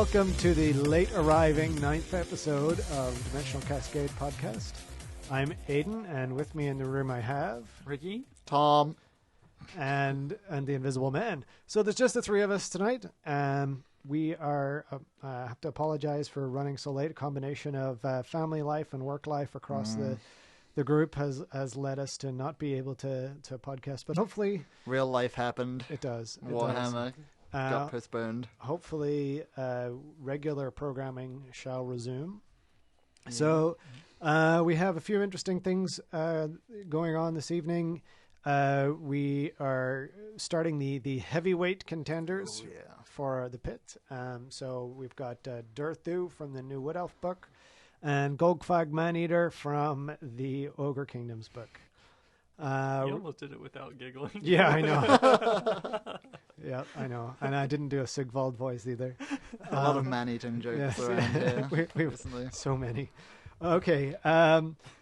welcome to the late arriving 9th episode of Dimensional Cascade podcast. I'm Aiden, and with me in the room I have Ricky, Tom, and the Invisible Man. So there's just the three of us tonight. We are have to apologize for running so late. A combination of family life and work life across the group has led us to not be able to podcast, but hopefully real life happened. it does. Warhammer got postponed. Hopefully, regular programming shall resume. So, we have a few interesting things going on this evening. We are starting the heavyweight contenders for the pit. So we've got Durthu from the new Wood Elf book, and Golgfag Maneater from the Ogre Kingdoms book. you almost did it without giggling. Yeah, I know. Yeah, I know. And I didn't do a Sigvald voice either. A lot of man-eating jokes around here recently. So many. Okay,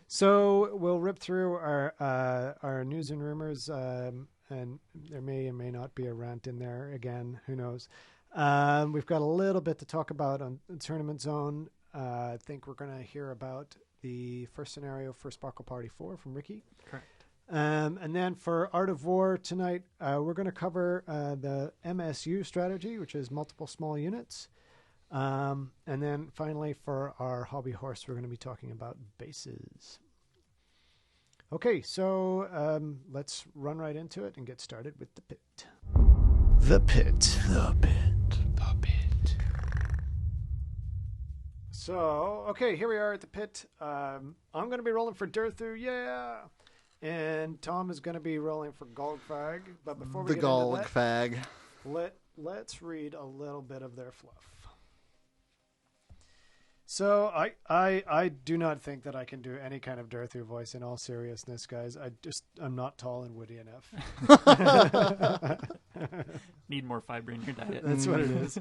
so we'll rip through our news and rumors, and there may or may not be a rant in there again. Who knows? We've got a little bit to talk about on Tournament Zone. I think we're going to hear about the first scenario for Sparkle Party 4 from Ricky. Correct. And then for Art of War tonight, we're going to cover the MSU strategy, which is multiple small units. And then finally for our hobby horse, we're going to be talking about bases. Okay, so let's run right into it and get started with the pit. The pit. The pit. The pit. So, okay, here we are at the pit. I'm going to be rolling for Durthu, yeah! And Tom is going to be rolling for Golgfag. But before we get into Golgfag, let's read a little bit of their fluff. So I do not think that I can do any kind of Durthu voice in all seriousness, guys. I'm not tall and woody enough. Need more fiber in your diet. That's what it is.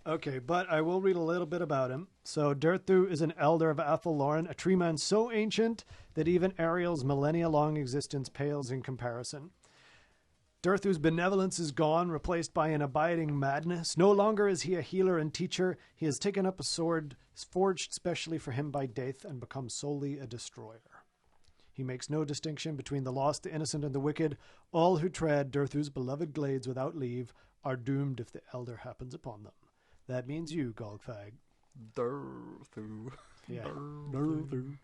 Okay, but I will read a little bit about him. So Durthu is an elder of Athelloren, a tree man so ancient that even Ariel's millennia-long existence pales in comparison. Durthu's benevolence is gone, replaced by an abiding madness. No longer is he a healer and teacher. He has taken up a sword forged specially for him by Daith and become solely a destroyer. He makes no distinction between the lost, the innocent, and the wicked. All who tread Durthu's beloved glades without leave are doomed if the elder happens upon them. That means you, Golgfag. Durthu. Yeah. Durthu.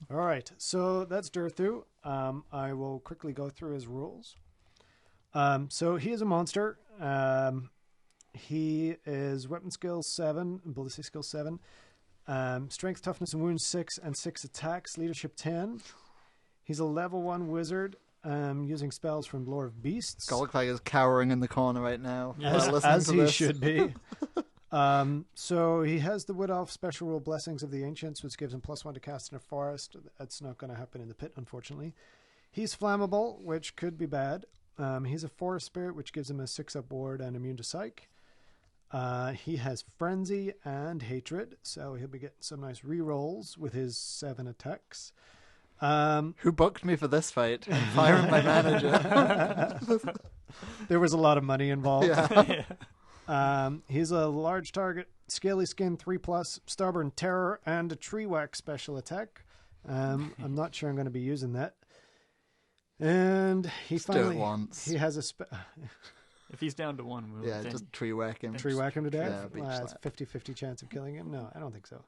All right, so that's Durthu. I will quickly go through his rules. So he is a monster. He is weapon skill 7, ballistic skill 7, strength, toughness, and wounds 6, and 6 attacks, leadership 10. He's a level 1 wizard, using spells from Lore of Beasts. Golgfag is cowering in the corner right now. As he should be. So he has the Wood Elf special rule Blessings of the Ancients, which gives him +1 to cast in a forest. That's not going to happen in the pit, unfortunately. He's flammable, which could be bad. He's a forest spirit, which gives him a 6-up ward and immune to psych. He has frenzy and hatred, so he'll be getting some nice rerolls with his 7 attacks. Who booked me for this fight? I'm firing my manager. There was a lot of money involved. Yeah. He's a large target, scaly skin 3+, stubborn terror, and a tree whack special attack. I'm not sure I'm going to be using that. And he Just do it finally once. he has a If he's down to 1, we'll Yeah, just tree whack him. tree whack him to death. Yeah, beach It's slap. 50-50 chance of killing him. No, I don't think so.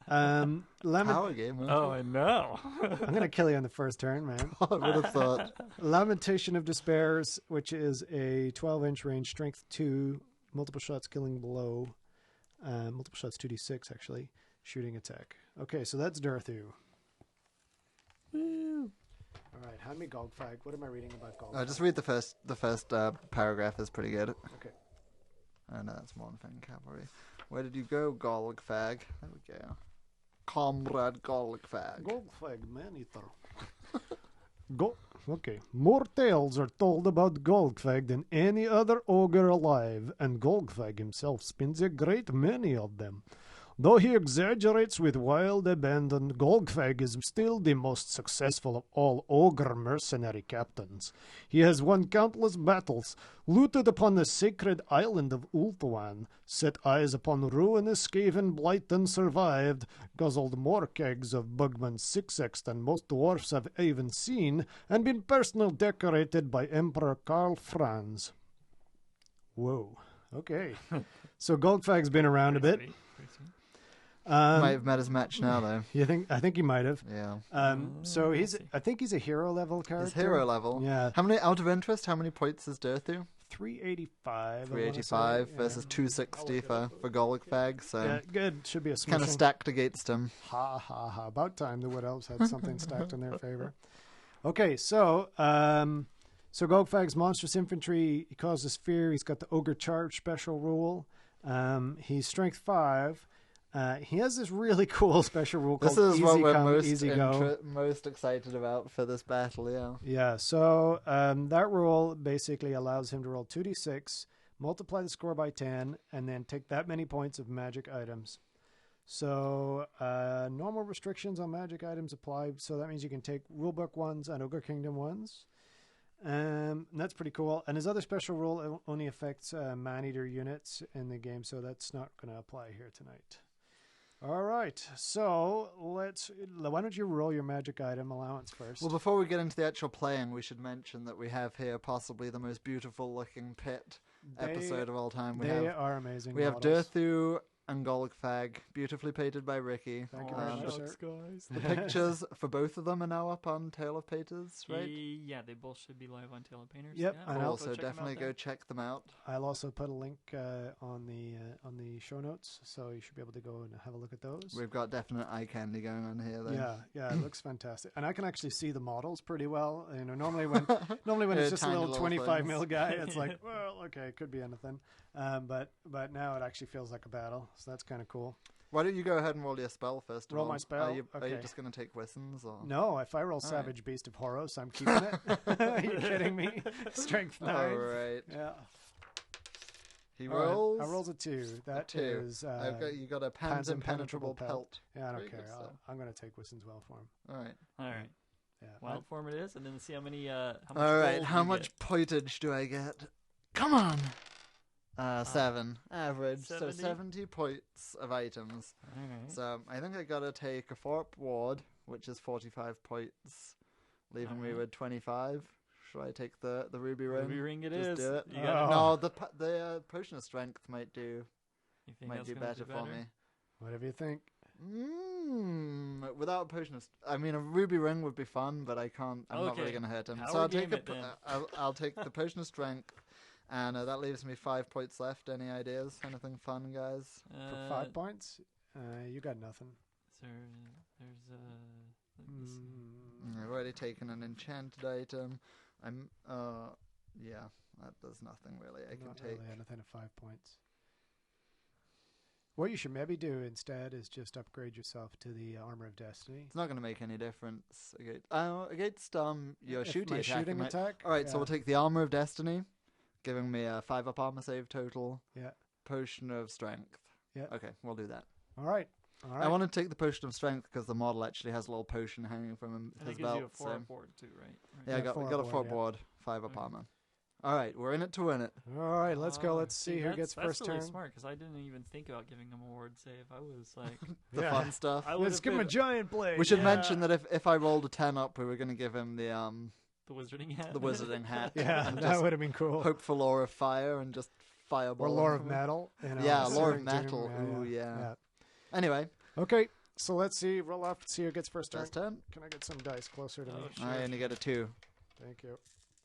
Power game. Huh? Oh, I know. I'm going to kill you on the first turn, man. I would have thought. Lamentation of Despairs, which is a 12-inch range, strength 2, multiple shots killing below, multiple shots 2d6 actually, shooting attack. Okay, so that's Durthu. Woo. All right, hand me Golgfag. What am I reading about Golgfag? Just read the first paragraph is pretty good. Okay. Oh no, that's Mornfang Cavalry. Where did you go, Golgfag? There we go. Comrade Golgfag. Golgfag, man-eater. Okay. More tales are told about Golgfag than any other ogre alive, and Golgfag himself spins a great many of them. Though he exaggerates with wild abandon, Golgfag is still the most successful of all ogre mercenary captains. He has won countless battles, looted upon the sacred island of Ulthuan, set eyes upon ruinous Skaven blight and survived, guzzled more kegs of Bugman's sixex than most dwarfs have even seen, and been personally decorated by Emperor Karl Franz. Whoa. Okay. So Golgfag's been around a bit. Might have met his match now, though. You think? I think he might have. Yeah. So I think he's a hero level character. He's hero level. Yeah. How many, out of interest, how many points is Durthu? 385. 385 versus 260 for Golgfag. So yeah, good. Should be a kind of smishing. stacked against him. Ha ha ha! About time the Wood Elves had something stacked in their favor. Okay, so Golgfag's monstrous infantry. He causes fear. He's got the Ogre Charge special rule. He's strength 5. He has this really cool special rule called This is Easy what we're Come, Easy Go. most excited about for this battle, yeah. Yeah, so that rule basically allows him to roll 2d6, multiply the score by 10, and then take that many points of magic items. So normal restrictions on magic items apply, so that means you can take Rulebook ones and Ogre Kingdom ones. That's pretty cool. And his other special rule only affects man-eater units in the game, so that's not going to apply here tonight. All right, so why don't you roll your magic item allowance first? Well, before we get into the actual playing, we should mention that we have here possibly the most beautiful looking pit episode of all time. They are amazing. We have models. Durthu and Golgfag, beautifully painted by Ricky. Thank you very much, sir. guys. The pictures for both of them are now up on Tale of Painters, right? Yeah, they both should be live on Tale of Painters. Yep, Yeah, and Cool, I'll so definitely go check them out. I'll also put a link on the show notes, so you should be able to go and have a look at those. We've got definite eye candy going on here, though. Yeah, it looks fantastic, and I can actually see the models pretty well. You know, normally when it's just a tiny little 25 things. mil guy, it's like, well, okay, it could be anything. But now it actually feels like a battle, so that's kind of cool. Why don't you go ahead and roll your spell first of Roll all? my spell? Are you Okay. just going to take Wissons? Or? No, if I roll Savage Beast of Horos, I'm keeping it. Are you kidding me? Strength 9. All right. Yeah. He All right, rolls. I rolls a 2. That 2. is. You got a Pan's Impenetrable Pelt. Yeah, I Very don't care. good stuff. I'm going to take Wisson's Well for him. All right. All right. Yeah. Wild form it is, and then see how many. How much All right. gold How you much get. pointage do I get? Come on. 7 average, 70? so 70 points of items. All right. So I think I gotta take a Forp Ward, which is 45 points, leaving me Alright. with 25. Should I take the Ruby Ring? Ruby ring it Just is. do it. You got it. No, the Potion of Strength might do You think that's gonna better for me. Whatever you think. Without a Potion of, I mean, a Ruby Ring would be fun, but I can't. I'm not really Okay. gonna hurt him. Power So I'll take game it then. I'll take the Potion of Strength, and that leaves me 5 points left. Any ideas? Anything fun, guys? For 5 points, you got nothing. There's let me see. I've already taken an enchanted item. That does nothing really. I can Not take. really anything at 5 points. What you should maybe do instead is just upgrade yourself to the Armor of Destiny. It's not going to make any difference against your If shooting my attack. shooting attack? All right, so Yeah. we'll take the Armor of Destiny, giving me a 5 up armor save total. Yeah. Potion of Strength. Yeah. Okay, we'll do that. All right. I want to take the Potion of Strength because the model actually has a little potion hanging from And his it gives belt. you a 4 so- board too, right? Yeah, I got a 4 yeah. board, 5 up Okay. armor. All right, we're in it to win it. All right, let's go. Let's see who gets that's first really turn. smart because I didn't even think about giving him a ward save. I was like, The Yeah. fun stuff. I Let's would give him a giant blade. We should Yeah. mention that if I rolled a 10 up, we were going to give him the wizarding hat. wizarding hat. Yeah, and that just would have been cool. hope for Lore of Fire and just fireball. Or Lore of him. Metal. You know, Yeah, Lore of Searing Doom. Metal. Ooh, yeah. yeah. Anyway, Okay, so let's see. Roll up. See who gets first turn. first turn. Can I get some dice closer to me? Oh, I only get a 2. Thank you.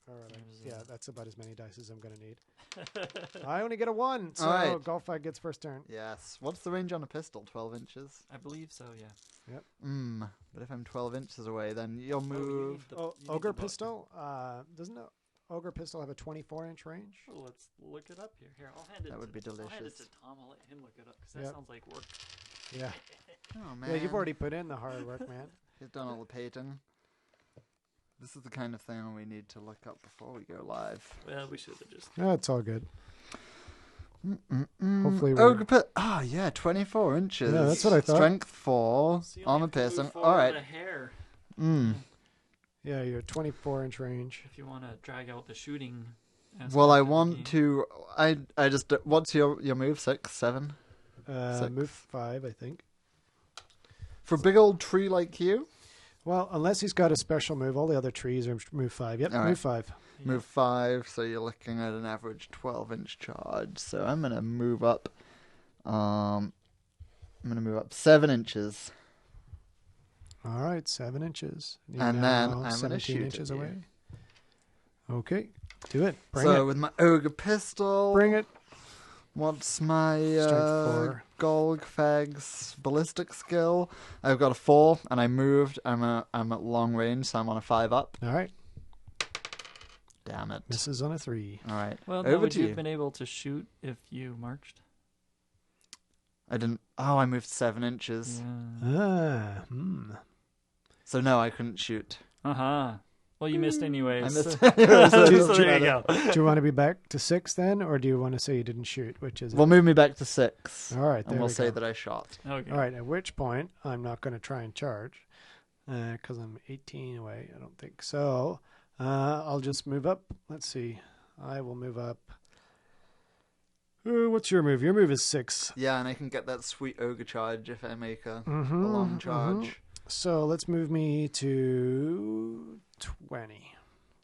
All right. There's Yeah, that's about as many dice as I'm going to need. I only get a 1, so All right. Golfag gets first turn. Yes. What's the range on a pistol? 12 inches? I believe so. Yeah. But if I'm 12 inches away, then you'll Oh, you move. need the- Oh, you need the Ogre book. Pistol? Doesn't a Ogre Pistol have a 24-inch range? Oh, let's look it up here. Here, I'll hand it. That would be I'll hand it delicious. to Tom. I'll let him look it up because that Yep. sounds like work. Yeah. Oh, man. Yeah, you've already put in the hard work, man. He's done all the painting. This is the kind of thing we need to look up before we go live. Well, we should have just. No, it's all good. Hopefully we're- Ogre pit. Ah, yeah, 24 inches. Yeah, that's what I thought. Strength 4, armor piercing. All right. The hair. Yeah, you're 24-inch range. If you want to drag out the shooting. Well, I aspect of the want game. to. I just. What's your move? 6, 7? Six. Move 5, I think. For a big old tree like you? Well, unless he's got a special move, all the other trees are move 5. Yep, All right. move 5. Yeah. Move 5, so you're looking at an average 12-inch charge. So I'm gonna move up. I'm gonna move up 7 inches. All right, 7 inches. You're And then now I'm gonna 17 shoot inches at you. away. Okay, do it. Bring So it. with my ogre pistol, Bring it. what's my Strength 4. Golgfag's ballistic skill? I've got a 4, and I moved. I'm at long range, so I'm on a 5 up. All right, Damn it! misses on a 3. All right, Well, now over would to you you. have been able to shoot if you marched? I didn't. Oh, I moved 7 inches. Yeah. So no, I couldn't shoot. Well, you missed anyways. I missed. So, anyways, so it so doesn't there you matter. go. Do you want to be back to 6 then, or do you want to say you didn't shoot? Which is it? We'll move me back to 6, All right, there and we'll we say go. that I shot. Okay. All right, at which point I'm not going to try and charge because I'm 18 away. I don't think so. I'll just move up. Let's see. I will move up. What's your move? Your move is 6. Yeah, and I can get that sweet ogre charge if I make a Mm-hmm, long charge. So let's move me to 20.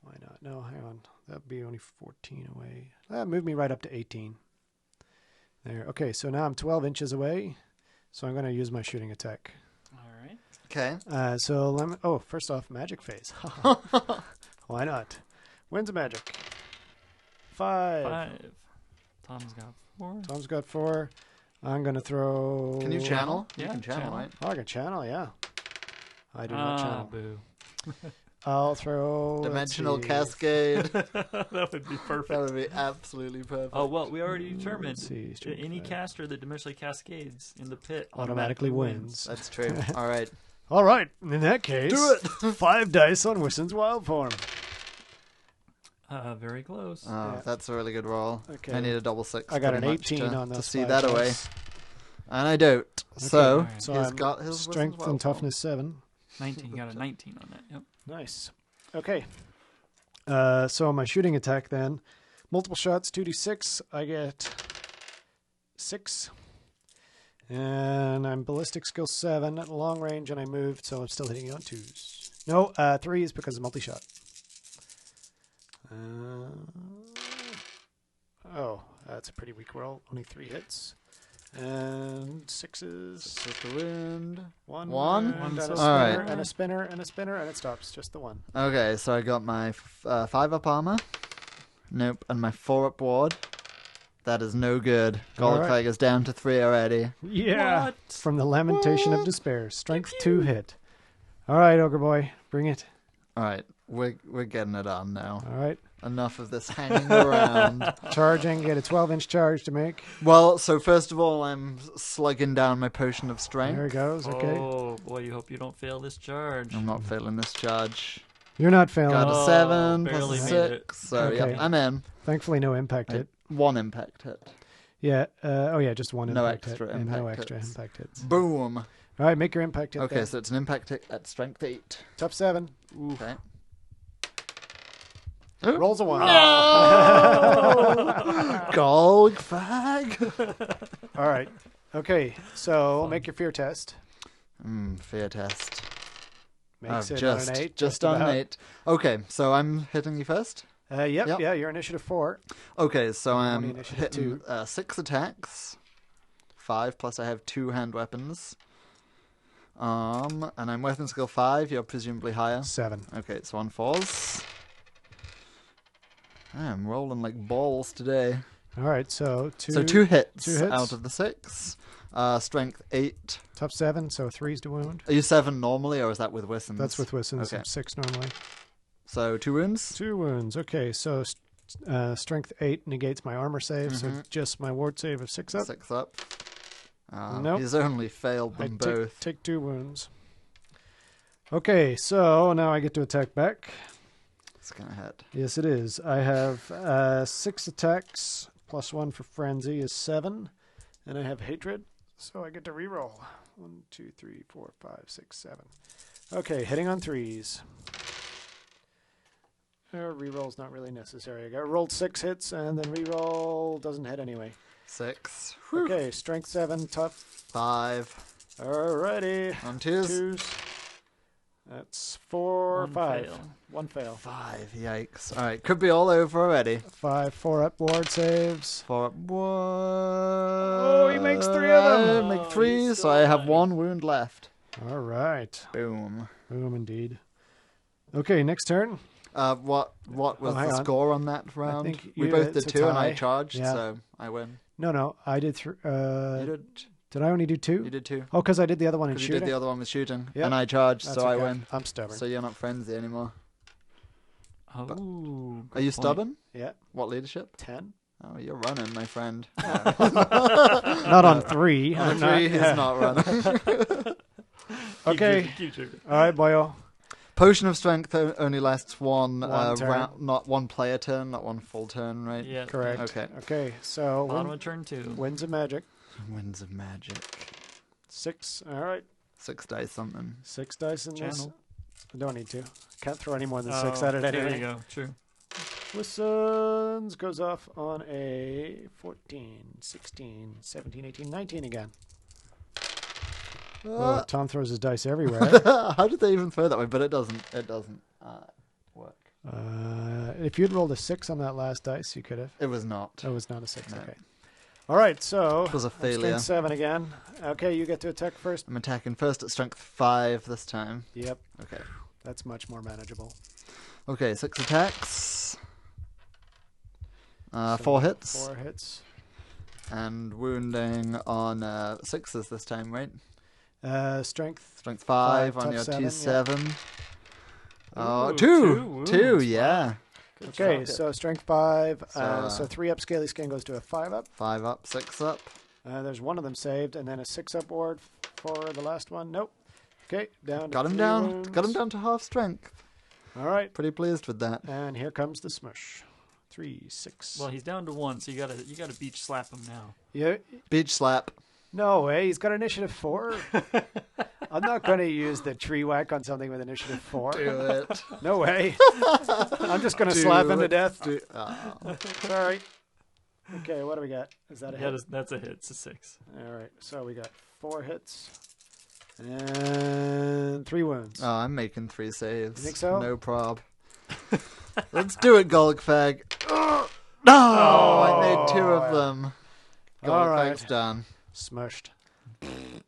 Why not? No, hang on. That'd be only 14 away. Move me right up to 18. There. Okay, so now I'm 12 inches away. So I'm going to use my shooting attack. All right. Okay. So let me. Oh, first off, magic phase. Why not? When's a magic? 5. 5. Tom's got 4. Tom's got 4. I'm going to throw. Can you channel? Yeah, you can channel, channel. right? Oh, I can channel, yeah. I do not channel. Boo. I'll throw. let's Dimensional see. Cascade. That would be perfect. That would be absolutely perfect. Oh, well, we already determined Let's see, strength any 5. caster that dimensionally cascades in the pit Automatically wins. That's true. All right. All right. In that case, Do it. 5 dice on Wissen's wild form. Very close. Oh, Yeah. that's a really good roll. Okay. I need a double 6. I got an pretty much 18 to, on to those see 5 that away. dice. And I don't. So, Alright. So he's I'm got his strength Wissen's and wild form. toughness 7. 19. Got a 19 on that. Yep. Nice. Okay. So my shooting attack then. Multiple shots, 2d6. I get 6. And I'm ballistic skill 7 at long range, and I moved, so I'm still hitting you on 2s. No, 3s because of multi-shot. Oh, that's a pretty weak roll. Only 3 hits. And 6s. With the wind. One, One? and One a so spinner, far. Alright. and a spinner, and a spinner, and it stops. Just the one. Okay, so I got my 5 up armor. Nope. And my 4 up ward. That is no good. Alright. Golgfag is down to 3 already. Yeah. What? From the Lamentation of What? Despair. Strength 2 hit. All right, Ogre Boy. Bring it. Alright, we're getting it on now. All right. Enough of this hanging around. Charging. Get a 12-inch charge to make. Well, so first of all, I'm slugging down my potion of strength. There he goes. Okay. Oh, boy, you hope you don't fail this charge. I'm not failing this charge. You're not failing. Got Oh, a 7 barely plus a made it. 6. So, Okay. yep, I'm in. Thankfully, no impact hit. 1 impact hit. Yeah. Oh, yeah. Just one No impact extra hit. And no impact extra hits. impact hits. Boom. All right. Make your impact hit. Okay, then. so it's an impact hit at strength 8. Tough 7. Okay. Rolls a 1. Golgfag. All right. Okay. So make your fear test. Fear test. Makes I've it on an 8. just on an about. 8. Okay, so I'm hitting you first. Yep. Yep. Yeah. You're initiative 4. Okay, so Only I'm initiative hitting 6 attacks. 5 plus I have 2 hand weapons. And I'm weapon skill 5. You're presumably higher. 7. Okay, so on 4s. I'm rolling like balls today. All right. So 2. So 2 hits, 2 hits. out of the 6. Strength 8. Tough 7. So 3's to wound. Are you 7 normally, or is that with Wissons? That's with Wissons. Okay. 6 normally. So 2 wounds. 2 wounds. Okay, so strength 8 negates my armor save, so just my ward save of 6 up. 6 up. Nope. He's only failed I them both. take 2 wounds. Okay, so now I get to attack back. It's gonna hit. Yes, it is. I have 6 attacks +1 for Frenzy is 7. And I have Hatred, so I get to reroll. 1, 2, 3, 4, 5, 6, 7. Okay, hitting on 3s. Reroll's not really necessary. I got rolled 6 hits, and then reroll doesn't hit anyway. 6. Okay, strength 7, tough. 5. Alrighty. On 2s. 2s. That's 4, 5. Fail. 1 fail. 5. Yikes. All right, could be all over already. 5, 4 up ward saves. 4 up. What? Oh, he makes 3 of them. I make Oh, 3, he's so so I have nice. 1 wound left. All right. Boom. Boom, indeed. Okay, next turn. What was hang the on. score on that round? think We you- both did it's a 2 and I tie. charged, Yeah. so I win. No, I did. You Did I only do 2? did 2. Oh, because I did the other one in Because you shooting. did the other one with shooting, Yep. and I charged, That's so I okay. win. I'm stubborn. So you're not frenzy anymore. Oh, Are good you point. stubborn? Yeah, What leadership? 10. Oh, you're running, my friend. Not on 3. On I'm 3, he's yeah. not running. Okay. Keep tripping. All right, boyo. Potion of Strength only lasts one, turn. round, not one player turn, not one full turn, right? Yeah. Correct. Okay. Okay, so Bottom of turn 2. Winds of Magic. Winds of Magic. 6. All right. 6 dice something. 6 dice in this. Channel. I don't need to. Can't throw any more than Oh, 6 at it There anyway. you go. True. Whistles goes off on a 14, 16, 17, 18, 19 again. Oh, Tom throws his dice everywhere. How did they even throw that way? But it doesn't. It doesn't work. If you'd rolled a 6 on that last dice, you could have. It was not. Oh, it was not a 6. No. Okay. All right, so It was a I'm failure. strength 7 again. Okay, you get to attack first. I'm attacking first at strength 5 this time. Yep, Okay. that's much more manageable. Okay, 6 attacks. So 4 hits. 4 hits. And wounding on 6s this time, right? Strength. Strength 5 5, on tough your 7, T7. Oh, Ooh, 2! 2 2, wounds. yeah. Good Okay, job. so strength 5. So, So 3 up, Scaly Skin goes to a 5 up. 5 up, 6 up. There's one of them saved, and then a 6 up ward for the last one. Nope. Okay, down to Got him 3 down. wounds. Got him down to half strength. All right, Pretty pleased with that. and here comes the smush. 3, 6. Well, he's down to 1, so you gotta beach slap him now. Yeah. Beach slap. No way. He's got initiative 4. I'm not going to use the tree whack on something with initiative 4. Do it. No way. I'm just going to Do slap him to it. death. Oh. Sorry. Okay, what do we got? Is that a Yeah, hit? that's a hit. It's a 6. All right, so we got 4 hits and 3 wounds. Oh, I'm making 3 saves. You think so? No prob. Let's do it, Golgfag. No! I made 2 of them. All right. Golgfag's done. Smushed.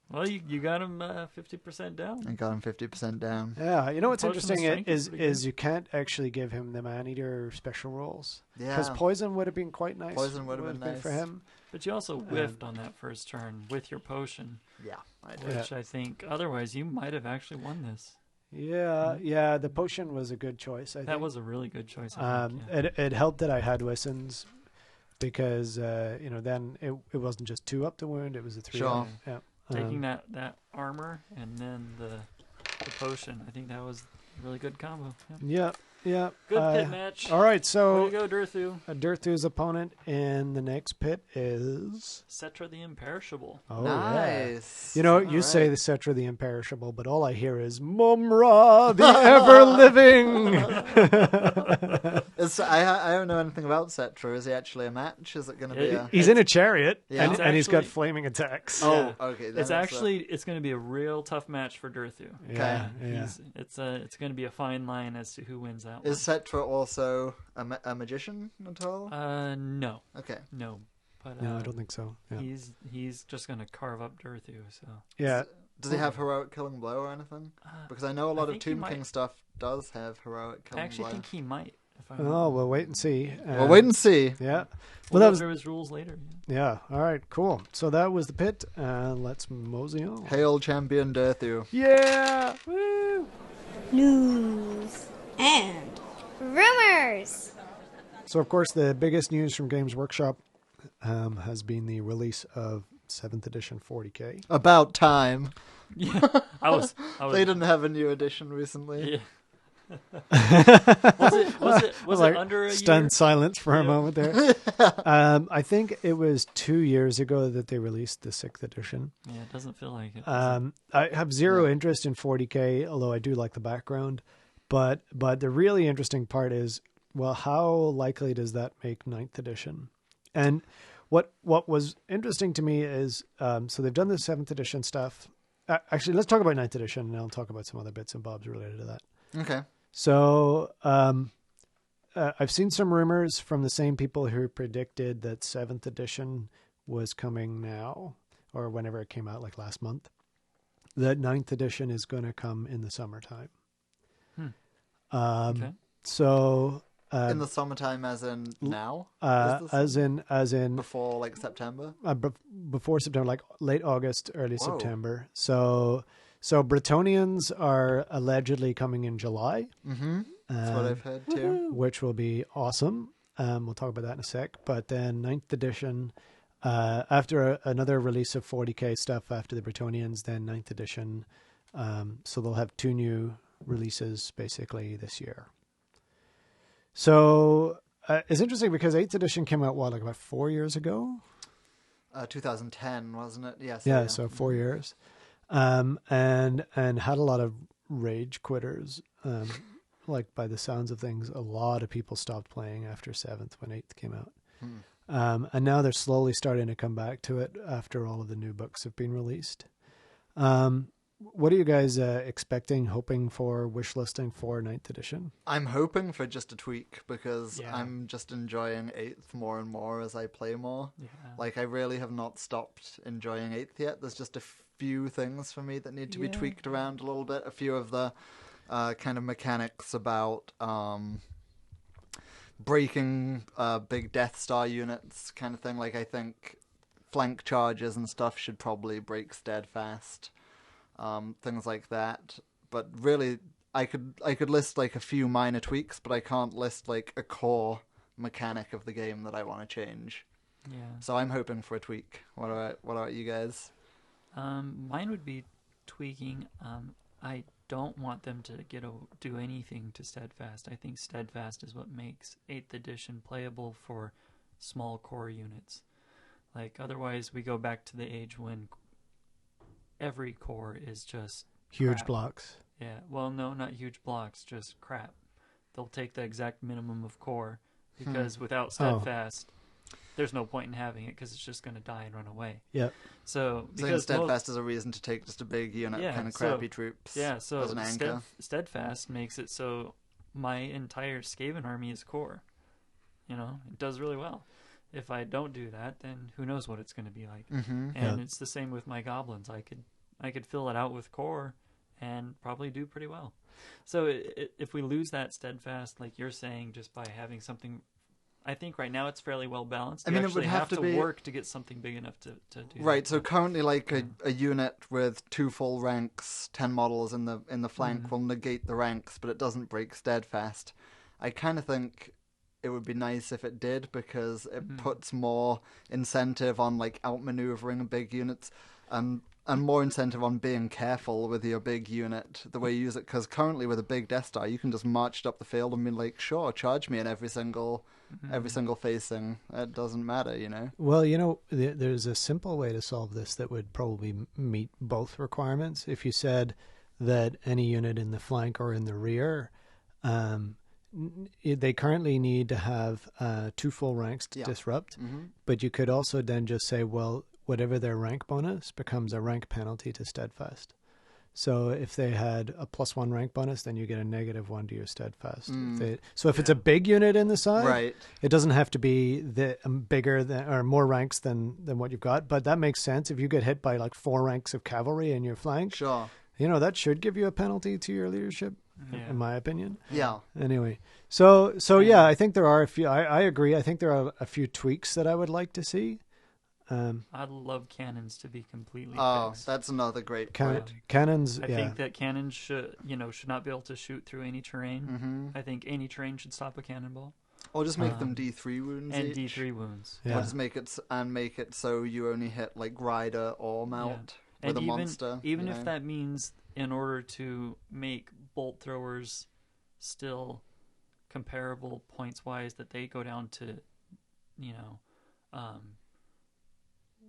Well, you got him 50% down. I got him 50% down. Yeah, you know what's Potion of interesting strength is pretty is good. you can't actually give him the man-eater special rolls. Yeah. Because poison would have been quite nice. Poison would have been for nice. him. But you also whiffed on that first turn with your potion, Yeah, I did. Yeah. which I think otherwise you might have actually won this. Yeah, the potion was a good choice, I That think. was a really good choice. I think, yeah. It helped that I had Wissons because, then it wasn't just 2 up the wound, it was a 3 Sure. up. Yeah. Taking that armor and then the potion, I think that was a really good combo. Yeah. Yeah. Good pit match. All right, Way so to go, Durthu. Dirthu's opponent in the next pit is... Cetra the Imperishable. Oh, yeah. Nice. You know, All you say right. the Cetra the Imperishable, but all I hear is Mumra the Ever-Living. I don't know anything about Cetra. Is he actually a match? Is it going to be a... He's in a chariot, Yeah. and, It's and he's got actually- flaming attacks. Oh, Yeah. okay. Then It's going to be a real tough match for Durthu. Yeah, yeah. It's going to be a fine line as to who wins that Is Cetra also a magician at all? one. No, Okay. no, but No, I don't think so. Yeah. he's just going to carve up Durthu. So Yeah. Does he have heroic killing blow or anything? Because I know a lot of think he Tomb might. King stuff does have heroic I killing actually blow. think he might. If I Oh, we'll wait and see. We'll wait and see. Yeah. we'll that go was- through his rules later. Yeah. All right. Cool. So that was the pit. Let's mosey on. Hail champion Durthu. Yeah. Woo. News and rumors. So, of course, the biggest news from Games Workshop has been the release of 7th edition 40K. About time. Yeah, I was. They didn't have a new edition recently. Yeah. Was Like, it under a stunned year? silence for a Yeah. moment there. I think it was 2 years ago that they released the 6th edition. Yeah, it doesn't feel like it. does it? I have zero Yeah. interest in 40K, although I do like the background. But the really interesting part is, well, how likely does that make 9th edition? And what was interesting to me is, so they've done the 7th edition stuff. Actually, let's talk about 9th edition, and I'll talk about some other bits and bobs related to that. Okay. So I've seen some rumors from the same people who predicted that 7th edition was coming now, or whenever it came out, like last month, that 9th edition is going to come in the summertime. Okay. So In the summertime, as in now? as in Before, like, September? before September, like late August, early Whoa. September. So Bretonians are allegedly coming in July. Mm-hmm. That's what I've heard, too. Which will be awesome. We'll talk about that in a sec. But then 9th edition, after another release of 40K stuff after the Bretonians, then 9th edition. So they'll have 2 new releases basically this year. So it's interesting because 8th edition came out, like about 4 years ago? 2010, wasn't it? Yes. Yeah, so 4 years. And had a lot of rage quitters. Like by the sounds of things, a lot of people stopped playing after 7th when 8th came out. And now they're slowly starting to come back to it after all of the new books have been released. What are you guys expecting, hoping for, wish listing for 9th edition? I'm hoping for just a tweak because Yeah. I'm just enjoying 8th more and more as I play more. Yeah. Like, I really have not stopped enjoying 8th yet. There's just a few things for me that need to be Yeah. tweaked around a little bit. A few of the kind of mechanics about breaking big Death Star units kind of thing. Like, I think flank charges and stuff should probably break steadfast. Things like that. But really, I could list like a few minor tweaks, but I can't list like a core mechanic of the game that I want to change. Yeah. So I'm hoping for a tweak. What about you guys? Mine would be tweaking. I don't want them to do anything to Steadfast. I think Steadfast is what makes 8th edition playable for small core units. Like, otherwise we go back to the age when every core is just Huge crap. blocks. Yeah, well, no, not huge blocks, just crap. They'll take the exact minimum of core because without Steadfast, there's no point in having it because it's just going to die and run away. Yep. So, So because Steadfast is a reason to take just a big unit, Yeah, kind of so- crappy troops. yeah, so as an anchor. Steadfast makes it so my entire Skaven army is core. You know, it does really well. If I don't do that, then who knows what it's going to be like. Mm-hmm. And it's the same with my goblins. I could fill it out with core and probably do pretty well. So if we lose that Steadfast, like you're saying, just by having something, I think right now it's fairly well balanced. I You mean, it actually would have to be- work to get something big enough to do Right, that. so currently, like a unit with 2 full ranks, 10 models in the flank will negate the ranks, but it doesn't break Steadfast. I kind of think it would be nice if it did because it puts more incentive on like outmaneuvering big units, and more incentive on being careful with your big unit the way you use it. Because currently with a big Death Star, you can just march it up the field and be like, sure, charge me in every single facing. It doesn't matter, you know. Well, there's a simple way to solve this that would probably meet both requirements. If you said that any unit in the flank or in the rear, they currently need to have 2 full ranks to disrupt, but you could also then just say, well, whatever their rank bonus becomes a rank penalty to Steadfast. So if they had a +1 rank bonus, then you get a -1 to your Steadfast. If it's a big unit in the side, Right. it doesn't have to be bigger than or more ranks than what you've got. But that makes sense. If you get hit by like 4 ranks of cavalry in your flank, Sure. that should give you a penalty to your leadership, Yeah. in my opinion. Yeah. Anyway, so yeah, I think there are a few. I agree. I think there are a few tweaks that I would like to see. I'd love cannons to be completely Oh, fixed. that's another great Can- point. cannons. I yeah. think that cannons should not be able to shoot through any terrain. Mm-hmm. I think any terrain should stop a cannonball. Or just make them D3 wounds And each. D3 wounds. Yeah. Or just make it so you only hit like rider or mount with And a even monster. even you if know? that means in order to make bolt throwers still comparable points wise, that they go down to,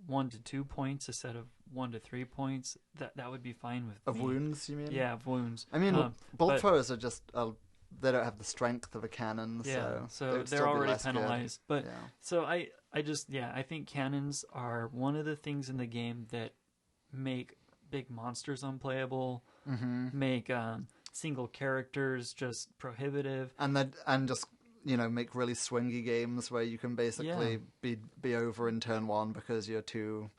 1 to 2 points instead of 1 to 3 points, that would be fine with Of me. wounds, you mean? Yeah, of wounds. I mean, bolt but- throwers are just they don't have the strength of a cannon, Yeah, so they would they're still be already less good. penalized. But Yeah. so I think cannons are one of the things in the game that make big monsters unplayable, make single characters just prohibitive, and just make really swingy games where you can basically be over in turn 1 because your two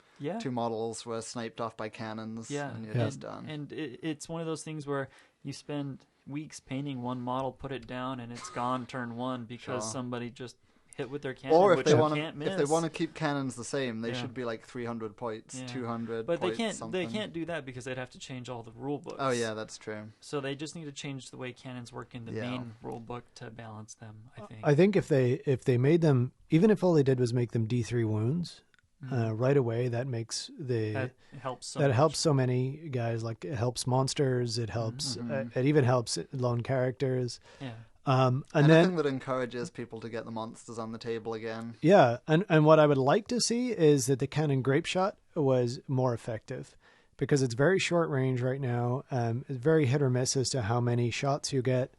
models were sniped off by cannons, and you're just done. And it's one of those things where you spend weeks painting one model, put it down, and it's gone turn 1 because somebody just hit with their cannon, Or if which they you want can't miss. if they want to keep cannons the same, they should be like 300 points, 200 But points, they can't. something. They can't do that because they'd have to change all the rule books. Oh yeah, that's true. So they just need to change the way cannons work in the main rule book to balance them, I think. I think if they made them, even if all they did was make them D3 wounds, right away, that makes that helps so that much. helps so many guys. Like, it helps monsters, it helps it even helps lone characters. Yeah. And Anything then that encourages people to get the monsters on the table again. yeah, and what I would like to see is that the cannon grape shot was more effective, because it's very short range right now. It's very hit or miss as to how many shots you get.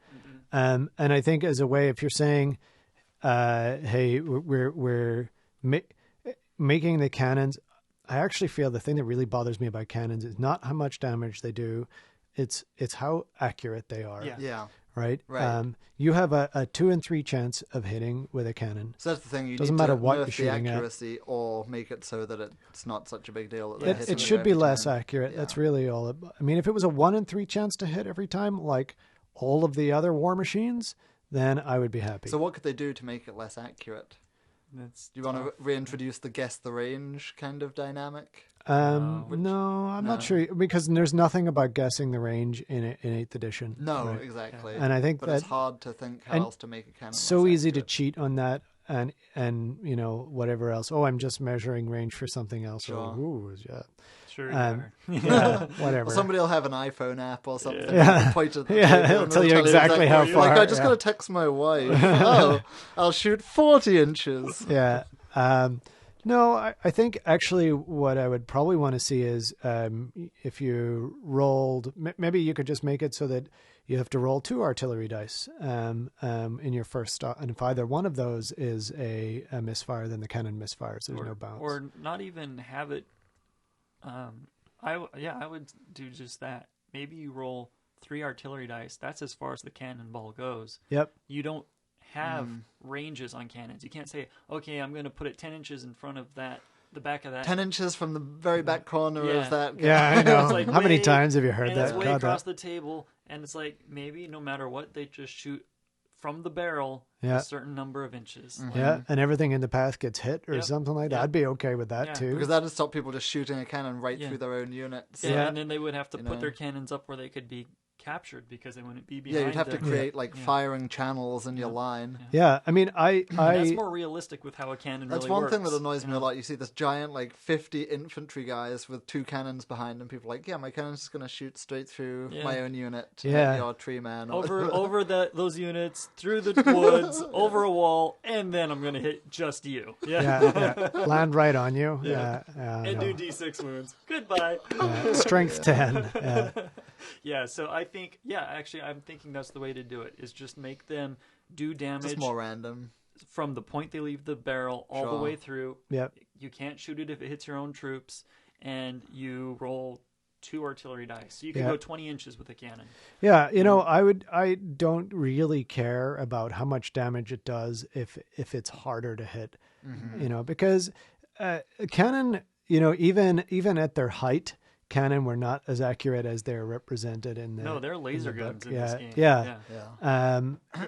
And I think as a way, if you're saying, hey, we're making the cannons, I actually feel the thing that really bothers me about cannons is not how much damage they do, it's how accurate they are. Yeah. Right. Right. You have a 2 in 3 chance of hitting with a cannon. So that's the thing. You Doesn't need matter to what nerf you're the shooting at. accuracy or make it so that it's not such a big deal. That they're hitting It you should be every less time. accurate. Yeah. That's really all. I mean, if it was a 1 in 3 chance to hit every time, like all of the other war machines, then I would be happy. So what could they do to make it less accurate? That's Do you want to reintroduce the guess the range kind of dynamic? No, I'm not sure, because there's nothing about guessing the range in 8th edition. No, right? exactly. And I think but that it's hard to think how and else to make a cannon. so less easy to accurate. cheat on that, and whatever else. Oh, I'm just measuring range for something else. Sure. Oh, ooh, yeah. sure. Yeah, whatever. Or somebody will have an iPhone app or something. Yeah. Point at the Yeah, table it'll and tell you exactly how Like, far, I just yeah. got to text my wife. Oh, I'll shoot 40 inches. Yeah. No, I think actually what I would probably want to see is if you rolled, maybe you could just make it so that you have to roll 2 artillery dice in your first stop. And if either one of those is a misfire, then the cannon misfires. There's no bounce. Or not even have it. I would do just that. Maybe you roll 3 artillery dice. That's as far as the cannonball goes. Yep. You don't have ranges on cannons. You can't say, okay, I'm going to put it 10 inches in front of the back of that. 10 inches from the very back corner Yeah. of that. Yeah, I know. It's like How many way- times have you heard and that? it's way God, across that- the table, and it's like maybe no matter what, they just shoot from the barrel Yeah. a certain number of inches. Like, Yeah, and everything in the path gets hit or Yep. something like that. Yep. I'd be okay with that Yeah. too. Because that would stop people just shooting a cannon right Yeah. through their own units. yeah, Yeah. and then they would have to You put know. their cannons up where they could be captured because they wouldn't be behind. Yeah, you'd have to them. create like Yeah. firing channels in your line. Yeah, I mean, That's more realistic with how a cannon That's really one works. thing that annoys me you a know? lot. You see this giant, like 50 infantry guys with 2 cannons behind them. People are like, yeah, my cannon's just going to shoot straight through Yeah. my own unit. Yeah. And your tree man. or over those units, through the woods, over a wall, and then I'm going to hit just you. yeah, land right on you. Yeah. Yeah, And no. do D6 wounds. Goodbye. Strength 10. Yeah. Yeah, so I think, actually, I'm thinking that's the way to do it, is just make them do damage just more random. from the point they leave the barrel all the Sure. way through. Yep. You can't shoot it if it hits your own troops, and you roll 2 artillery dice. So you can Yeah. go 20 inches with a cannon. Yeah, I don't really care about how much damage it does if it's harder to hit, because cannon, even at their height, cannon were not as accurate as they're represented in the. No, they're laser the guns book. in this Yeah, game. yeah. Yeah.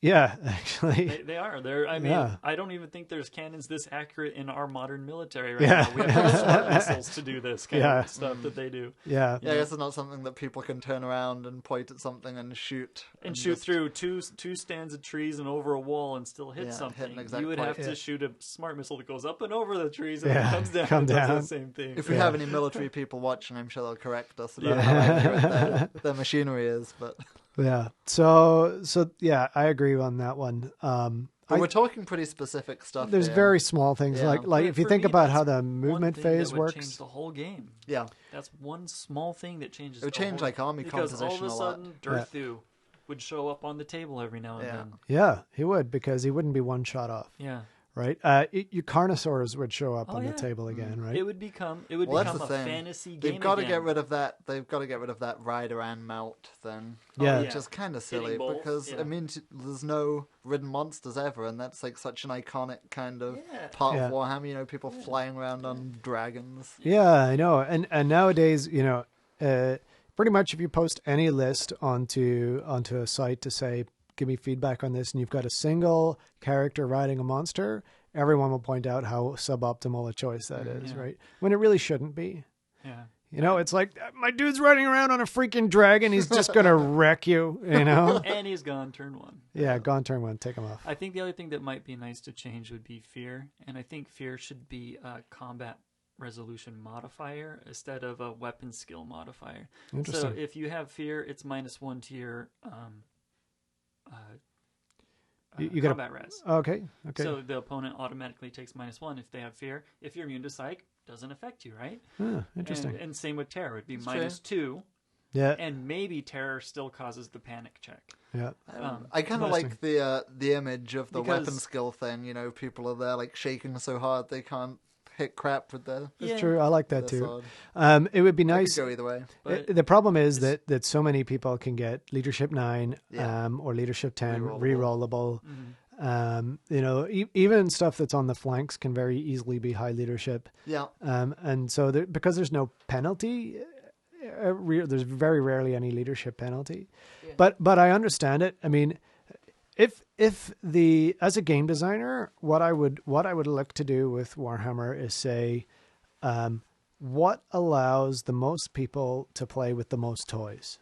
Yeah, actually. They are. I mean, Yeah. I don't even think there's cannons this accurate in our modern military right Yeah. now. We have smart missiles to do this kind Yeah. of stuff that they do. Yeah. Yeah, I guess it's not something that people can turn around and point at something and shoot. And shoot just- through two stands of trees and over a wall and still hit Yeah, hit something. an exact You would point. have Yeah. to shoot a smart missile that goes up and over the trees and Yeah, then comes down come and does down. the same thing. If we Yeah. have any military people watching, I'm sure they'll correct us about Yeah. how accurate their machinery is. But Yeah. So yeah, I agree on that one. But we're talking pretty specific stuff. There's here. very small things Yeah. like if you think about how the One movement thing phase that would works. change the whole game. Yeah. That's one small thing that changes. It would the change whole, like army because all of composition a a lot. sudden Dirthu would show up on the table every now and Yeah. then. Yeah, he would because he wouldn't be one shot off. Yeah. Right. Your Carnosaurs would show up Oh, on the yeah. table again. Right. It would become Well, that's become the a thing. fantasy game. They've got to again. get rid of that. They've got to get rid of that rider and mount then. Yeah. Which is kind of silly both, because yeah. I mean, there's no ridden monsters ever, and that's like such an iconic kind of Yeah. part Yeah. of Warhammer. You know, people flying around on dragons. Yeah, I know. And nowadays, pretty much if you post any list onto a site to say, give me feedback on this, and you've got a single character riding a monster, everyone will point out how suboptimal a choice that is, Yeah. right? When it really shouldn't be. Yeah. It's like, my dude's riding around on a freaking dragon. He's just going to wreck you, And he's gone turn one. Yeah, gone turn one. Take him off. I think the other thing that might be nice to change would be fear, and I think fear should be a combat resolution modifier instead of a weapon skill modifier. So Interesting. if you have fear, it's -1 to your You got combat res. Okay. So the opponent automatically takes -1 if they have fear. If you're immune to psych, doesn't affect you, right? Interesting. And same with terror. It'd be That's -2, Yeah. and maybe terror still causes the panic check. Yeah. I kind of like the image of the Because- weapon skill thing. You know, people are there like shaking so hard they can't hit crap with their It's true. I like that too. sword. It would be It nice. could go either way. But The problem is that so many people can get leadership 9 Yeah. or leadership 10 Rerollable. rerollable. Even stuff that's on the flanks can very easily be high leadership. Yeah. And so because there's no penalty, there's very rarely any leadership penalty. Yeah. But I understand it. I mean, if as a game designer, what I would look to do with Warhammer is say, what allows the most people to play with the most toys,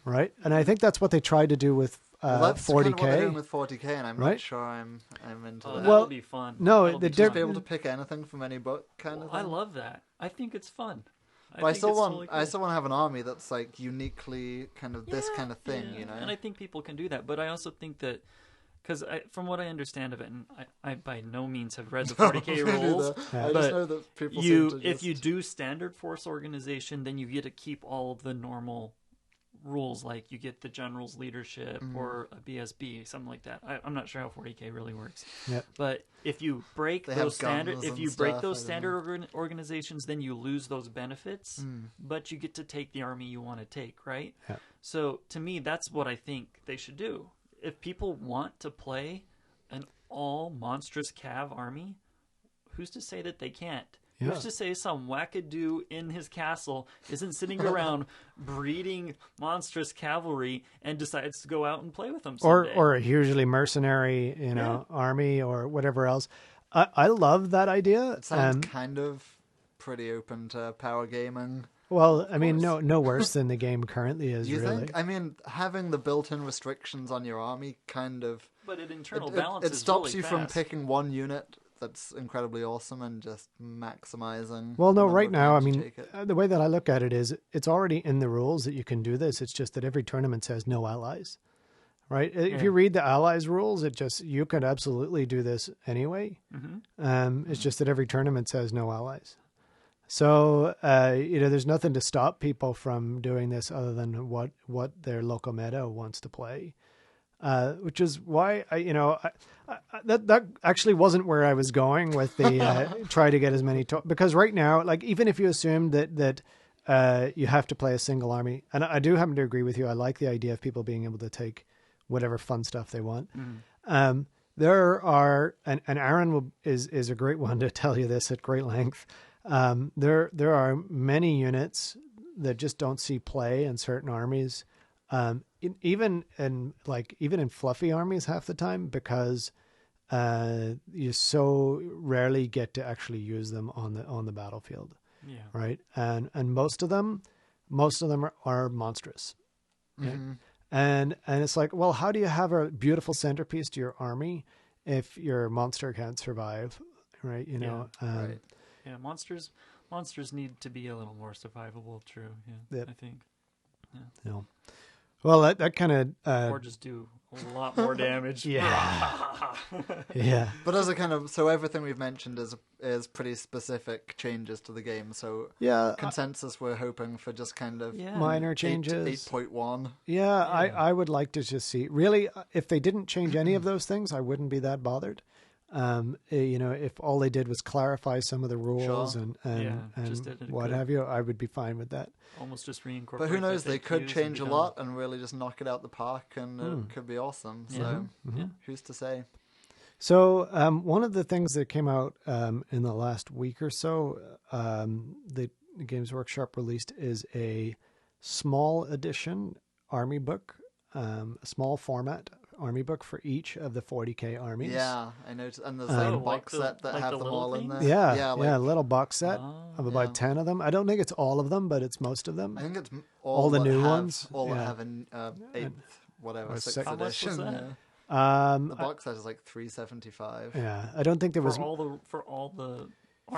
right? And I think that's what they tried to do with Well, that's 40K. kind of what they're doing with 40K, and I'm Right? not sure I'm into that. that Well, would be fun. no, That'll the be Just fun. be able to pick anything from any book, kind of. I thing. love that. I think it's fun. But I think still it's want, totally I cool. still want to have an army that's like uniquely kind of this kind of thing, Yeah, you know. And I think people can do that. But I also think that, because from what I understand of it, and I by no means have read the 40K rules, I just but know that people seem to just... if you do standard force organization, then you get to keep all of the normal rules, like you get the general's leadership or a BSB, something like that. I'm not sure how 40K really works. Yep. But if you break They have those standard, guns if and you break stuff, those I don't standard organizations, then you lose those benefits. But you get to take the army you want to take, right? Yeah. So to me, that's what I think they should do. If people want to play an all monstrous cav army, who's to say that they can't? Yeah. Who's to say some wackadoo in his castle isn't sitting around breeding monstrous cavalry and decides to go out and play with them someday? or a hugely mercenary, army or whatever else. I love that idea. It sounds kind of pretty open to power gaming. Well, I mean, no worse than the game currently is. Do you really. think? I mean, having the built-in restrictions on your army kind of... But it internal It balances stops really you from fast. picking one unit that's incredibly awesome and just maximizing... Well, no, the number right of now, I times you mean, take it. the way that I look at it is it's already in the rules that you can do this. It's just that every tournament says no allies, right? If you read the allies rules, you could absolutely do this anyway. It's just that every tournament says no allies. So, there's nothing to stop people from doing this other than what their local meta wants to play. Which is why that actually wasn't where I was going with the try to get as many because right now, like even if you assume that you have to play a single army, and I do happen to agree with you. I like the idea of people being able to take whatever fun stuff they want. There are, and Aaron is a great one to tell you this at great length. There are many units that just don't see play in certain armies. Even in fluffy armies half the time because you so rarely get to actually use them on the battlefield. Yeah. Right. And most of them are monstrous. Mm-hmm. And it's like, well, how do you have a beautiful centerpiece to your army if your monster can't survive? Right. Right. Yeah, monsters need to be a little more survivable. True. Yeah, Yep. I think. No. Well, that kind of or just do a lot more damage. yeah. Yeah. But as a kind of, so everything we've mentioned is pretty specific changes to the game. So Yeah. consensus, we're hoping for just kind of Yeah. Minor changes. 8.1. Yeah, I would like to just see. Really, if they didn't change any of those things, I wouldn't be that bothered. If all they did was clarify some of the rules Sure. and just did it what good. have you, I would be fine with that. Almost just reincorporate. But who knows? the They could FAQs change a and be lot and really just knock it out the park, and it could be awesome. So done. Yeah. who's to say? So one of the things that came out in the last week or so, the Games Workshop released is a small edition army book, a small format army book for each of the 40k armies. Yeah, I noticed. And there's like a like box the- set that like have the them little all in things? there. Yeah, like, a little box set Oh. of about Yeah. 10 of them. I don't think it's all of them, but it's most of them. I think it's All the that new have, ones? All Yeah. that have an eighth, whatever, Or sixth sixth. How much was edition. that? Yeah. The box set is like $3.75. Yeah, I don't think there was. For all the For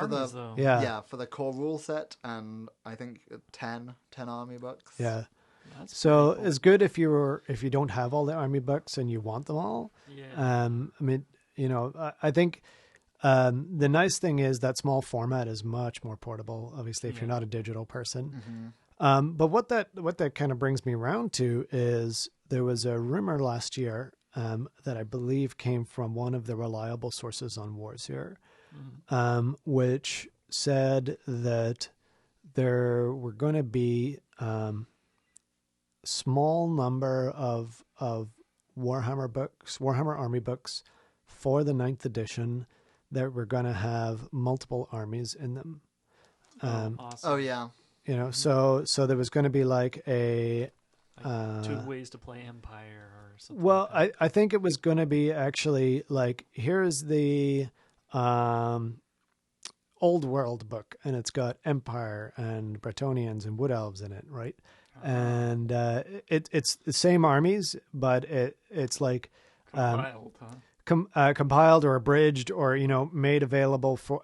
the- armies though. Yeah, For the core rule set, and I think 10 army books. yeah. That's So pretty cool. it's good if you don't have all the army books and you want them all. Yeah. I mean, I think the nice thing is that small format is much more portable. Obviously, if you're Yeah. not a digital person. Mm-hmm. But what that kind of brings me around to is there was a rumor last year that I believe came from one of the reliable sources on Wars here, which said that there were going to be small number of Warhammer books, Warhammer army books for the 9th edition that were going to have multiple armies in them. Awesome. Oh yeah. So there was going to be like a Like 2 ways to play Empire or something. well, like that. I think it was going to be actually like here's the old world book, and it's got Empire and Bretonnians and Wood Elves in it, right? And it's the same armies, but it's like Compiled, huh? compiled or abridged or made available for.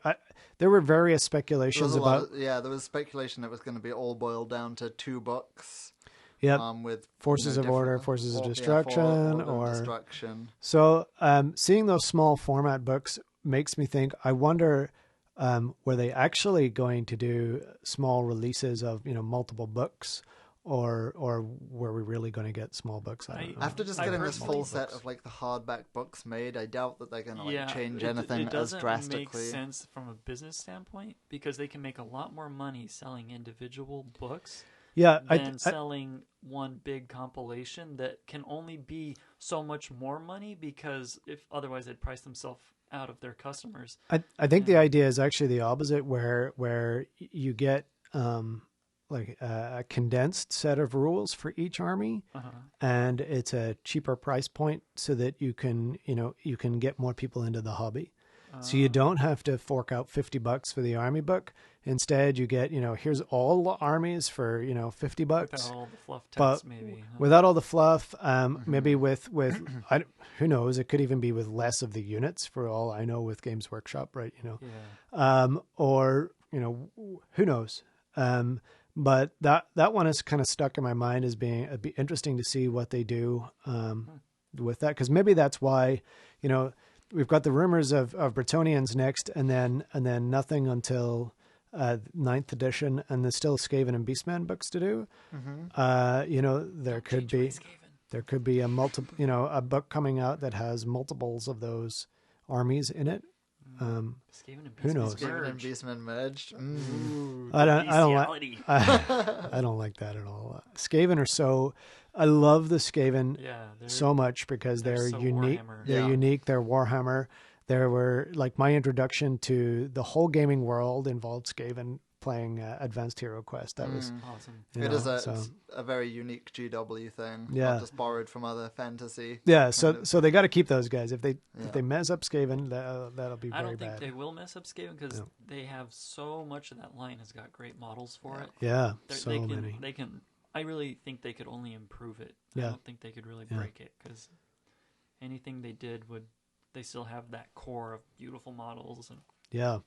There were various speculations There was a lot about there was speculation that it was going to be all boiled down to 2 books. Yep. With Forces of Order, different- Forces of or- yeah, Destruction, Order and or Destruction. so. Seeing those small format books makes me think. I wonder, were they actually going to do small releases of multiple books, or were we really going to get small books? I don't know. After just I getting this personally- full set of like the hardback books made, I doubt that they're going to change it anything as doesn't drastically. make sense from a business standpoint because they can make a lot more money selling individual books Yeah, than selling one big compilation that can only be so much more money because if otherwise they'd price themselves out of their customers. I think the idea is actually the opposite, where you get like a condensed set of rules for each army, and it's a cheaper price point so that you can get more people into the hobby. So you don't have to fork out $50 for the army book. Instead, you get here's all the armies for $50. Without all the fluff But text, maybe. Huh? without all the fluff, maybe with who knows, it could even be with less of the units for all I know with Games Workshop, right? Yeah. Or who knows. But that one is kind of stuck in my mind as being, it'd be interesting to see what they do with that, because maybe that's why we've got the rumors of Bretonnians next, and then nothing until 9th edition, and there's still Skaven and Beastman books to do. There could be a a book coming out that has multiples of those armies in it. Skaven and Who Beastmen knows? Skaven and merged. Beastmen merged. Ooh, I don't like bestiality. I don't like that at all. Skaven are so. I love the Skaven Yeah, so much because they're so unique. Warhammer. They're Yeah. unique. They're Warhammer. There were like my introduction to the whole gaming world involved Skaven playing Advanced Hero Quest. That was Awesome. It is so, it's a very unique GW thing. Yeah. Not just borrowed from other fantasy. yeah. So they got to keep those guys. If they mess up Skaven, that'll be I very don't think bad. they will mess up Skaven because No. they have so much of that line has got great models for it. Yeah, They can, many. They can. I really think they could only improve it. I Yeah. don't think they could really Yeah. break it because anything they did would. They still have that core of beautiful models and Yeah.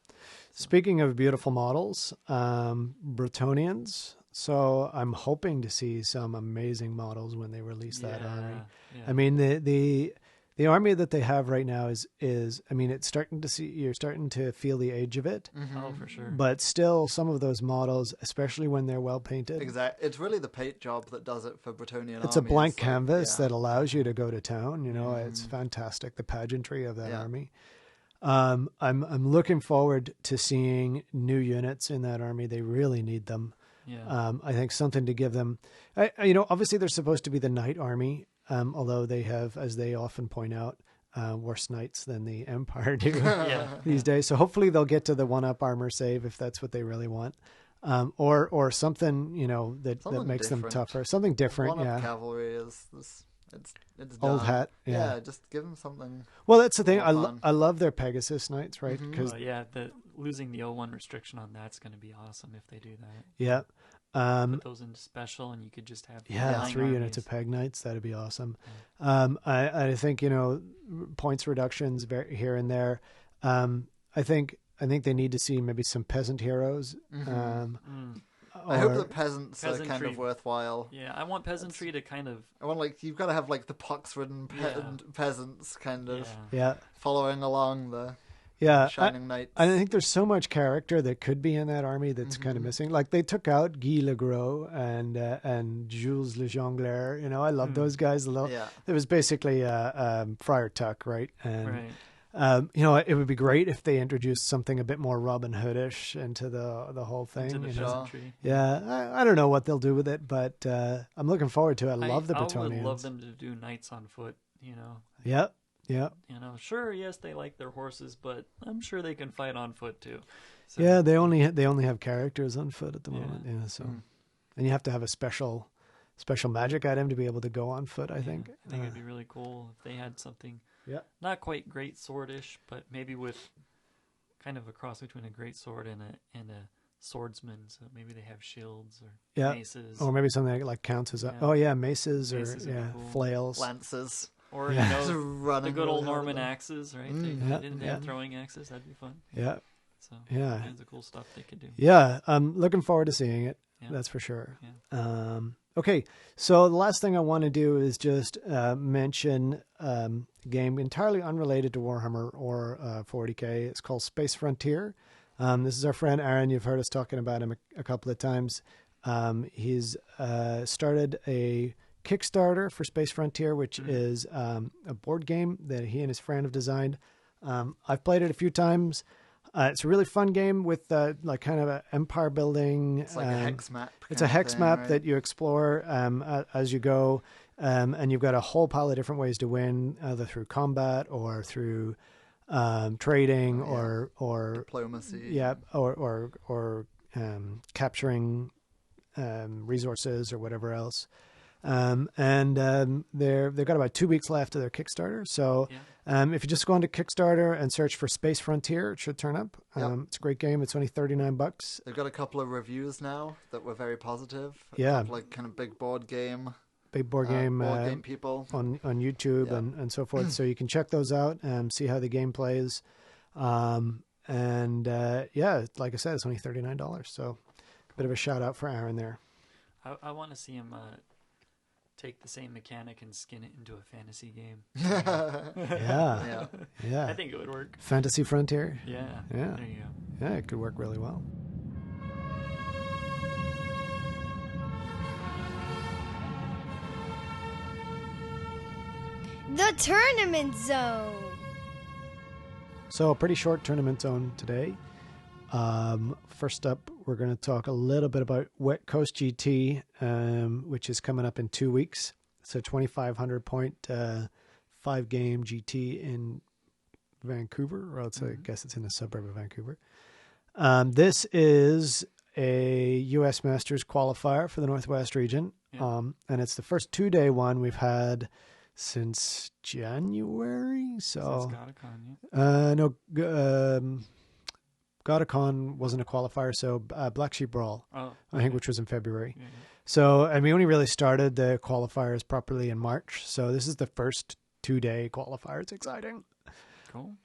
Speaking of beautiful models, Bretonnians, So I'm hoping to see some amazing models when they release that army. Yeah. I mean, the army that they have right now is I mean, you're starting to feel the age of it. Oh, for sure. But still, some of those models, especially when they're well painted, Exactly. It's really the paint job that does it for Bretonnian it's a armies. blank Like, canvas yeah. that allows you to go to town. You know, it's fantastic. The pageantry of that Yeah. army. I'm looking forward to seeing new units in that army. They really need them. Yeah. I think something to give them. Obviously they're supposed to be the knight army, although they have, as they often point out, worse knights than the Empire do these days. So hopefully they'll get to the 1-up armor save if that's what they really want, or something that Something makes them different. tougher, something different. 1-up Yeah, cavalry is this. It's old done. hat. Yeah. Just give them something. Well, that's the thing. More fun. I love their Pegasus knights, right? Mhm. Because Losing the 01 restriction on that's going to be awesome if they do that. yeah. Put those into special, and you could just have 3 units of Peg Knights. That'd be awesome. I think points reductions here and there. I think they need to see maybe some peasant heroes. I hope the peasants are kind Peasantry. of worthwhile. Yeah, I want peasantry to kind of. I want you've got to have the pox-ridden peasants kind of Yeah, following along the yeah. shining knights. I think there's so much character that could be in that army that's kind of missing. Like they took out Guy Legros and Jules Le Jongleur. I love those guys. Yeah. It was basically Friar Tuck, right? And Right. it would be great if they introduced something a bit more Robin Hoodish into the whole thing. Into the peasantry. Yeah, I don't know what they'll do with it, but I'm looking forward to it. I love the I Bretonians. would love them to do knights on foot. Yeah. Sure, yes, they like their horses, but I'm sure they can fight on foot too. So, Yeah, they only have characters on foot at the moment. Yeah, so and you have to have a special magic item to be able to go on foot. I think. I think it'd be really cool if they had something. Yeah. Not quite great swordish, but maybe with kind of a cross between a great sword and a swordsman. So maybe they have shields or maces. Or maybe something like counts as maces Maces would or be cool. flails. Lances. Or Just the running good old really hard Norman at them. axes, right? Didn't they yeah. have throwing axes? That'd be fun. Yeah. So Yeah. all kinds of cool stuff they could do. Yeah, I'm looking forward to seeing it. Yeah. That's for sure. Yeah. Okay, so the last thing I want to do is just mention a game entirely unrelated to Warhammer or 40K. It's called Space Frontier. This is our friend Aaron. You've heard us talking about him a couple of times. He's started a Kickstarter for Space Frontier, which is a board game that he and his friend have designed. I've played it a few times. It's a really fun game with kind of an empire building. It's like a hex map. It's a hex map that you explore as you go, and you've got a whole pile of different ways to win, either through combat or through trading or diplomacy. Yeah, or capturing resources or whatever else. They've got about 2 weeks left of their Kickstarter. So if you just go onto Kickstarter and search for Space Frontier, it should turn up. It's a great game. It's only $39. They've got a couple of reviews now that were very positive. Yeah. Like kind of big board game Board game people on YouTube and so forth. So you can check those out and see how the game plays. Like I said, it's only $39. So a bit of a shout out for Aaron there. I want to see him take the same mechanic and skin it into a fantasy game. Yeah. I think it would work. Fantasy Frontier. Yeah. Yeah. There you go. Yeah, it could work really well. The Tournament Zone. So a pretty short tournament zone today. First up, we're going to talk a little bit about Wet Coast GT, which is coming up in 2 weeks. It's a 2,500 point 5-game GT in Vancouver, or else I guess it's in a suburb of Vancouver. This is a U.S. Masters qualifier for the Northwest region, and it's the first 2-day one we've had since January. So Godicon wasn't a qualifier, so Black Sheep Brawl, I think, which was in February. Yeah. So, and we only really started the qualifiers properly in March. So this is the first 2-day qualifier. It's exciting. Cool.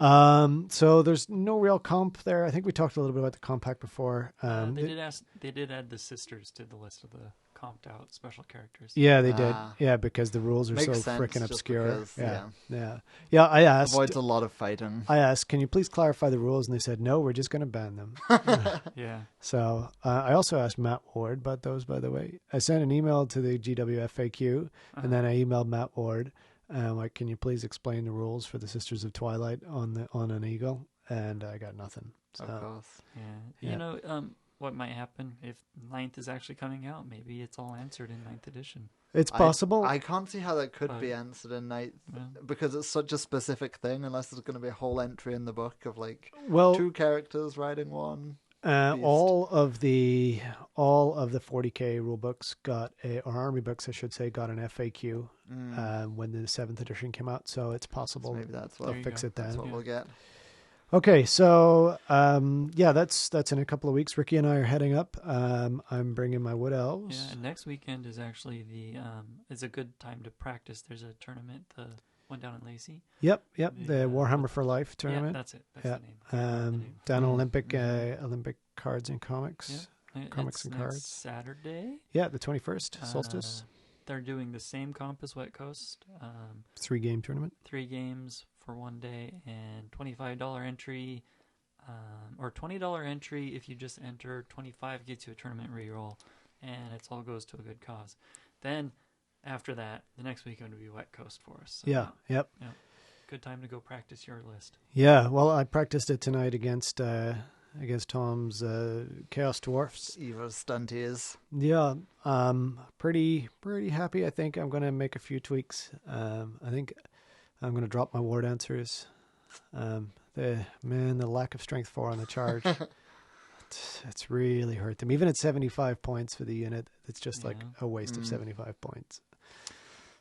So there's no real comp there. I think we talked a little bit about the comp pack before. They did add the sisters to the list of the comped out special characters. Yeah, they did. Yeah, because the rules are so Makes sense, freaking just obscure. because, Yeah. I asked. Avoids a lot of fighting. I asked, can you please clarify the rules? And they said, no, we're just going to ban them. Yeah. So I also asked Matt Ward about those, by the way. I sent an email to the GWFAQ, and then I emailed Matt Ward. Like, can you please explain the rules for the Sisters of Twilight on an Eagle? And I got nothing. So, Of course. Yeah. You know, what might happen if 9th is actually coming out? Maybe it's all answered in 9th edition. it's possible. I can't see how that could be answered in Ninth because it's such a specific thing. Unless there's going to be a whole entry in the book of like 2 characters riding one. All of the 40k rule books or army books, I should say, got an FAQ when the 7th edition came out. So it's possible So maybe that's they'll fix it then. That's what we'll get. Okay, so that's in a couple of weeks. Ricky and I are heading up. I'm bringing my wood elves. Yeah, and next weekend is actually is a good time to practice. There's a tournament, the one down in Lacey. Yep. The Warhammer for Life tournament. Yeah, that's it. That's the name. Down Olympic cards and comics. Yeah. Comics and next cards. Saturday. Yeah, the 21st, solstice. They're doing the same comp as Wet Coast. 3-game tournament. 3 games for one day and $25 entry, or $20 entry if you just enter. 25 gets you a tournament reroll, and it all goes to a good cause. Then after that, the next weekend will be Wet Coast for us. So, Yep. Good time to go practice your list. Yeah, well, I practiced it tonight against Tom's Chaos Dwarfs. Evil stunties. Yeah, pretty happy. I think I'm going to make a few tweaks. I think I'm going to drop my war dancers. The lack of strength 4 on the charge. It's really hurt them. Even at 75 points for the unit, it's just like a waste of 75 points.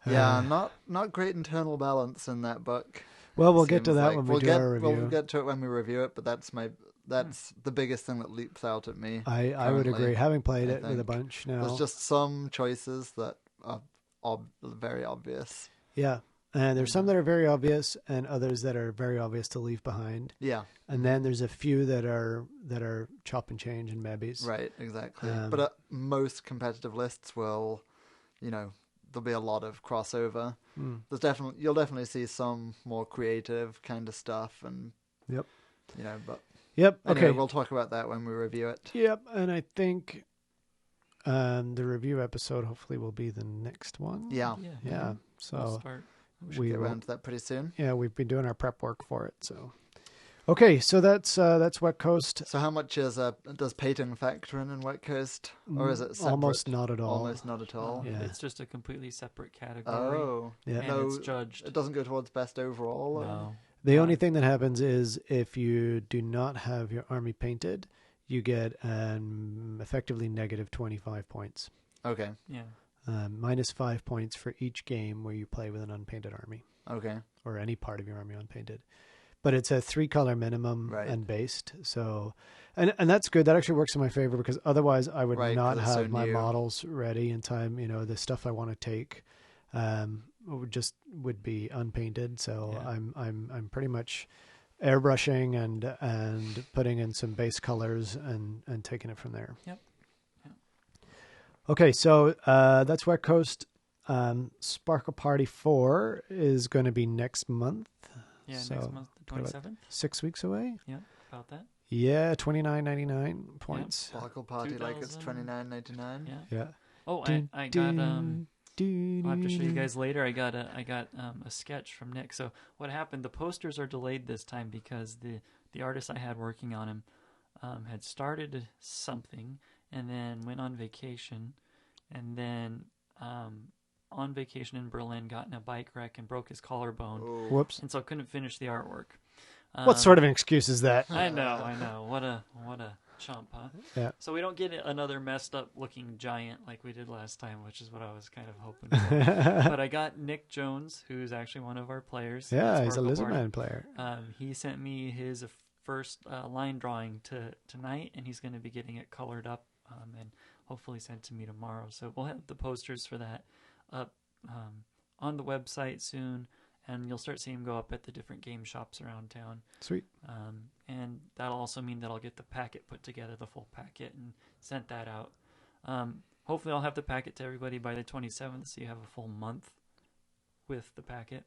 Yeah, not great internal balance in that book. Well, we'll get to that when we do our review. We'll get to it when we review it, but that's the biggest thing that leaps out at me. I would agree. Having played it with a bunch now. There's just some choices that are very obvious. Yeah. And there's some that are very obvious and others that are very obvious to leave behind. Yeah. And then there's a few that are chop and change and maybes. Right, exactly. But most competitive lists will, there'll be a lot of crossover. You'll definitely see some more creative kind of stuff and but anyway, okay. We'll talk about that when we review it. Yep, and I think the review episode hopefully will be the next one. Yeah. So we should get around to that pretty soon. Yeah, we've been doing our prep work for it. So, okay, so that's Wet Coast. So how much does painting factor in Wet Coast, or is it separate? Almost not at all? Almost not at all. Yeah. It's just a completely separate category. Oh, yeah. And it's judged. It doesn't go towards best overall. No. The only thing that happens is if you do not have your army painted, you get effectively negative 25 points. Okay. Yeah. Minus 5 points for each game where you play with an unpainted army. Okay. Or any part of your army unpainted. But it's a 3-color minimum and based. So, and that's good. That actually works in my favor because otherwise I would not have my models ready in time. The stuff I want to take would be unpainted. So I'm pretty much airbrushing and putting in some base colors and taking it from there. Yep. Okay, so that's Wet Coast. Sparkle Party 4 is going to be next month. Yeah, so next month, the 27th. 6 weeks away. Yeah, about that. Yeah, $29.99 points. Yep. Sparkle Party like it's $29.99. Yeah. Oh, I got I'll have to show you guys later. I got a sketch from Nick. So what happened? The posters are delayed this time because the artist I had working on him had started something and then went on vacation, and then on vacation in Berlin got in a bike wreck and broke his collarbone. Oh. Whoops! And so couldn't finish the artwork. What sort of an excuse is that? I know. What a chump, huh? Yeah. So we don't get another messed up looking giant like we did last time, which is what I was kind of hoping for. But I got Nick Jones, who's actually one of our players. Yeah, he's a Lizardman player. He sent me his first line drawing tonight, and he's going to be getting it colored up and hopefully sent to me tomorrow. So we'll have the posters for that up on the website soon, and you'll start seeing them go up at the different game shops around town. Sweet. And that'll also mean that I'll get the packet put together, the full packet, and sent that out. Hopefully I'll have the packet to everybody by the 27th, so you have a full month with the packet,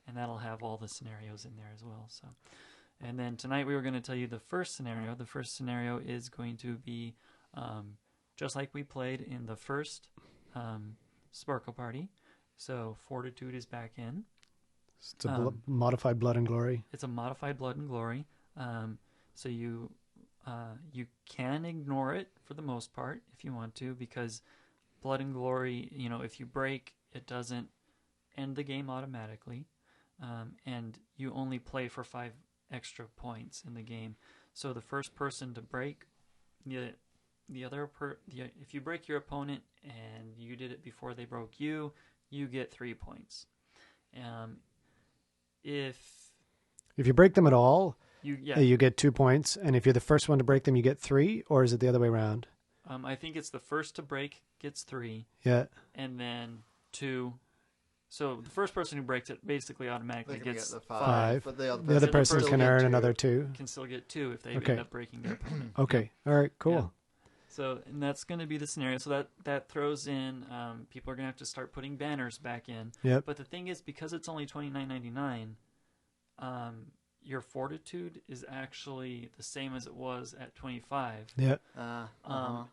and that'll have all the scenarios in there as well. So, and then tonight we were going to tell you the first scenario. The first scenario is going to be just like we played in the first Sparkle Party. So Fortitude is back in. It's a modified Blood and Glory. It's a modified Blood and Glory. So you can ignore it for the most part if you want to, because Blood and Glory, if you break, it doesn't end the game automatically, and you only play for 5 extra points in the game. So the first person to break, if you break your opponent and you did it before they broke you, you get 3 points. If you break them at all, you get 2 points, and if you're the first one to break them, you get 3, or is it the other way around? I think it's the first to break gets 3. Yeah. And then 2. So the first person who breaks it basically automatically gets the 5. But the other person can earn another 2. Can still get 2 if they end up breaking their opponent. Okay. All right. Cool. Yeah. So, and that's going to be the scenario. So that throws in, people are going to have to start putting banners back in. Yep. But the thing is, because it's only $29.99, your Fortitude is actually the same as it was at $25. Yeah.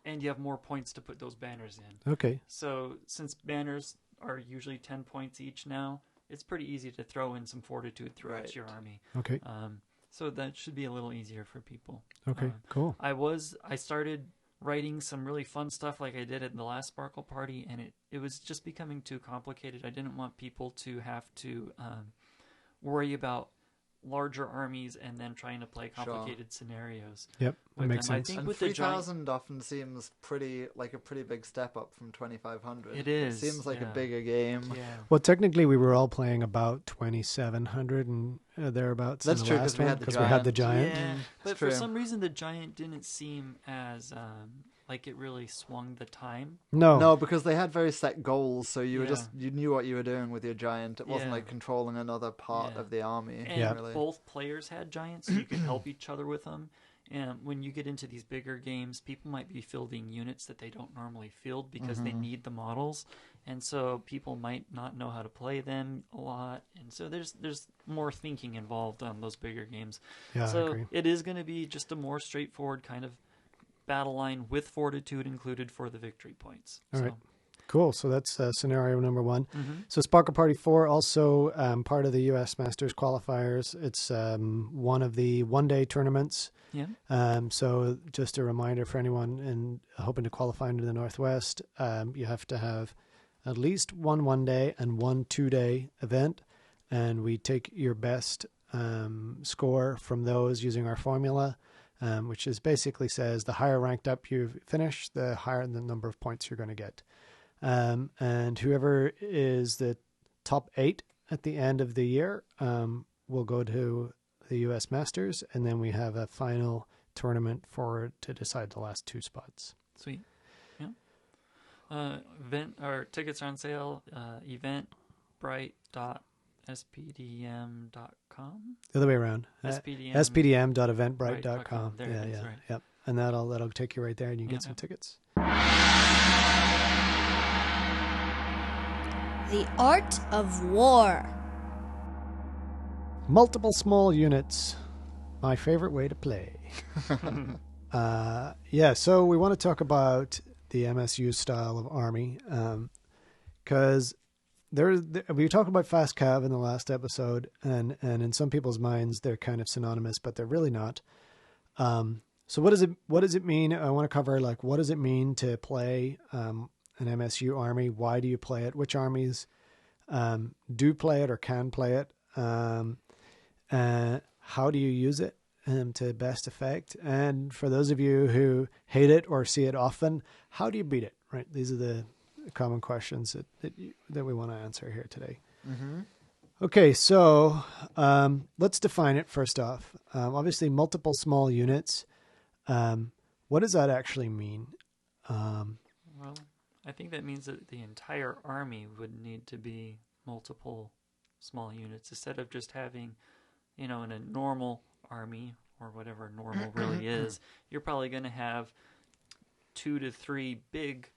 And you have more points to put those banners in. Okay. So since banners are usually 10 points each now, it's pretty easy to throw in some Fortitude throughout your army. Okay. So that should be a little easier for people. Okay. Cool. I started writing some really fun stuff like I did at the last Sparkle Party, and it was just becoming too complicated. I didn't want people to have to worry about larger armies and then trying to play complicated scenarios. Yep, that makes sense. I think and with 3,000 often seems like a pretty big step up from 2,500. It is. It seems like a bigger game. Yeah. Well, technically, we were all playing about 2,700 and thereabouts. That's in the true, last 'cause we one, had the because we had the giant. giant. Yeah, but true. for some reason the giant didn't seem as like it really swung the time. No, because they had very set goals, so you were you knew what you were doing with your giant. It wasn't like controlling another part of the army. And really. both players had giants, so you could help each other with them. And when you get into these bigger games, people might be fielding units that they don't normally field because they need the models, and so people might not know how to play them a lot. And so there's more thinking involved on those bigger games. Yeah, so I agree. it is going to be just a more straightforward kind of battle line with Fortitude included for the victory points. All right. Cool. So that's scenario number 1. Mm-hmm. So Sparkle Party 4, also part of the U.S. Masters qualifiers. It's one of the one-day tournaments. Yeah. So just a reminder for anyone hoping to qualify into the Northwest, you have to have at least one one-day and one two-day event, and we take your best score from those using our formula. Which is basically says the higher ranked up you finish, the higher the number of points you're going to get. And whoever is the top 8 at the end of the year will go to the U.S. Masters, and then we have a final tournament to decide the last 2 spots. Sweet. Yeah. Tickets are on sale. Eventbrite.spdm.com. The other way around. spdm.eventbrite.com. There it is, right. Yep. And that'll take you right there, and you get some tickets. The Art of War. Multiple small units. My favorite way to play. So we want to talk about the MSU style of army, because we talked about fast cav in the last episode, and in some people's minds they're kind of synonymous, but they're really not. So what does it mean? I want to cover what does it mean to play an MSU army? Why do you play it? Which armies do play it or can play it? How do you use it to best effect? And for those of you who hate it or see it often, how do you beat it? Right? These are the common questions that we want to answer here today. Mm-hmm. Okay, so let's define it first off. Obviously, multiple small units. What does that actually mean? Well, I think that means that the entire army would need to be multiple small units. Instead of just having, in a normal army, or whatever normal really is, you're probably going to have 2 to 3 big,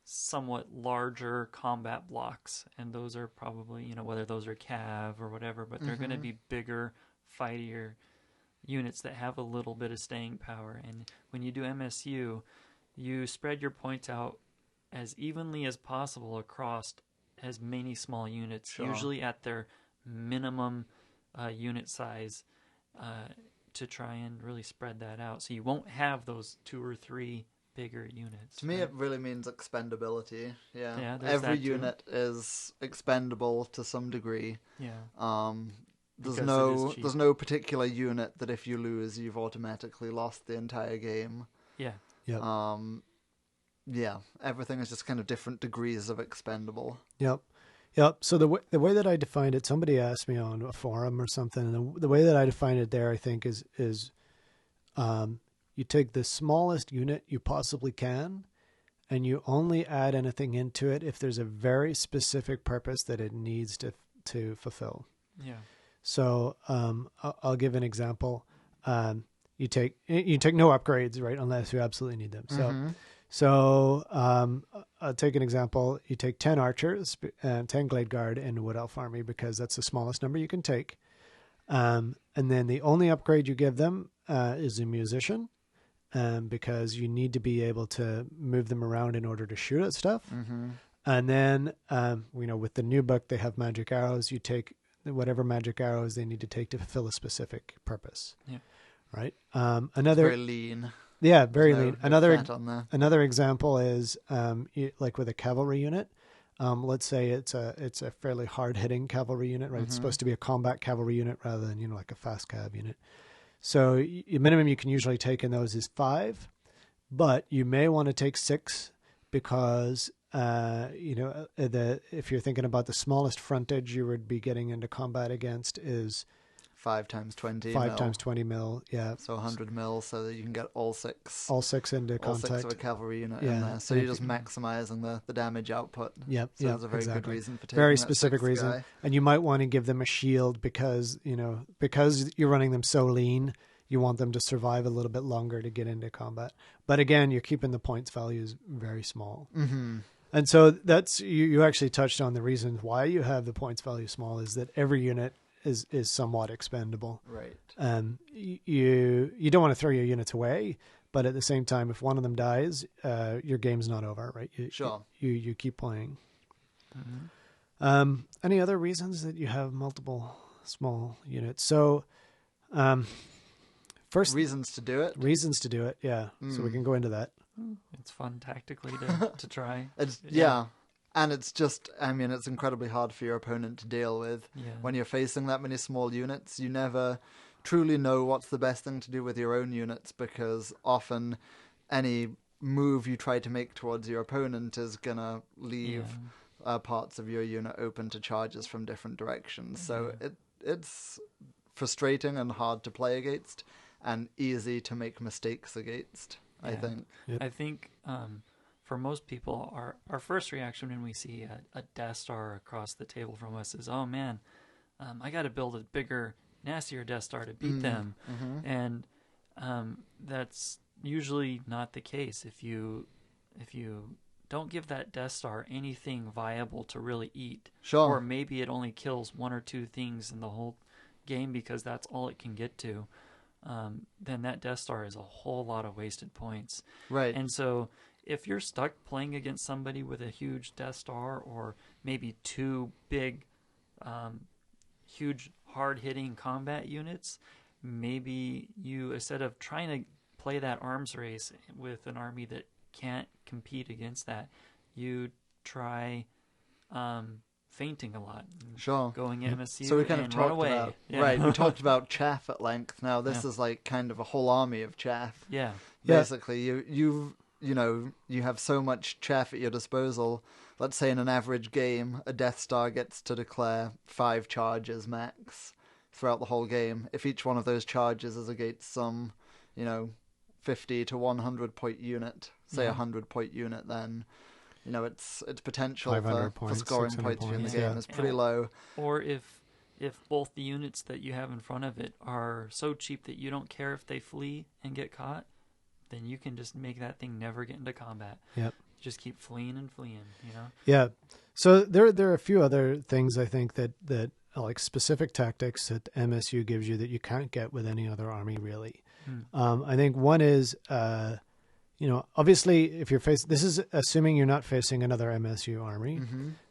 somewhat larger combat blocks, and those are probably, whether those are cav or whatever, but they're going to be bigger, fightier units that have a little bit of staying power. And when you do MSU, you spread your points out as evenly as possible across as many small units, usually at their minimum unit size, to try and really spread that out. So you won't have those 2 or 3 bigger units. To me, it really means expendability. Yeah, every unit is expendable to some degree. Yeah. There's no particular unit that if you lose, you've automatically lost the entire game. Yeah. Yep. Yeah, everything is just kind of different degrees of expendable. Yep. So the way that I defined it, somebody asked me on a forum or something, and the way that I defined it there, I think, is you take the smallest unit you possibly can, and you only add anything into it if there's a very specific purpose that it needs to fulfill. Yeah. So I'll give an example. You take no upgrades, right, unless you absolutely need them. So I'll take an example. You take 10 archers, 10 Glade Guard in Wood Elf Army, because that's the smallest number you can take. And then the only upgrade you give them is a musician, because you need to be able to move them around in order to shoot at stuff. And then, with the new book, they have magic arrows. You take whatever magic arrows they need to take to fulfill a specific purpose. Yeah. Right. It's very lean. Yeah, very lean. No Another example is like with a cavalry unit. Let's say it's a fairly hard hitting cavalry unit, right? It's supposed to be a combat cavalry unit rather than like a fast cav unit. So the minimum you can usually take in those is 5, but you may want to take 6 because if you're thinking about the smallest frontage you would be getting into combat against is 5 times 20 5 mil. times 20 mil, yeah. So 100 mil, so that you can get all 6. All 6 into contact. All 6 of a cavalry unit in there. So you're just maximizing the damage output. Yep. So that's a very good reason for taking very that specific 6th reason. guy. And you might want to give them a shield because you're running them so lean, you want them to survive a little bit longer to get into combat. But again, you're keeping the points values very small. And so that's you actually touched on the reason why you have the points value small is that every unit is somewhat expendable. Right. You don't want to throw your units away, but at the same time, if one of them dies, your game's not over, right? You keep playing. Any other reasons that you have multiple small units? So, first reasons to do it. Reasons to do it, yeah. So we can go into that. It's fun tactically to try. Yeah. And it's just, it's incredibly hard for your opponent to deal with. Yeah. When you're facing that many small units, you never truly know what's the best thing to do with your own units, because often any move you try to make towards your opponent is going to leave parts of your unit open to charges from different directions. So it's frustrating and hard to play against and easy to make mistakes against, I think. I think... for most people, our first reaction when we see a Death Star across the table from us is, oh man, I got to build a bigger, nastier Death Star to beat them. And that's usually not the case. If you don't give that Death Star anything viable to really eat, or maybe it only kills 1 or 2 things in the whole game because that's all it can get to, then that Death Star is a whole lot of wasted points. Right. And so if you're stuck playing against somebody with a huge Death Star, or maybe 2 big, huge, hard-hitting combat units, maybe you, instead of trying to play that arms race with an army that can't compete against that, you try fainting a lot. Going MSU so we kind of and talked run away. About, right, we talked about chaff at length. Now this is like kind of a whole army of chaff. Yeah. Basically, you have so much chaff at your disposal. Let's say in an average game, a Death Star gets to declare 5 charges max throughout the whole game. If each one of those charges is against some, 50 to 100 point unit, say 100 point unit, then You know, its potential 500 for points, scoring 600 points in the points, game yeah. is pretty low. Or if both the units that you have in front of it are so cheap that you don't care if they flee and get caught, then you can just make that thing never get into combat. Yep. Just keep fleeing and fleeing, you know? Yeah. So there are a few other things I think that like specific tactics that MSU gives you that you can't get with any other army really. I think one is, obviously if you're this is assuming you're not facing another MSU army.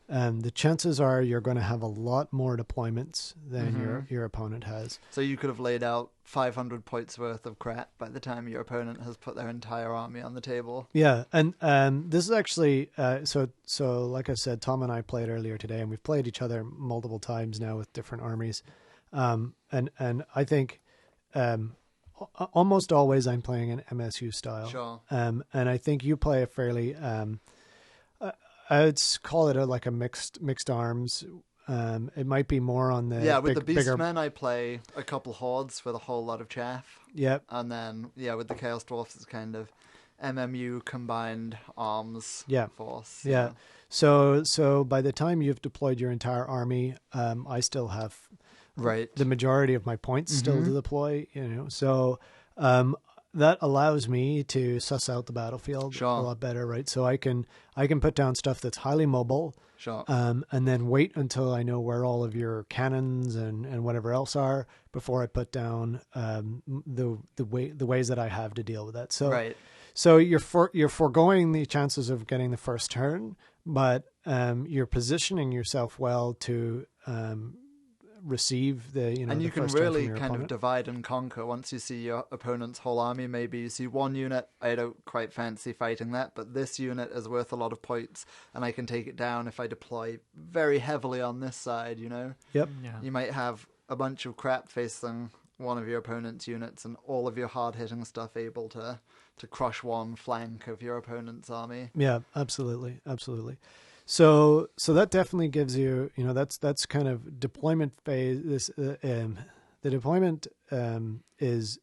The chances are you're going to have a lot more deployments than your opponent has. So you could have laid out 500 points worth of crap by the time your opponent has put their entire army on the table. Yeah, and this is actually so like I said, Tom and I played earlier today, and we've played each other multiple times now with different armies, and I think almost always I'm playing an MSU style. Sure. And I think you play a fairly I'd call it like a mixed arms. It might be more on the with the bigger... Beastmen I play a couple hordes with a whole lot of chaff. Yep. And then with the Chaos Dwarfs it's kind of MMU combined arms force. Yeah. So by the time you've deployed your entire army, I still have the majority of my points still to deploy. So that allows me to suss out the battlefield a lot better, right? So I can put down stuff that's highly mobile, and then wait until I know where all of your cannons and whatever else are before I put down the ways that I have to deal with that. So you're foregoing the chances of getting the first turn, but you're positioning yourself well to receive the and you the can first turn really from your kind opponent. of divide and conquer once you see your opponent's whole army. Maybe you see one unit, I don't quite fancy fighting that, but this unit is worth a lot of points and I can take it down if I deploy very heavily on this side. Yep. Yeah. You might have a bunch of crap facing one of your opponent's units and all of your hard-hitting stuff able to crush one flank of your opponent's army. Yeah, absolutely. So that definitely gives you, that's kind of deployment phase. The deployment is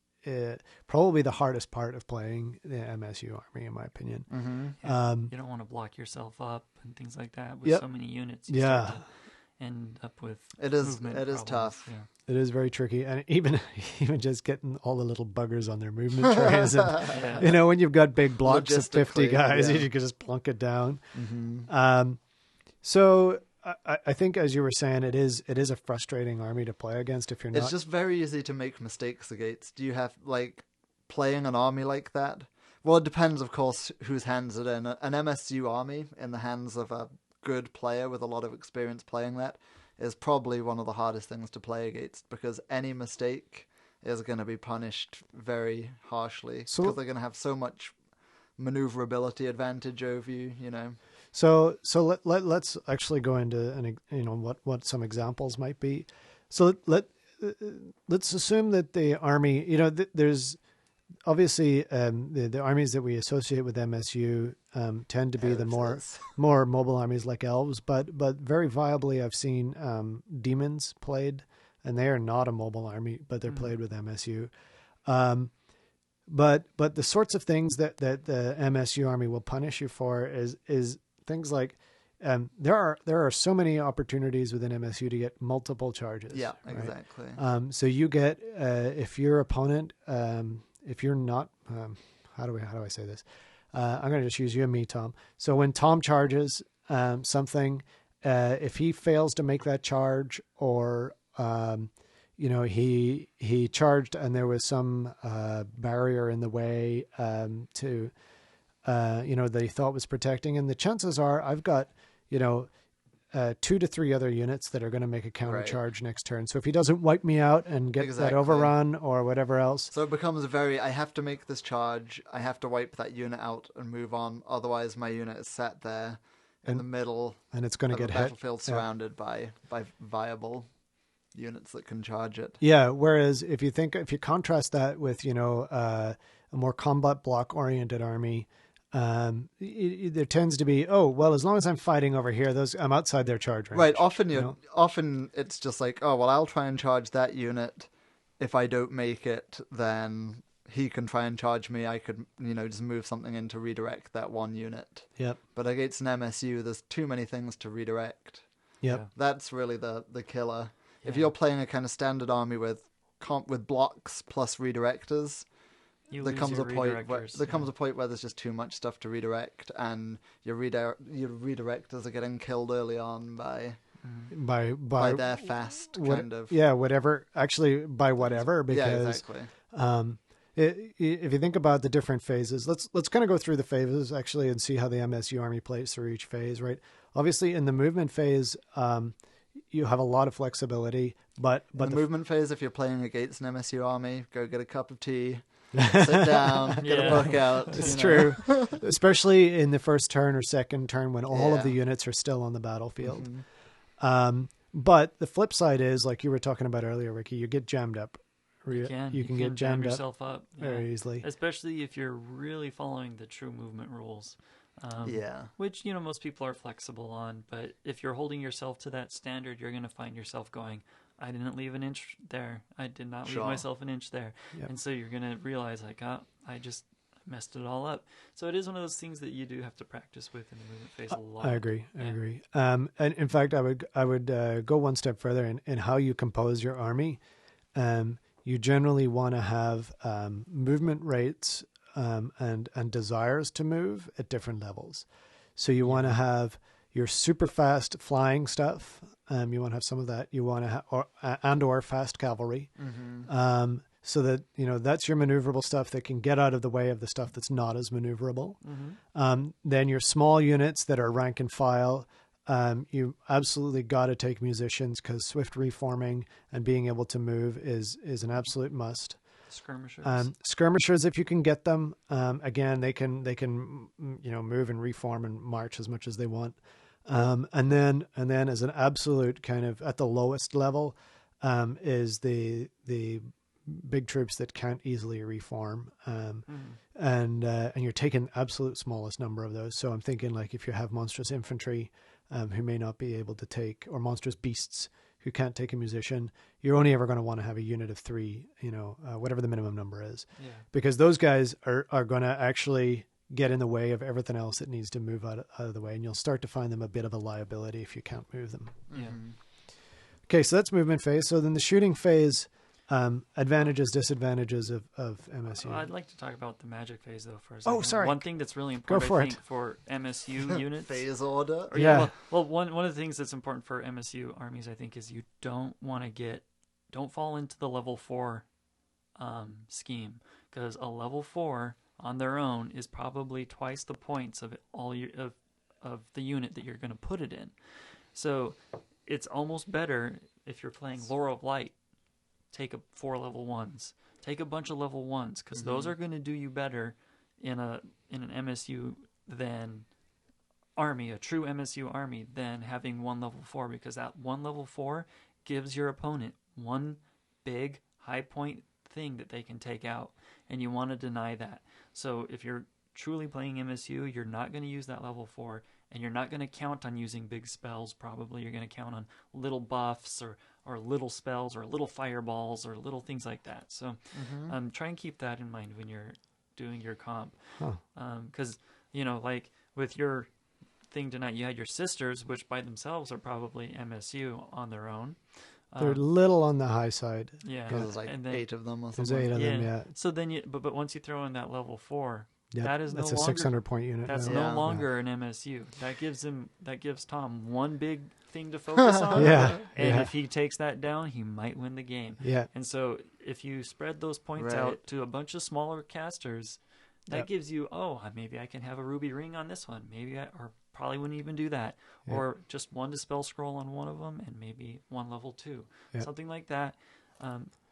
probably the hardest part of playing the MSU army, in my opinion. You don't want to block yourself up and things like that with so many units. You start to end up with it is tough. Yeah. It is very tricky, and even just getting all the little buggers on their movement trays, and when you've got big blocks of 50 guys, you can just plunk it down. So I think, as you were saying, it is a frustrating army to play against if you're not. It's just very easy to make mistakes against. Do you have playing an army like that? Well, it depends, of course, whose hands it in. An MSU army in the hands of a good player with a lot of experience playing that is probably one of the hardest things to play against, because any mistake is going to be punished very harshly because they're going to have so much maneuverability advantage over you, So let's actually go into what some examples might be. So let's assume that the army, there's obviously the armies that we associate with MSU tend to be the more mobile armies like elves, but very viably I've seen demons played, and they are not a mobile army, but they're played with MSU. But the sorts of things that the MSU army will punish you for is things like there are so many opportunities within MSU to get multiple charges. Yeah, right? exactly. So you get if your opponent if you're not how do I say this? I'm going to just use you and me, Tom. So when Tom charges something, if he fails to make that charge, or he charged and there was some barrier in the way to that he thought was protecting, and the chances are I've got 2 to 3 other units that are going to make a counter charge next turn. So if he doesn't wipe me out and get that overrun or whatever else. So it becomes I have to make this charge, I have to wipe that unit out and move on. Otherwise my unit is sat there in the middle, and it's going to get hit. Battlefield surrounded by viable units that can charge it. Yeah. Whereas if you contrast that with, a more combat block oriented army, there tends to be, as long as I'm fighting over here, I'm outside their charge range. Right. Often it's just I'll try and charge that unit. If I don't make it, then he can try and charge me, I could, just move something in to redirect that one unit. Yep. But against an MSU, there's too many things to redirect. Yep. Yeah. That's really the killer. If Yeah. you're playing a kind of standard army with blocks plus redirectors, You there lose comes a your point where redirectors, there's just too much stuff to redirect, and your redirectors are getting killed early on by By their fast what- kind of. Yeah, whatever. Actually, by whatever, because Yeah, exactly. If you think about the different phases, let's kind of go through the phases actually and see how the MSU army plays through each phase, right? Obviously, in the movement phase, you have a lot of flexibility, but In the movement phase, if you're playing against an MSU army, go get a cup of tea, sit down, get a Yeah. book out. it's you know. true, especially in the first turn or second turn when all of the Yeah. units are still on the battlefield. Mhm. But the flip side is, like you were talking about earlier, Ricky, you get jammed up. You can get jam jammed up yourself up very easily. especially if you're really following the true movement rules. Yeah. Which, most people are flexible on, but if you're holding yourself to that standard, you're going to find yourself going, I didn't leave an inch there. I did not leave Sure. myself an inch there. Yep. And so you're going to realize, like, I just messed it all up. So it is one of those things that you do have to practice with in the movement phase a lot. I agree. I Yeah. agree. And in fact, I would go one step further in how you compose your army. You generally want to have movement rates and desires to move at different levels. So you want to have your super fast flying stuff. You want to have some of that. You want to have or fast cavalry. Mm-hmm. So that that's your maneuverable stuff that can get out of the way of the stuff that's not as maneuverable. Then your small units that are rank and file. You absolutely got to take musicians because swift reforming and being able to move is an absolute must. Skirmishers. Skirmishers, if you can get them, again they can move and reform and march as much as they want. And then as an absolute kind of at the lowest level is the big troops that can't easily reform. And you're taking absolute smallest number of those. So I'm thinking like if you have monstrous infantry who may not be able to take, or monstrous beasts who can't take a musician, you're only ever going to want to have a unit of 3, whatever the minimum number is, because those guys are going to actually get in the way of everything else that needs to move out of the way. And you'll start to find them a bit of a liability if you can't move them. Yeah. Okay. So that's movement phase. So then the shooting phase, advantages, disadvantages of MSU. Well, I'd like to talk about the magic phase though for a second. Oh, sorry. One thing that's really important, for I it. think, for MSU units. Phase order. Or, Yeah. Well, one of the things that's important for MSU armies, I think, is you don't fall into the level 4 scheme, because a level 4 on their own is probably twice the points of of the unit that you're going to put it in. So it's almost better if you're playing Lore of Light. Take 4 level 1s. Take a bunch of level 1s, because those are going to do you better in an MSU than army, a true MSU army, than having 1 level 4, because that 1 level 4 gives your opponent one big high point thing that they can take out, and you want to deny that. So if you're truly playing MSU, you're not going to use that level 4, and you're not going to count on using big spells. Probably you're going to count on little buffs or little spells or little fireballs or little things like that. So try and keep that in mind when you're doing your comp. Because, like with your thing tonight, you had your sisters, which by themselves are probably MSU on their own. They're little on the high side. Yeah. There's like And then- 8 of them or There's something. 8 of them, yeah. So then but once you throw in that level 4, Yep. that is That's no a longer 600 point unit. That's now. no longer an MSU. That gives Tom one big thing to focus on. Yeah, And yeah. if he takes that down, he might win the game. Yeah. And so if you spread those points Right. out to a bunch of smaller casters, that Yep. gives you, maybe I can have a ruby ring on this one. Or probably wouldn't even do that. Yep. Or just 1 dispel scroll on one of them and maybe 1 level 2. Yep. Something like that.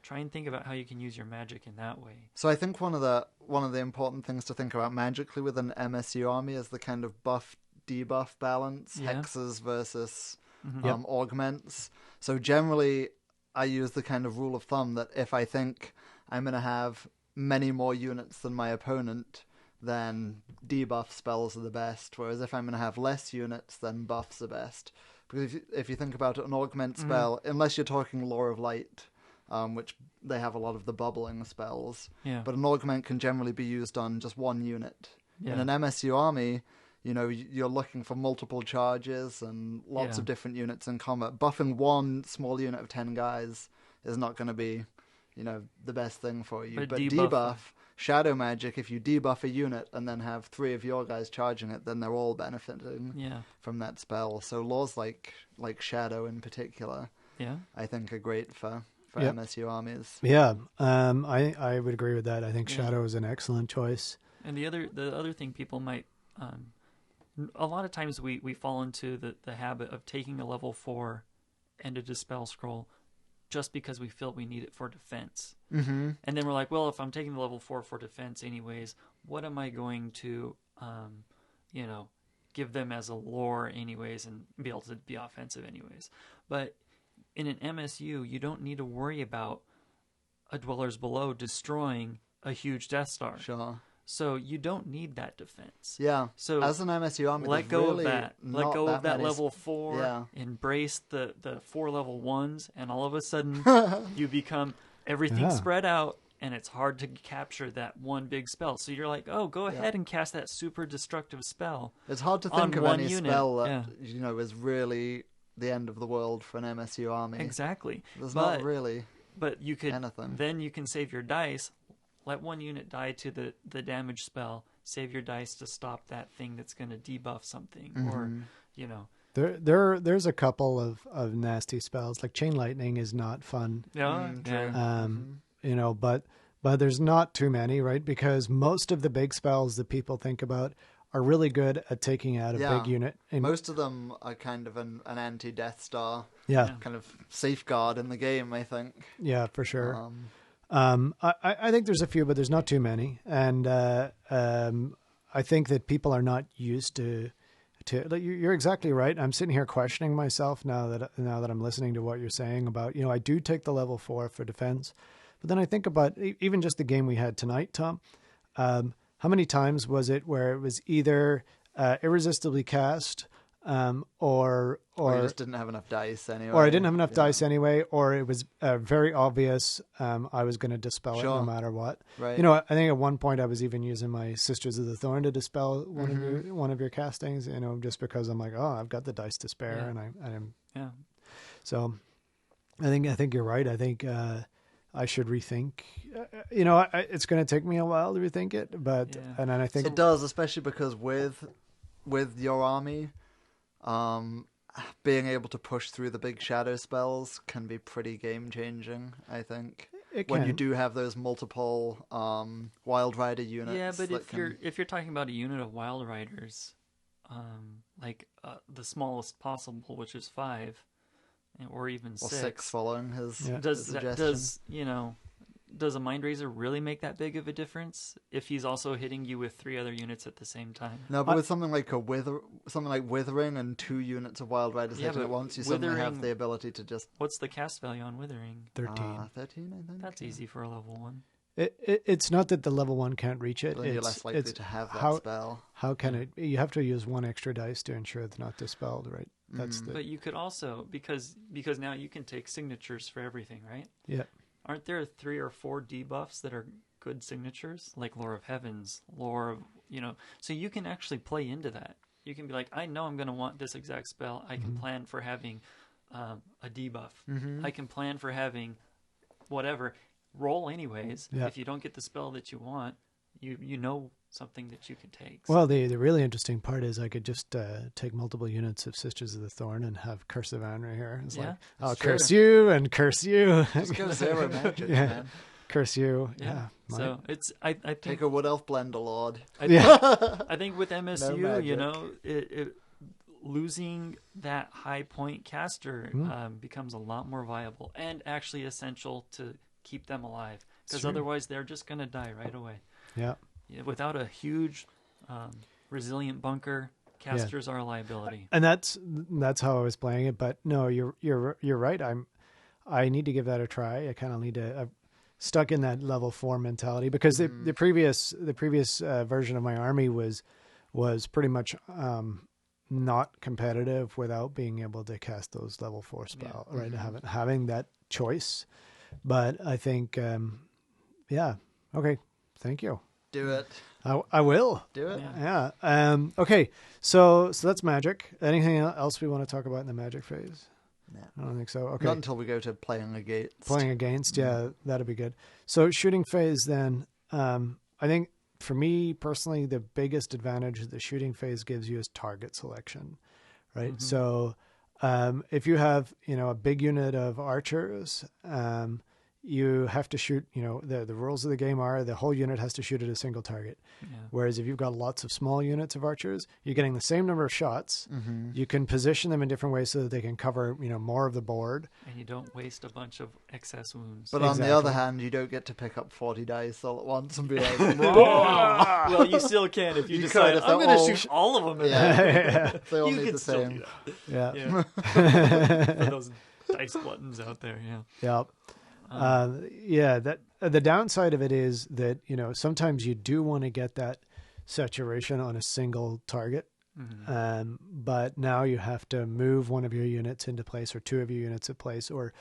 Try and think about how you can use your magic in that way. So I think one of the important things to think about magically with an MSU army is the kind of buff debuff balance, Yeah. hexes versus Yep. augments. So generally, I use the kind of rule of thumb that if I think I'm going to have many more units than my opponent, then debuff spells are the best. Whereas if I'm going to have less units, then buffs are best. Because if you think about it, an augment spell, unless you're talking Lore of Light, which they have a lot of the bubbling spells. Yeah. But an augment can generally be used on just one unit. Yeah. In an MSU army, you're looking for multiple charges and lots of different units in combat. Buffing one small unit of 10 guys is not going to be, the best thing for you. But debuff shadow magic, if you debuff a unit and then have 3 of your guys charging it, then they're all benefiting from that spell. So laws like shadow in particular, I think are great for MSU armies. Yeah, I would agree with that. I think shadow is an excellent choice. And the other thing people might, a lot of times we fall into the habit of taking a level 4 and a dispel scroll just because we feel we need it for defense. Mm-hmm. And then we're like, well, if I'm taking the level 4 for defense anyways, what am I going to, give them as a lore anyways and be able to be offensive anyways? But in an MSU, you don't need to worry about a Dwellers Below destroying a huge Death Star. Sure. So you don't need that defense. Yeah. So as an MSU army, let go really of that. Let go of that level 4. Yeah. Embrace the 4 level 1s, and all of a sudden you become everything spread out, and it's hard to capture that one big spell. So you're like, oh, go ahead and cast that super destructive spell. It's hard to think of any unit. spell that is really the end of the world for an MSU army. Exactly. There's not really. But you could anything. Then you can save your dice. Let one unit die to the damage spell. Save your dice to stop that thing that's going to debuff something, or There's a couple of nasty spells. Like Chain Lightning is not fun. But there's not too many, right? Because most of the big spells that people think about are really good at taking out a big unit. And most of them are kind of an anti-Death Star kind of safeguard in the game, I think. Yeah, for sure. I think there's a few, but there's not too many. And I think that people are not used to you're exactly right. I'm sitting here questioning myself now that I'm listening to what you're saying about, I do take the level 4 for defense. But then I think about even just the game we had tonight, Tom. How many times was it where it was either irresistibly cast or you just didn't have enough dice anyway. Or I didn't have enough dice anyway, or it was very obvious I was going to dispel it no matter what. Right. I think at one point I was even using my Sisters of the Thorn to dispel one of your castings, just because I'm like, oh, I've got the dice to spare, and I'm. So, I think you're right. I think I should rethink. It's going to take me a while to rethink it, but and then I think it does, especially because with your army. Being able to push through the big shadow spells can be pretty game changing, I think. When you do have those multiple Wild Rider units. Yeah, but if you're talking about a unit of Wild Riders, the smallest possible, which is 5, or even 6. 6 following his suggestion. Does a Mind Razor really make that big of a difference if he's also hitting you with 3 other units at the same time? No, but with something like Withering and 2 units of Wild Riders hitting at once, you suddenly have the ability to just... What's the cast value on Withering? 13. 13, I think. That's easy for a level 1. It's not that the level 1 can't reach it. You're less likely to have that spell. How can it... You have to use 1 extra dice to ensure it's not dispelled, right? But you could also, because now you can take signatures for everything, right? Yeah. Aren't there 3 or 4 debuffs that are good signatures? Like Lore of Heavens, Lore of, so you can actually play into that. You can be like, I know I'm going to want this exact spell. I can plan for having a debuff. I can plan for having whatever. Roll anyways. Yeah. If you don't get the spell that you want, you know something that you can take. So. Well, the really interesting part is I could just take multiple units of Sisters of the Thorn and have Curse of Anra here. It's like, I'll curse you and curse you. Just go zero magic, man. Curse you. Yeah. So it's I think take a Wood Elf Blender Lord. I think with MSU, it losing that high point caster becomes a lot more viable and actually essential to keep them alive, because otherwise they're just going to die right away. Yeah. Without a huge resilient bunker, casters are a liability. And that's how I was playing it. But no, you're right. I need to give that a try. I kind of need to. I'm stuck in that level 4 mentality because the previous version of my army was pretty much not competitive without being able to cast those level 4 spells. Right, having that choice. But I think, yeah. Okay. Thank you. Do it. I will. Do it. Yeah. Yeah. Okay. So that's magic. Anything else we want to talk about in the magic phase? No. I don't think so. Okay. Not until we go to playing against. Playing against, yeah, that'd be good. So shooting phase then, I think for me personally, the biggest advantage the shooting phase gives you is target selection, right? Mm-hmm. So if you have, a big unit of archers, you have to shoot, the rules of the game are the whole unit has to shoot at a single target. Yeah. Whereas if you've got lots of small units of archers, you're getting the same number of shots. Mm-hmm. You can position them in different ways so that they can cover, more of the board. And you don't waste a bunch of excess wounds. But on Exactly. the other hand, you don't get to pick up 40 dice all at once and be like, Well, you still can if you You decide, could if I'm they're going to all- shoot all of them. In Yeah. that. they all You need can the still same. do that. Yeah. Yeah. For those dice gluttons out there, yeah. Yeah. That the downside of it is that, sometimes you do want to get that saturation on a single target. Mhm. But now you have to move one of your units into place or two of your units in place, or,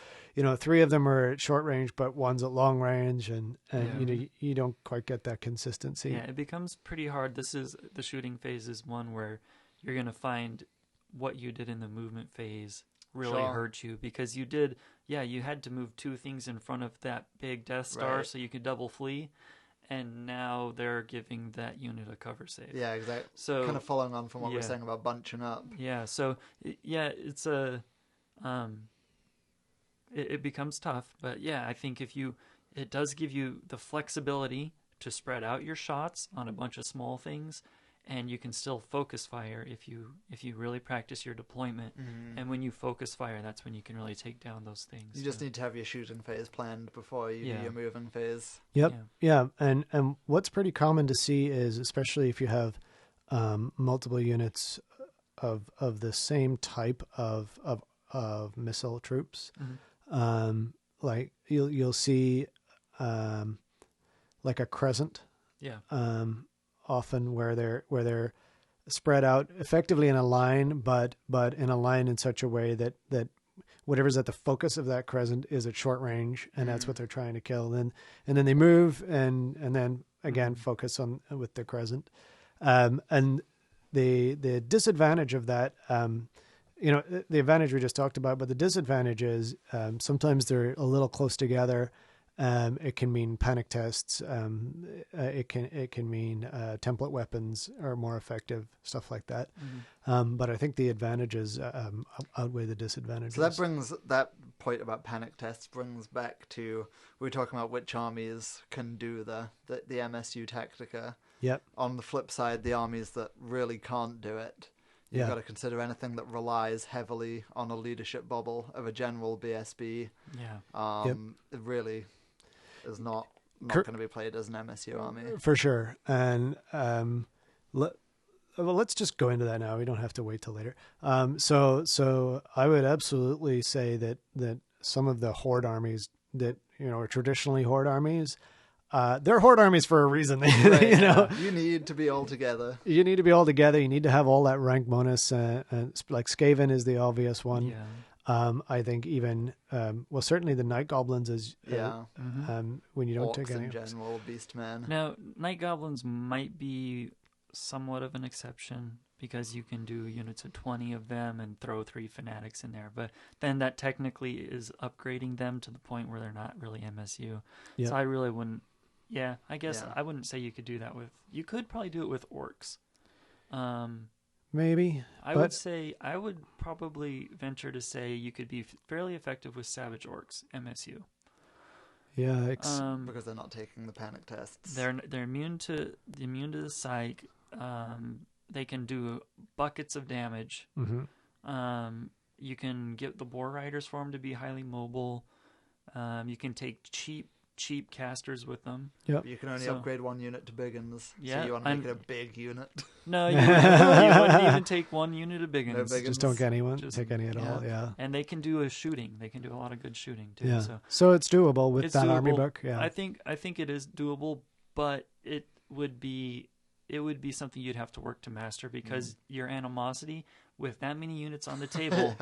three of them are at short range, but one's at long range. And Yeah. you don't quite get that consistency. Yeah, it becomes pretty hard. This is the shooting phase is one where you're going to find what you did in the movement phase really Sure. hurt you, because you had to move two things in front of that big Death Star Right. so you could double flee, and now they're giving that unit a cover save. Yeah, exactly. So Kind of following on from what we're yeah. saying about bunching up. yeah, so it's it becomes tough, but yeah, I think it does give you the flexibility to spread out your shots on a bunch of small things, and you can still focus fire if you really practice your deployment. And when you focus fire, that's when you can really take down those things. You just need to have your shooting phase planned before you Yeah. do your moving phase. Yep. Yeah. And what's pretty common to see is, especially if you have multiple units of the same type of missile troops, like you'll see like a crescent, Yeah. often where they're spread out effectively in a line, but in a line in such a way that whatever's at the focus of that crescent is at short range, and that's what they're trying to kill. And then they move and then again focus on with the crescent. And the disadvantage of that, the advantage we just talked about, but the disadvantage is sometimes they're a little close together. It can mean panic tests. It can mean template weapons are more effective, stuff like that. But I think the advantages outweigh the disadvantages. So that brings that point about panic tests brings back to we were talking about which armies can do the MSU Tactica. Yep. On the flip side, the armies that really can't do it, you've got to consider anything that relies heavily on a leadership bubble of a general BSB. Yeah. It really is not going to be played as an MSU army. For sure. And let's just go into that now. We don't have to wait till later. So I would absolutely say that some of the horde armies that are traditionally horde armies, they're horde armies for a reason. Right. You need to be all together. You need to be all together. You need to have all that rank bonus. Like Skaven is the obvious one. Yeah. I think even certainly the Night Goblins is when you don't Orcs take any in general, Beastmen. Now, Night Goblins might be somewhat of an exception because you can do units of 20 of them and throw 3 fanatics in there. But then that technically is upgrading them to the point where they're not really MSU. Yep. So I really wouldn't. Yeah, I guess Yeah. I wouldn't say you could do that with. You could probably do it with orcs. Maybe. I would say I would probably venture to say you could be fairly effective with Savage Orcs MSU. Yeah. Because they're not taking the panic tests. They're immune to the psych. They can do buckets of damage. You can get the Boar Riders for them to be highly mobile. You can take cheap casters with them. Yep. You can only So- upgrade one unit to big uns. Yeah, So you want to make it a big unit. No, you wouldn't even take one unit of big No ones. big Just don't get anyone. Just- Take any at all. Yeah. And they can do a shooting. They can do a lot of good shooting too. Yeah. So So it's doable with it's that army doable. book. Yeah. I think it is doable, but it would be something you'd have to work to master because your animosity with that many units on the table,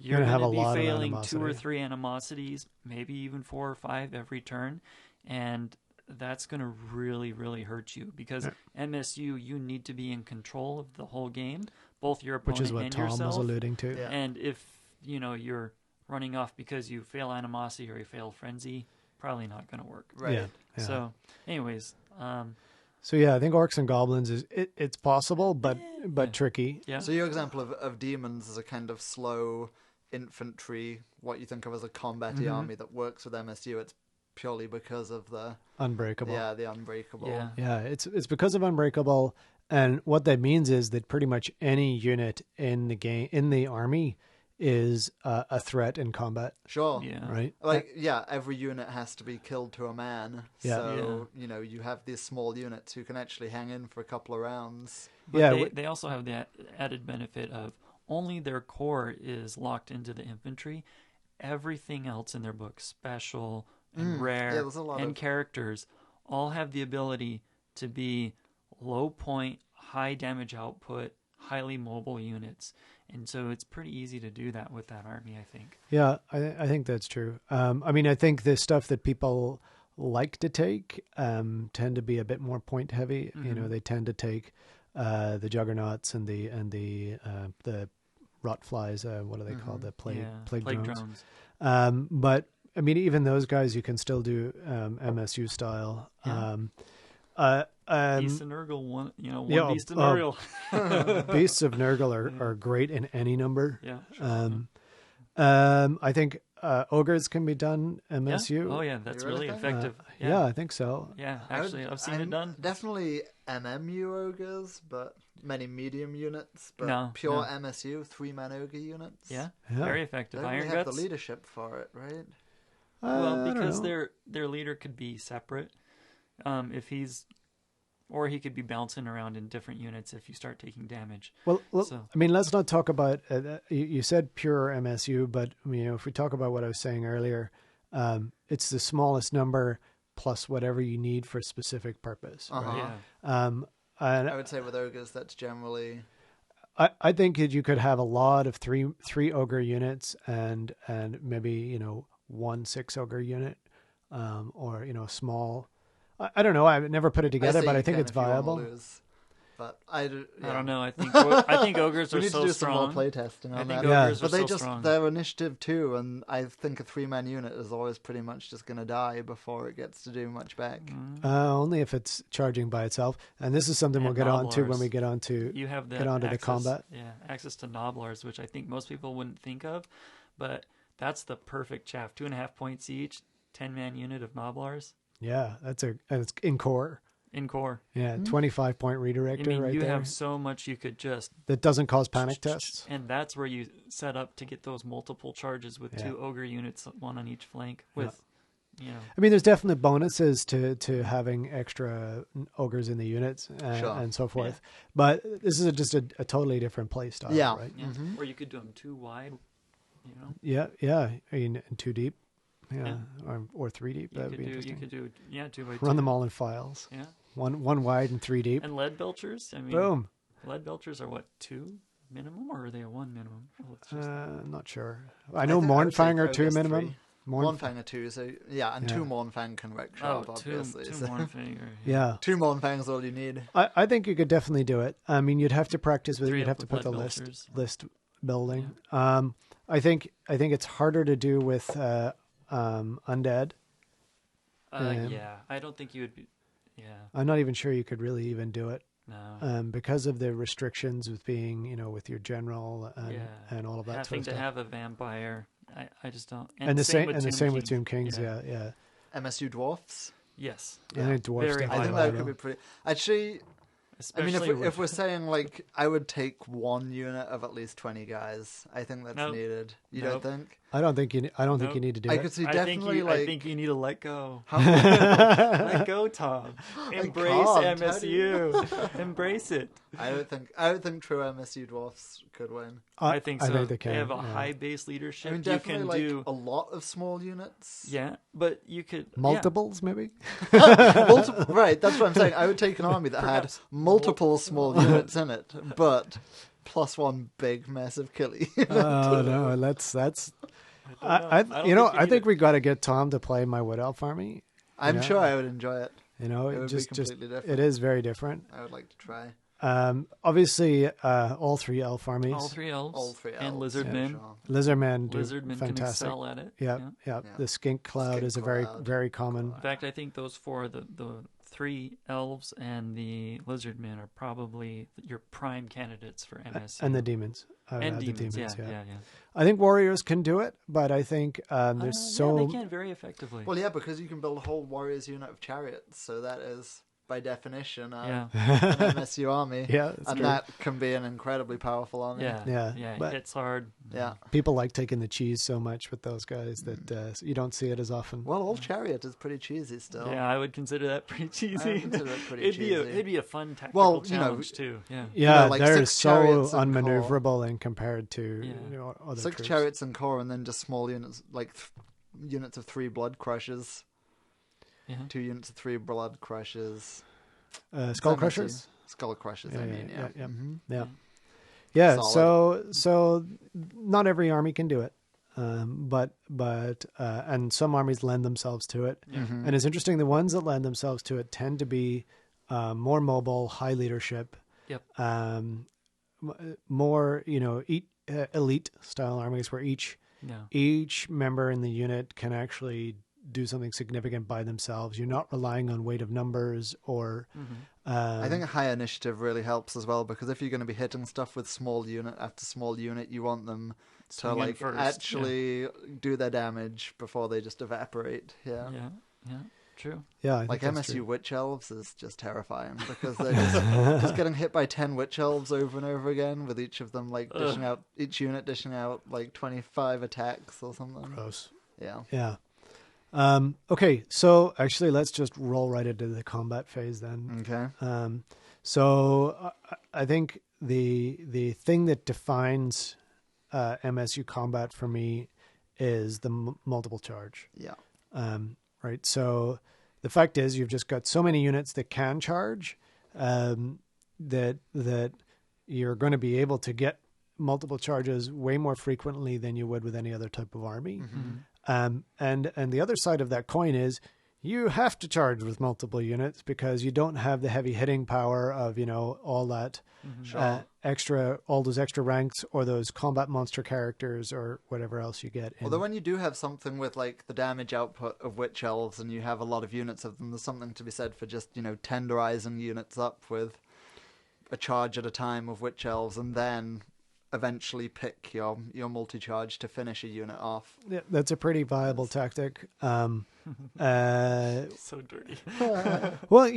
you're gonna have going to a be lot of failing 2 or animosity. 3 animosities, maybe even 4 or 5 every turn, and that's going to really, really hurt you because MSU, you need to be in control of the whole game, both your opponent Which is what and Tom was yourself. alluding to. Yeah. And if you're running off because you fail animosity or you fail frenzy, probably not going to work. Right. Yeah. So, anyways, So yeah, I think orcs and goblins it's possible, but tricky. yeah. So your example of demons is a kind of slow infantry, what you think of as a combat-y army that works with MSU. It's purely because of the Unbreakable. the unbreakable. Yeah. Yeah, it's because of Unbreakable, and what that means is that pretty much any unit in the game in the army is a threat in combat, Sure. Yeah. right? Every unit has to be killed to a man. Yeah. So, you have these small units who can actually hang in for a couple of rounds. But Yeah, they also have the added benefit of only their core is locked into the infantry. Everything else in their book, special and rare, there's a lot and of- characters, all have the ability to be low point, high damage output, highly mobile units. And so it's pretty easy to do that with that army, I think. Yeah, I think that's true. I mean, I think the stuff that people like to take tend to be a bit more point heavy. You know, they tend to take the juggernauts and the rot flies. What are they called? The plague drones. But I mean, even those guys, you can still do MSU style. Yeah. Beast of Nurgle, one Beast of Nurgle. Beasts of Nurgle are great in any number. Yeah. Sure. I think ogres can be done MSU. Yeah. Oh yeah, that's You really really think? effective. Yeah, I think so. Yeah, actually, I've seen it done. Definitely MMU ogres, but many medium units. But No, pure no. MSU 3-man ogre units. Yeah, Yeah. very effective. Don't Iron really have Guts. the leadership for it, right? I Well, don't because know. their leader could be separate, if he's, or he could be bouncing around in different units if you start taking damage. Well, So- I mean, let's not talk about. You said pure MSU, but if we talk about what I was saying earlier, it's the smallest number plus whatever you need for a specific purpose. Right? Yeah, And I would say with ogres, that's generally I think that you could have a lot of three ogre units and maybe 1 6 ogre unit, or small. I don't know. I've never put it together, say but you I think can it's if you wanna viable. lose. But I don't know. I think ogres We are need so to do strong. some more playtesting I on think that. Yeah. ogres But are they so just strong. their initiative too, and I think a 3-man unit is always pretty much just going to die before it gets to do much back. Only if it's charging by itself, and this is something we'll And get on to when Nobblers. we get on to You have get onto the access, combat. Yeah, access to Nobblers, which I think most people wouldn't think of, but that's the perfect chaff. 2.5 points each, 10-man unit of Nobblers Yeah, and it's in core. in core. Yeah, 25-point redirector I mean, right you there. have so much you could just, That doesn't cause panic tests. and that's where you set up to get those multiple charges with 2 ogre units, one on each flank. With, I mean, there's definite bonuses to having extra ogres in the units and so forth. But this is just a totally different play style, Yeah. right? yeah. Or you could do them 2 wide. Yeah. I mean, 2 deep, or 3 deep. You That would could be do interesting. 2 by 2. Run them all in files. Yeah, One wide and 3 deep. and lead belchers. I mean, Boom. lead belchers are what, 2 minimum, or are they a 1 minimum? Well, it's just, I'm not sure. I know think I would Mornfang say are 2 ogres minimum. 3. Mornf- Mornfang are 2, so and 2 Mornfang can wreck shop, obviously. two so- Mornfang or yeah. 2 Mornfang's all you need. I think you could definitely do it. I mean, you'd have to practice with it. 3 You'd have with to put the lead belchers. list building. I think it's harder to do with undead. yeah, I don't think you would be. Yeah, I'm not even sure you could really even do it no. because of the restrictions with being, with your general and all of that Having sort of to stuff. have a vampire, I just don't. And the same Tomb with Tomb Kings. Kings. Yeah. MSU dwarfs. Yes. I think dwarfs Very definitely I think high that could be pretty. Actually, I mean, Especially if we're saying like, I would take 1 unit of at least 20 guys. I think that's Nope. needed. You Nope. don't think? I don't think you Nope. need to do I it. could see I definitely like. think you need to let go. How- Let go, Tom. Embrace can't. How do MSU. Embrace it. I don't think true MSU dwarfs could win. I think so. I think they can. have a yeah. high base leadership. I mean, you definitely can like do. a lot of small units. Yeah, but you could Multiples, maybe. Right, that's what I'm saying. I would take an army that had Perhaps multiple small units in it, but +1 big massive killie. Oh no, that's. I don't you know think you I need think it. we got to get Tom to play my Wood Elf army. I'm Yeah. sure I would enjoy it. You know, It it would just be completely different. it is very different. I would like to try. Obviously, all 3 elf armies. All 3 elves. All 3 And elves. lizardmen. Sure. Lizardmen do Lizardmen can fantastic. excel at it. Yeah, Yeah. yeah. Yeah. The skink cloud Skink is a very cloud. very common. In fact, I think those 4, the 3 elves and the lizardmen, are probably your prime candidates for MSU. And the demons. I would And add the demons, demons, yeah. I think warriors can do it, but I think there's Yeah, so they can very effectively. Well, yeah, because you can build a whole warriors unit of chariots, so that is, by definition, yeah. an MSU army. Yeah, that's and true. that can be an incredibly powerful army. Yeah, Yeah, it but- hits hard. Yeah. people like taking the cheese so much with those guys that you don't see it as often. Well, old chariot is pretty cheesy still. Yeah, I would consider that pretty cheesy. consider it pretty it'd be cheesy. it'd be a fun tactical Well, you know, challenge too. Yeah. Yeah, like they're 6 so chariots and unmaneuverable in compared to Yeah. other 6 troops. chariots and core, and then just small units, like units of 3 blood crushers. Yeah. 2 units of 3 blood crushers. Skull MSU. crushers. Skull crushers, Yeah, I yeah, mean, yeah. yeah. Mhm. Yeah, yeah. Solid. So not every army can do it, but and some armies lend themselves to it. Mhm. And it's interesting, the ones that lend themselves to it tend to be more mobile, high leadership, Yep. more elite style armies where Yeah. each member in the unit can actually do something significant by themselves. You're not relying on weight of numbers or. I think a high initiative really helps as well, because if you're going to be hitting stuff with small unit after small unit, you want them to Swing in like first, actually do their damage before they just evaporate. Yeah. Yeah. True. Yeah, I think Like that's MSU true. witch elves is just terrifying because they're just getting hit by 10 witch elves over and over again, with each of them like each unit dishing out like 25 attacks or something. Gross. Yeah. Yeah. Okay, so actually, let's just roll right into the combat phase then. Okay. So I think the thing that defines MSU combat for me is the multiple charge. Yeah. Right. So the fact is, you've just got so many units that can charge that you're going to be able to get multiple charges way more frequently than you would with any other type of army. And the other side of that coin is you have to charge with multiple units because you don't have the heavy hitting power of, all that all those extra ranks or those combat monster characters or whatever else you get. Although when you do have something with like the damage output of witch elves and you have a lot of units of them, there's something to be said for just, tenderizing units up with a charge at a time of witch elves and then eventually pick your multi-charge to finish a unit off. Yeah, that's a pretty viable tactic. So dirty. Well,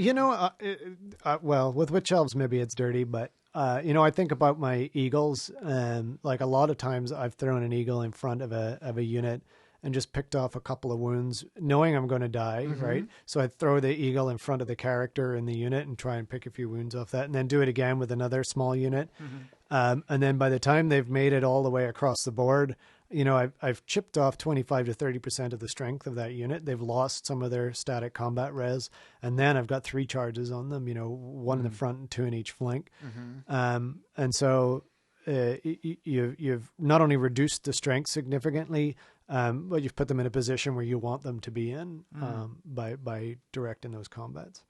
with witch elves, maybe it's dirty, but I think about my eagles, and like a lot of times I've thrown an eagle in front of a unit and just picked off a couple of wounds, knowing I'm going to die, right? So I throw the eagle in front of the character in the unit and try and pick a few wounds off that, and then do it again with another small unit. And then by the time they've made it all the way across the board, I've chipped off 25 to 30% of the strength of that unit. They've lost some of their static combat res, and then I've got 3 charges on them, one in the front and 2 in each flank. And so you've not only reduced the strength significantly, but you've put them in a position where you want them to be in by directing those combats.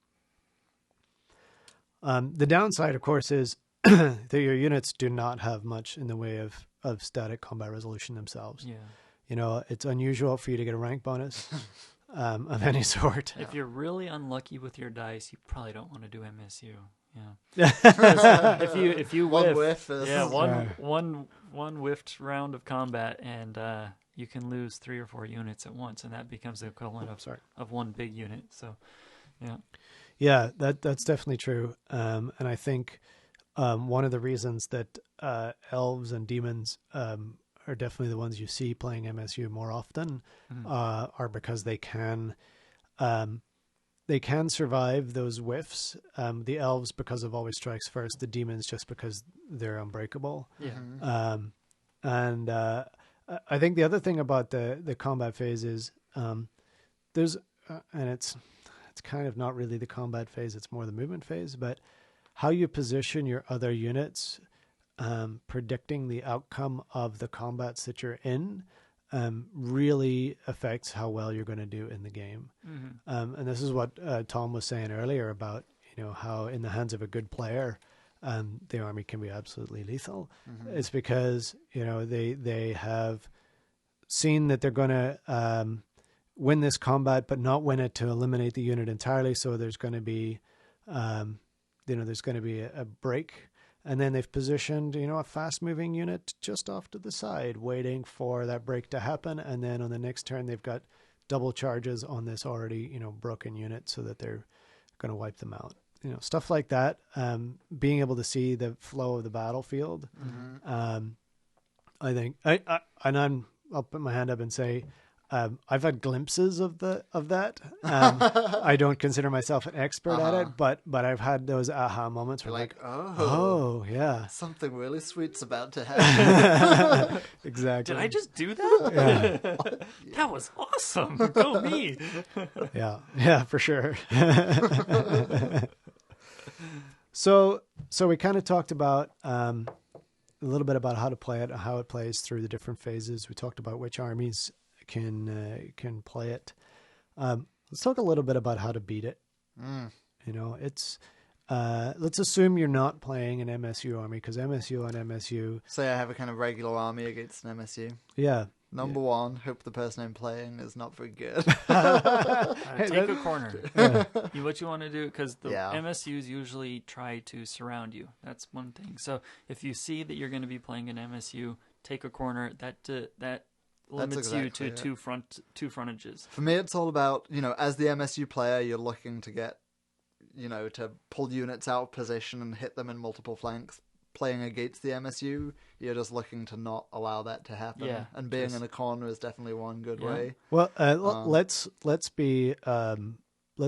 The downside, of course, is that your units do not have much in the way of static combat resolution themselves. Yeah. It's unusual for you to get a rank bonus of any sort. If you're really unlucky with your dice, you probably don't want to do MSU. Yeah. if you One whiff, whiff is... yeah, one whiffed round of combat, and you can lose 3 or 4 units at once, and that becomes the equivalent of one big unit. So, yeah. Yeah, that's definitely true. And I think one of the reasons that elves and demons are definitely the ones you see playing MSU more often are because they can survive those whiffs. The elves because of always strikes first. The demons just because they're unbreakable. Yeah. And I think the other thing about the combat phase is there's and it's kind of not really the combat phase. It's more the movement phase, but how you position your other units predicting the outcome of the combats that you're in really affects how well you're going to do in the game. And this is what Tom was saying earlier about, how in the hands of a good player, the army can be absolutely lethal. It's because, they have seen that they're going to win this combat, but not win it to eliminate the unit entirely. So there's going to be, there's going to be a break. And then they've positioned, a fast-moving unit just off to the side, waiting for that break to happen. And then on the next turn, they've got double charges on this already, broken unit so that they're going to wipe them out. Stuff like that. Being able to see the flow of the battlefield. I think, I'll put my hand up and say, I've had glimpses of that. I don't consider myself an expert at it, but I've had those aha moments where Like, oh yeah, something really sweet's about to happen. exactly. Did I just do that? Yeah. That was awesome. Go me. Yeah, for sure. So we kind of talked about a little bit about how to play it, how it plays through the different phases. We talked about which armies can play it. Let's talk a little bit about how to beat it. It's let's assume you're not playing an MSU army, because MSU on MSU. Say I have a kind of regular army against an MSU. Yeah. Number one, hope the person I'm playing is not very good. Take a corner. What you want to do, because the MSUs usually try to surround you. That's one thing. So if you see that you're going to be playing an MSU, take a corner. That limits you to two frontages. For me, it's all about, as the MSU player, you're looking to get, to pull units out of position and hit them in multiple flanks. Playing against the MSU, you're just looking to not allow that to happen. Yeah, and being in a corner is definitely one good way. Well, let's be a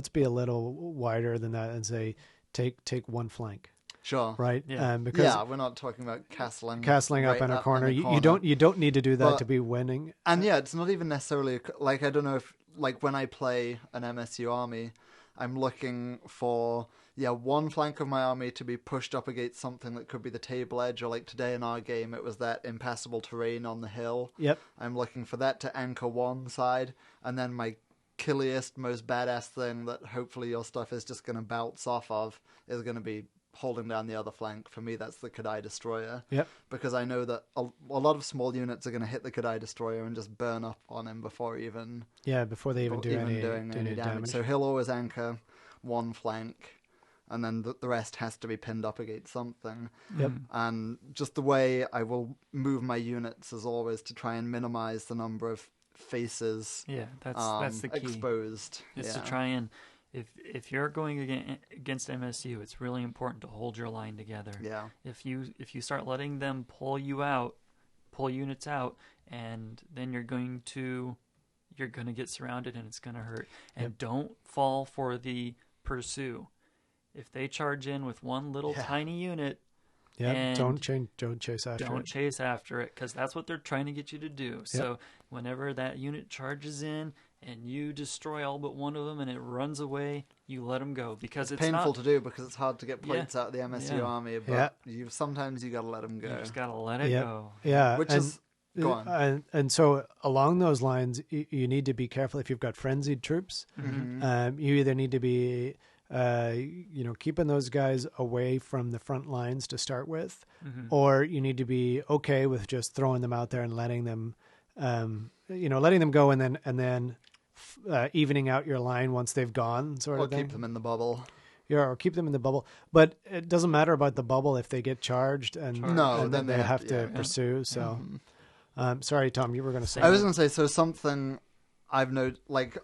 little wider than that and say take one flank. Sure. Right. Yeah. Because we're not talking about castling up in a corner. You don't need to do that to be winning. And it's not even necessarily like, I don't know if, like, when I play an MSU army, I'm looking for one flank of my army to be pushed up against something that could be the table edge, or like today in our game it was that impassable terrain on the hill. Yep. I'm looking for that to anchor one side, and then my killiest, most badass thing that hopefully your stuff is just going to bounce off of is going to be holding down the other flank. For me, that's the Kadai Destroyer. Yep. Because I know that a lot of small units are going to hit the Kadai Destroyer and just burn up on him before they even doing any damage. So he'll always anchor one flank, and then the rest has to be pinned up against something. Yep. And just the way I will move my units is always to try and minimize the number of faces. Yeah, that's the key. Exposed. Is to try and, if you're going against MSU, it's really important to hold your line together. Yeah. If you start letting them pull units out, and then you're going to get surrounded and it's going to hurt. And don't fall for the pursue. If they charge in with one little tiny unit, don't chase after it. Don't chase after it, because that's what they're trying to get you to do. Yep. So whenever that unit charges in and you destroy all but one of them and it runs away, you let them go, because it's painful to do, because it's hard to get points out of the MSU army. But sometimes you got to let them go. You just got to let it go. Yeah, Go on. And so along those lines, you need to be careful if you've got frenzied troops. Mm-hmm. You either need to be keeping those guys away from the front lines to start with, or you need to be okay with just throwing them out there and letting them go, and then evening out your line once they've gone, sort of thing. Or keep them in the bubble. Yeah, or keep them in the bubble. But it doesn't matter about the bubble if they get charged, and then they have to pursue. So, sorry, Tom, you were going to say. I was going to say, so something I've noticed, like,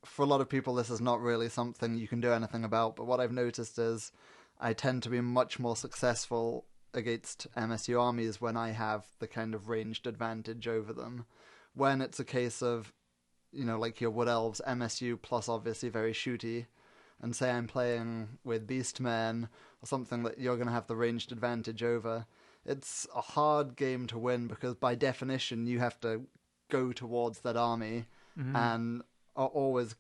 for a lot of people, this is not really something you can do anything about, but what I've noticed is I tend to be much more successful against MSU armies when I have the kind of ranged advantage over them. When it's a case of, like your Wood Elves, MSU plus obviously very shooty, and say I'm playing with Beastmen or something that you're going to have the ranged advantage over, it's a hard game to win, because by definition you have to go towards that army and are always,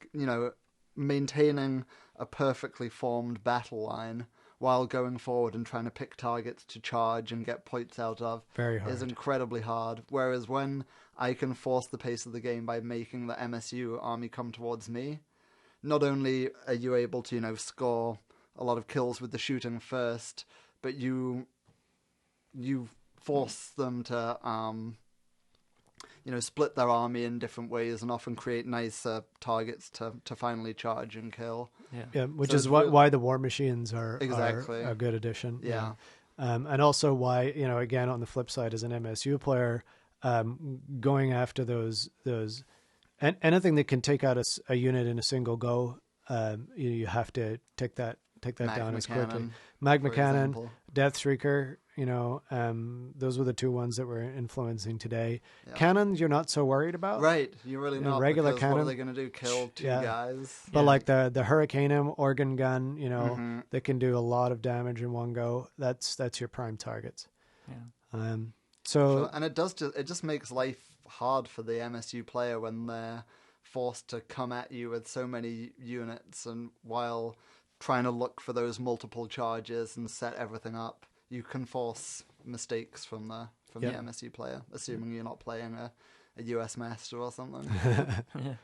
maintaining a perfectly formed battle line while going forward and trying to pick targets to charge and get points out of Very hard. is incredibly hard. Whereas when I can force the pace of the game by making the MSU army come towards me, not only are you able to, score a lot of kills with the shooting first, but you force them to split their army in different ways and often create nice targets to finally charge and kill. Yeah, which So is it's why the war machines are Exactly. a good addition. Yeah. And also why, again, on the flip side, as an MSU player, going after those and anything that can take out a unit in a single go, you have to take that down as quickly. Magma Cannon, example. Death Shrieker, those were the two ones that were influencing today. Yeah. Cannons, you're not so worried about. Right, you're really not. regular Because cannon, what are they going to do? Kill two guys? But like the Hurricaneum organ gun, Mm-hmm. that can do a lot of damage in one go. That's your prime targets. Yeah. So And it just makes life hard for the MSU player when they're forced to come at you with so many units, and while trying to look for those multiple charges and set everything up, you can force mistakes from the MSU player, assuming you're not playing a US Master or something. Yeah.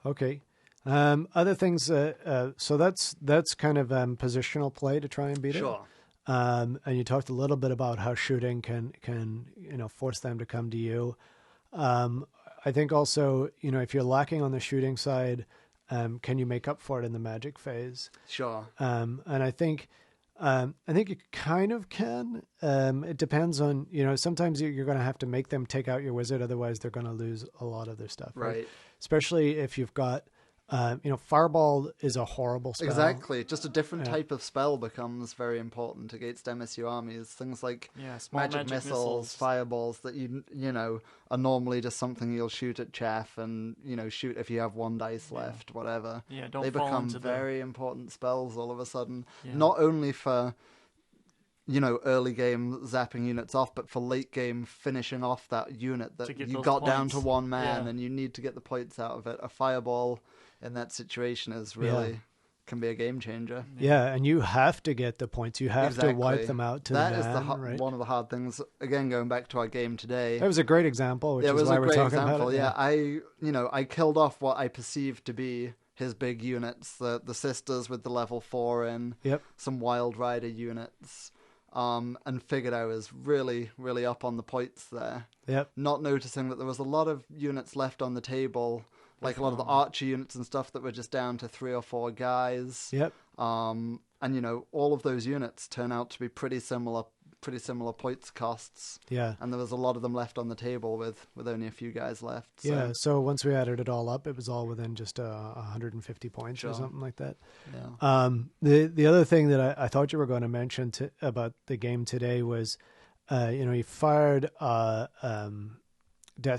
Okay. Other things. So that's kind of positional play to try and beat it. Sure. And you talked a little bit about how shooting can force them to come to you. I think also if you're lacking on the shooting side, can you make up for it in the magic phase? Sure. And I think you kind of can. It depends on sometimes you're going to have to make them take out your wizard, otherwise they're going to lose a lot of their stuff. Right. Especially if you've got Fireball is a horrible spell. Exactly. Just a different type of spell becomes very important against MSU armies. Things like small magic missiles, fireballs that are normally just something you'll shoot at chaff and shoot if you have one dice left, whatever. Yeah, don't they fall become into very important spells all of a sudden. Yeah. Not only for early game zapping units off, but for late game finishing off that unit that you got down to one man and you need to get the points out of it. A fireball in that situation is really can be a game changer. Yeah, and you have to get the points. You have to wipe them out to that the man. That is one of the hard things. Again, going back to our game today. That was a great example, which it is was why a we're great talking example. about it. Yeah, I killed off what I perceived to be his big units, the sisters with the level 4 in, some Wild Rider units, and figured I was really, really up on the points there. Yep. Not noticing that there was a lot of units left on the table, like a lot of the Archer units and stuff that were just down to 3 or 4 guys. Yep. And all of those units turn out to be pretty similar points costs. Yeah. And there was a lot of them left on the table with only a few guys left. So. Yeah. So once we added it all up, it was all within just 150 points or something like that. Yeah. The other thing that I thought you were going to mention about the game today was, you fired Death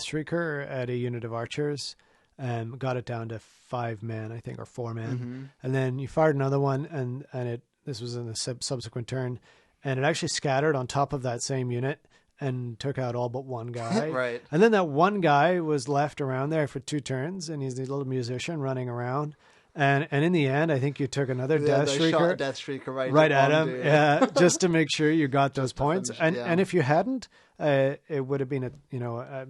Shrieker at a unit of archers. Got it down to 5 men, I think, or 4 men. Mm-hmm. And then you fired another one, and this was in the subsequent turn, and it actually scattered on top of that same unit and took out all but one guy. Right. And then that one guy was left around there for 2 turns, and he's a little musician running around. And in the end, I think you took another Death Shrieker. Shot a Death Shrieker right at him. Dude. Yeah, just to make sure you got those points. Finish, And if you hadn't, it would have been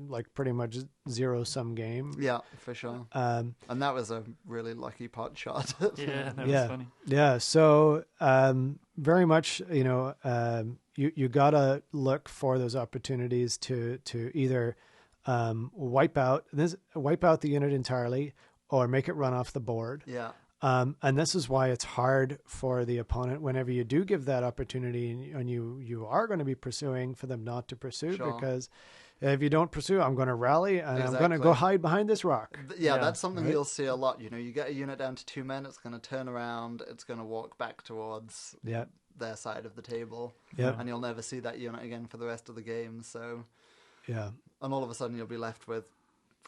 like pretty much 0-sum game. Yeah, for sure. And that was a really lucky pot shot. Yeah, that was funny. Yeah, so very much, you gotta look for those opportunities to either wipe out the unit entirely, or make it run off the board. Yeah. And this is why it's hard for the opponent whenever you do give that opportunity, and you are going to be pursuing, for them not to pursue, because if you don't pursue, I'm going to rally and I'm going to go hide behind this rock. Yeah, that's something you'll see a lot. You get a unit down to 2 men, it's going to turn around, it's going to walk back towards their side of the table. Yep. And you'll never see that unit again for the rest of the game. So, yeah. And all of a sudden you'll be left with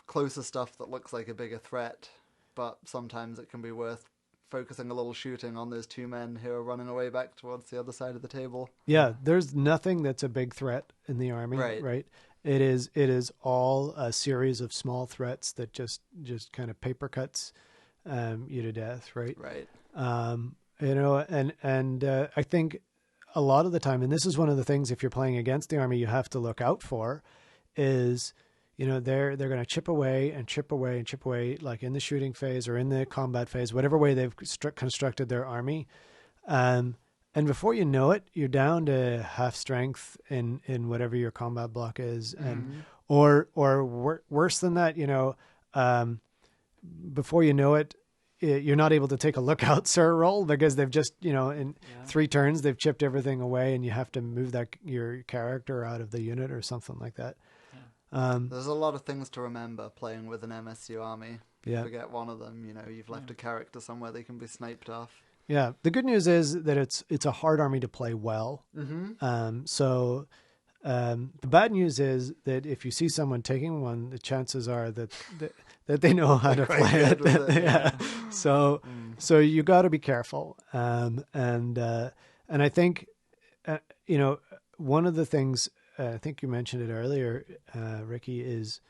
closer stuff that looks like a bigger threat, but sometimes it can be worth focusing a little shooting on those 2 men who are running away back towards the other side of the table. Yeah, there's nothing that's a big threat in the army, right? It is all a series of small threats that just kind of paper cuts you to death, right? Right. you know, and I think a lot of the time, and this is one of the things if you're playing against the army, you have to look out for, is they're going to chip away and chip away and chip away, like in the shooting phase or in the combat phase, whatever way they've constructed their army. And before you know it, you're down to half strength in whatever your combat block is, and or worse than that, before you know it, you're not able to take a lookout sir roll because they've just in 3 turns they've chipped everything away, and you have to move your character out of the unit or something like that. There's a lot of things to remember playing with an MSU army. Yeah. Forget one of them. You've left a character somewhere they can be sniped off. Yeah. The good news is that it's a hard army to play well. So the bad news is that if you see someone taking one, the chances are that they know how to play it. Yeah. So you got to be careful. And I think one of the things, I think you mentioned it earlier, Ricky, is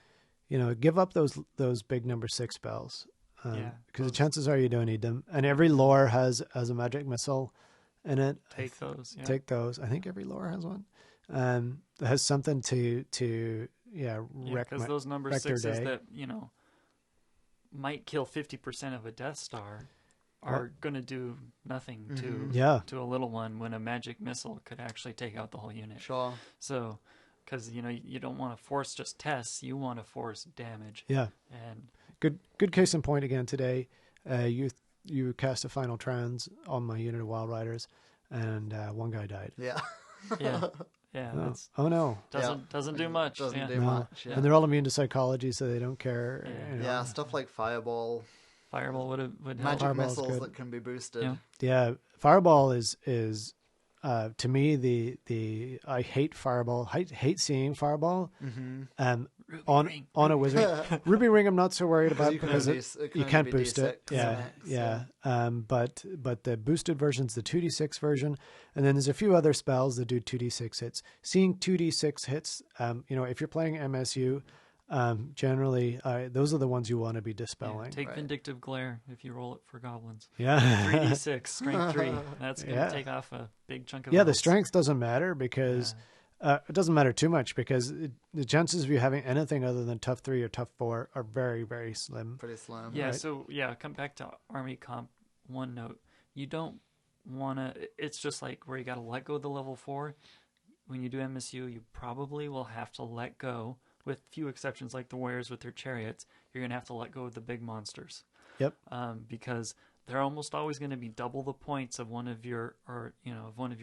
give up those big number 6 spells, because the chances are you don't need them. And every lore has a magic missile in it. Take those. Yeah. Take those. I think every lore has one. That has something to wreck, because those number wreck their 6s day. that might kill 50% of a Death Star are going to do nothing to a little one, when a magic missile could actually take out the whole unit. Sure. So, because you don't want to force just tests, you want to force damage. Yeah. And good case in point again today. You cast a final trans on my unit of Wild Riders, and one guy died. Yeah. Yeah. Oh no. Doesn't do much. Doesn't do much. Yeah. And they're all immune to psychology, so they don't care. Yeah, stuff like Fireball. Fireball would help. Magic Fireball's missiles good. that can be boosted. Yeah, Fireball is to me the I hate Fireball. I hate seeing Fireball. On a wizard. Ruby Ring I'm not so worried about because you can't boost it. Yeah. But the boosted version's the 2d6 version, and then there's a few other spells that do 2d6 hits. Seeing 2d6 hits, if you're playing MSU, generally those are the ones you want to be dispelling. Take Vindictive Glare if you roll it for goblins. Yeah. 3d6, strength 3. That's going to take off a big chunk of the health. strength doesn't matter because it doesn't matter too much, because the chances of you having anything other than tough 3 or tough 4 are very, very slim. Pretty slim. Yeah, right? So come back to Army Comp. One note. You don't want to... It's just like where you got to let go of the level 4. When you do MSU, you probably will have to let go, with few exceptions like the warriors with their chariots. You're going to have to let go of the big monsters. Yep. Because they're almost always going to be double the points of one of your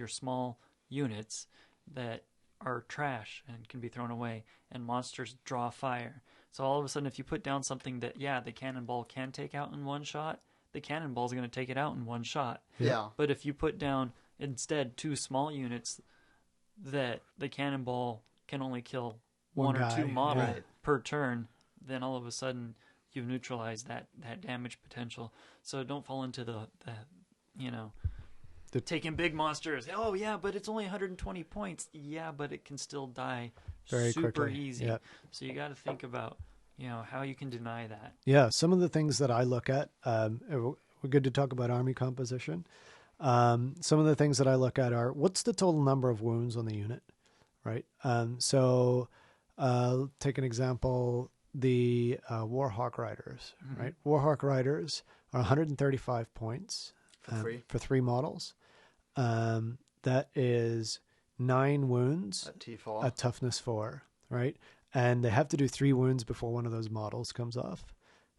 small units that are trash and can be thrown away, and monsters draw fire. So all of a sudden, if you put down something that the cannonball can take out in one shot, the cannonball is going to take it out in one shot. Yeah. But if you put down instead 2 small units that the cannonball can only kill one or 2 model per turn, then all of a sudden you've neutralized that damage potential. So don't fall into the taking big monsters. Oh yeah, but it's only 120 points. Yeah, but it can still die very super quickly. easy. Yep. So you got to think about how you can deny that. Yeah, some of the things that I look at, we're good to talk about army composition. Some of the things that I look at are, what's the total number of wounds on the unit, right? So take an example, the Warhawk Riders, right? Warhawk Riders are 135 points for 3 models. That is 9 wounds At T4. at toughness 4, right? And they have to do 3 wounds before one of those models comes off.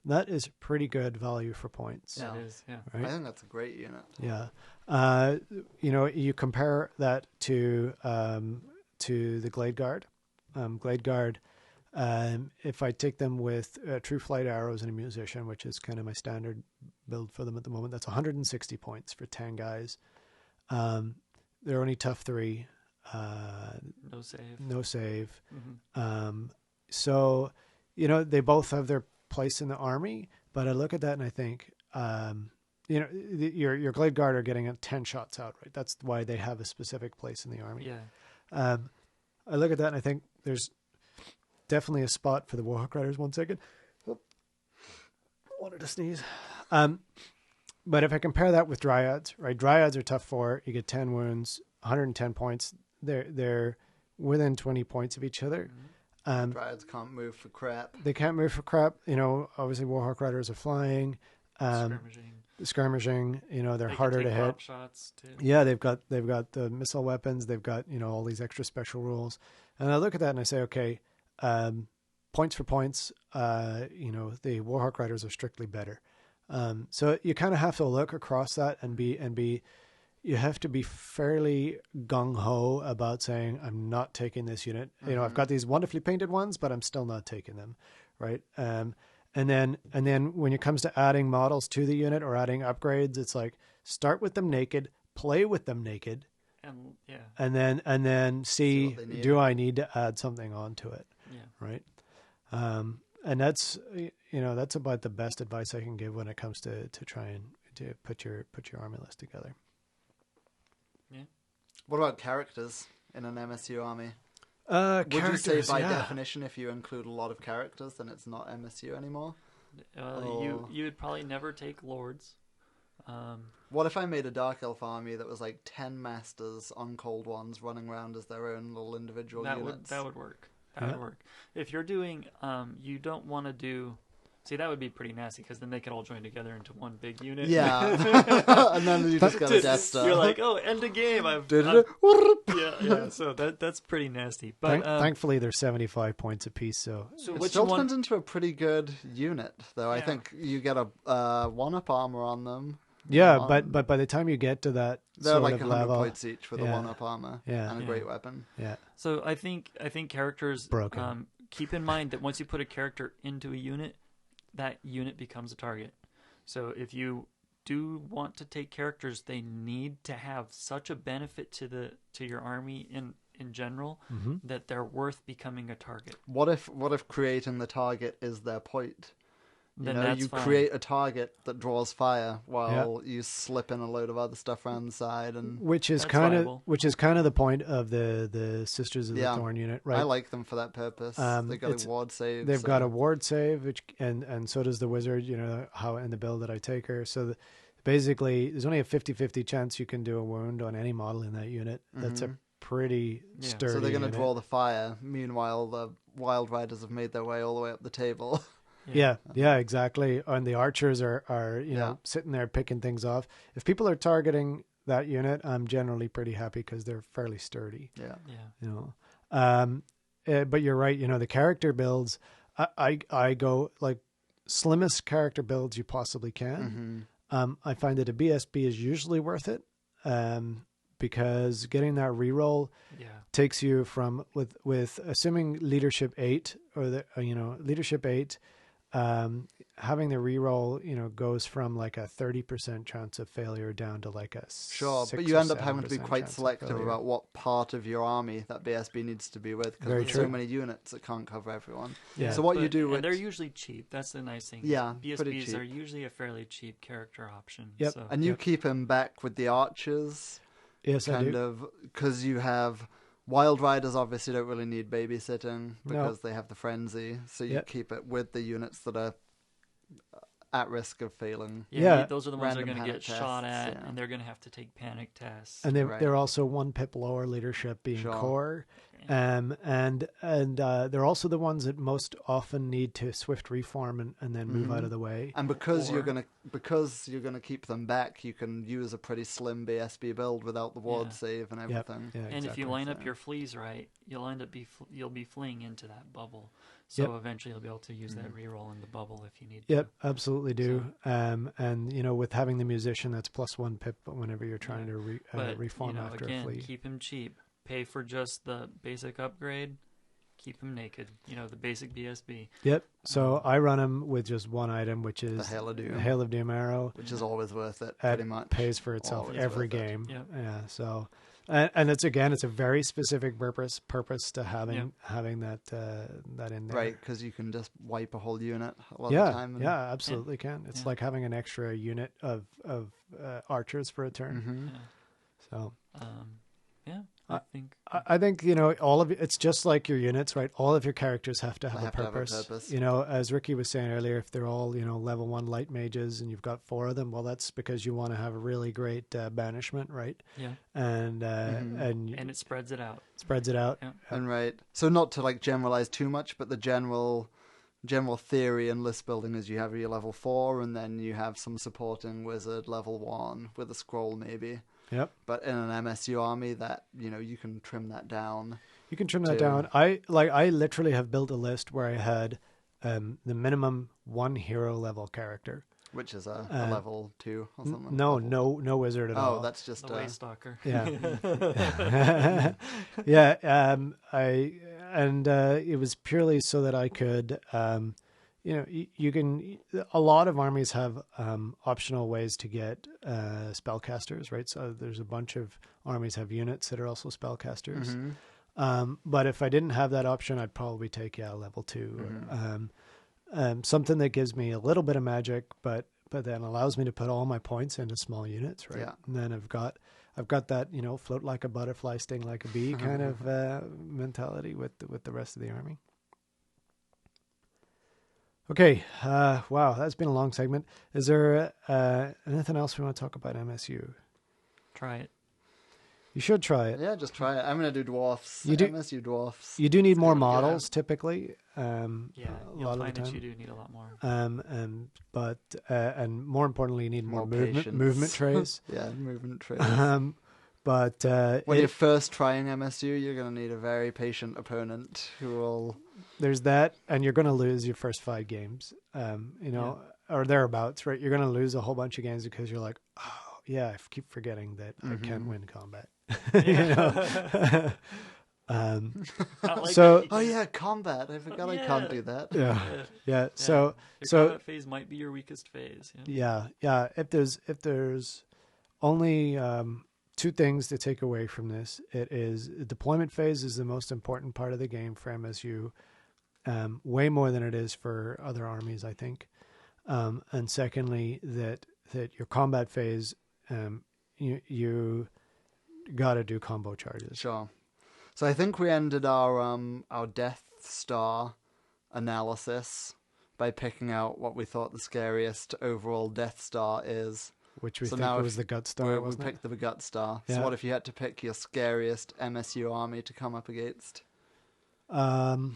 That is pretty good value for points. Yeah, it is. Yeah. Right? I think that's a great unit. Yeah. You compare that to the Glade Guard. Glade Guard, if I take them with True Flight Arrows and a Musician, which is kind of my standard build for them at the moment, that's 160 points for 10 guys. They're only tough 3. No save. No save. Mm-hmm. So, they both have their place in the army, but I look at that and I think, your Glade Guard are getting 10 shots out, right? That's why they have a specific place in the army. Yeah. I look at that and I think there's definitely a spot for the Warhawk Riders. 1 second. Oh, wanted to sneeze. but if I compare that with Dryads, right? Dryads are tough 4. You get 10 wounds, 110 points. They're within 20 points of each other. Dryads can't move for crap. They can't move for crap. Obviously Warhawk Riders are flying. Skirmishing. They're harder to hit. Shots too. Yeah, they've got the missile weapons. They've got all these extra special rules. And I look at that and I say, okay, points for points. The Warhawk Riders are strictly better. So you kind of have to look across that and be. You have to be fairly gung ho about saying, I'm not taking this unit. I've got these wonderfully painted ones, but I'm still not taking them, right? And then when it comes to adding models to the unit or adding upgrades, it's like start with them naked, play with them naked, and then see do I need to add something onto it, right? And that's that's about the best advice I can give when it comes to trying to put your army list together. Yeah. What about characters in an MSU army? Would you say by definition, if you include a lot of characters, then it's not MSU anymore? You would probably never take lords. What if I made a Dark Elf army that was like 10 masters on cold ones running around as their own little individual units? That would work. That would work. If you're doing, you don't want to do. See, that would be pretty nasty because then they could all join together into one big unit. Yeah, and then you just got a Death Star. You're like, oh, end of game. Yeah. So that's pretty nasty. But thankfully, they're 75 points apiece. So it still turns into a pretty good unit, though. Yeah. I think you get a 1-up armor on them. Yeah, but by the time you get to that, they're like 100 level, points each with a 1-up armor and a great weapon. Yeah. So I think characters broken. Keep in mind that once you put a character into a unit, that unit becomes a target. So if you do want to take characters, they need to have such a benefit to your army in general that they're worth becoming a target. What if creating the target is their point? You fine. Create a target that draws fire while you slip in a load of other stuff around the side, and which is kind of the point of the Sisters of the Thorn unit, right? I like them for that purpose. They've got a ward save. They've got a ward save, and so does the wizard. How in the build that I take her. So basically, there's only a 50-50 chance you can do a wound on any model in that unit. That's a pretty sturdy. So they're going to unit. draw the fire. Meanwhile, the Wild Riders have made their way all the way up the table. Yeah, exactly. And the archers are sitting there picking things off. If people are targeting that unit, I'm generally pretty happy because they're fairly sturdy. But you're right. The character builds, I go like slimmest character builds you possibly can. I find that a BSB is usually worth it. Because getting that reroll takes you from with assuming leadership 8 or leadership 8. Having the reroll, goes from like a 30% chance of failure down to like a 6 but you end up having to be or 7% quite chance of selective failure. about what part of your army that BSB needs to be with, because there's so many units that can't cover everyone. Yeah. So what you do with... And they're usually cheap. That's the nice thing. Yeah, pretty BSBs cheap. are usually a fairly cheap character option. Yep. So. And you keep him back with the archers. Yes, I do. of, because you have... Wild Riders obviously don't really need babysitting because they have the frenzy. So you keep it with the units that are at risk of failing. Yeah, those are the ones that are Random going to get panic shot tests, at, and they're going to have to take panic tests. And they're also 1 pip lower leadership being core. And they're also the ones that most often need to swift reform and then move out of the way. And because you're gonna keep them back, you can use a pretty slim BSB build without the ward save and everything. Yeah, and if you line up your fleas right, you'll be fleeing into that bubble. So eventually you'll be able to use that reroll in the bubble if you need to. Yep, absolutely do. So, and with having the musician, that's +1 pip whenever you're trying to reform after a flea. Keep him cheap. Pay for just the basic upgrade. Keep him naked. The basic BSB. Yep. So I run him with just one item, which is the Hail of Doom. The Hail of Doom arrow, which is always worth it. Pretty much pays for itself always every game. Yep. Yeah. So, and it's a very specific purpose to having that in there. Right, because you can just wipe a whole unit a lot of the time. Absolutely can. It's like having an extra unit of archers for a turn. Mm-hmm. So. I think. I think, you know, all of it's just like your units, right? All of your characters have to have They a have to have a purpose. purpose. You know, as Ricky was saying earlier, if they're all, you know, level 1 light mages and you've got 4 of them, well, that's because you want to have a really great banishment, right? Yeah. And And it spreads it out. spreads it out. Yeah. And right. So not to like generalize too much, but the general theory in list building is you have your level 4 and then you have some supporting wizard level 1 with a scroll maybe. Yep. But in an MSU army, that, you know, you can trim that down. You can trim that to- down. I literally have built a list where I had the minimum 1 hero level character. Which is a level 2 or something. No, Level- no wizard at all. Oh, that's just The Waystalker. Yeah. Yeah. It was purely so that I could, you know, you can, a lot of armies have optional ways to get spellcasters, right? So there's a bunch of armies have units that are also spellcasters. Mm-hmm. But if I didn't have that option, I'd probably take, level 2. Something that gives me a little bit of magic, but then allows me to put all my points into small units, right? Yeah. And then I've got that, you know, float like a butterfly, sting like a bee kind of mentality with the rest of the army. Okay, wow, that's been a long segment. Is there anything else we want to talk about MSU? Try it. You should try it. Yeah, just try it. I'm going to do dwars. You do- MSU dwarfs. You do need more good. models typically. Yeah, a you'll lot of find the that time. you do need a lot more. And more importantly, you need more More movement patience. trays. Yeah, movement traits. When It- you're first trying MSU, you're going to need a very patient opponent who will... there's that, and you're going to lose your first 5 games, you know, or thereabouts, right? You're going to lose a whole bunch of games because you're like, oh, yeah, I keep forgetting that I can't win combat. You know? I like So- that- Oh yeah, combat. I forgot I can't do that. Yeah. Yeah. So, Your combat phase might be your weakest phase. Yeah. yeah. If there's only 2 things to take away from this, it is the deployment phase is the most important part of the game for MSU, way more than it is for other armies, I think. And secondly, that your combat phase, you got to do combo charges. Sure. So I think we ended our Death Star analysis by picking out what we thought the scariest overall Death Star is. Which we So think now was if the Gut Star, We wasn't it? picked the Gut Star. Yeah. So what if you had to pick your scariest MSU army to come up against? What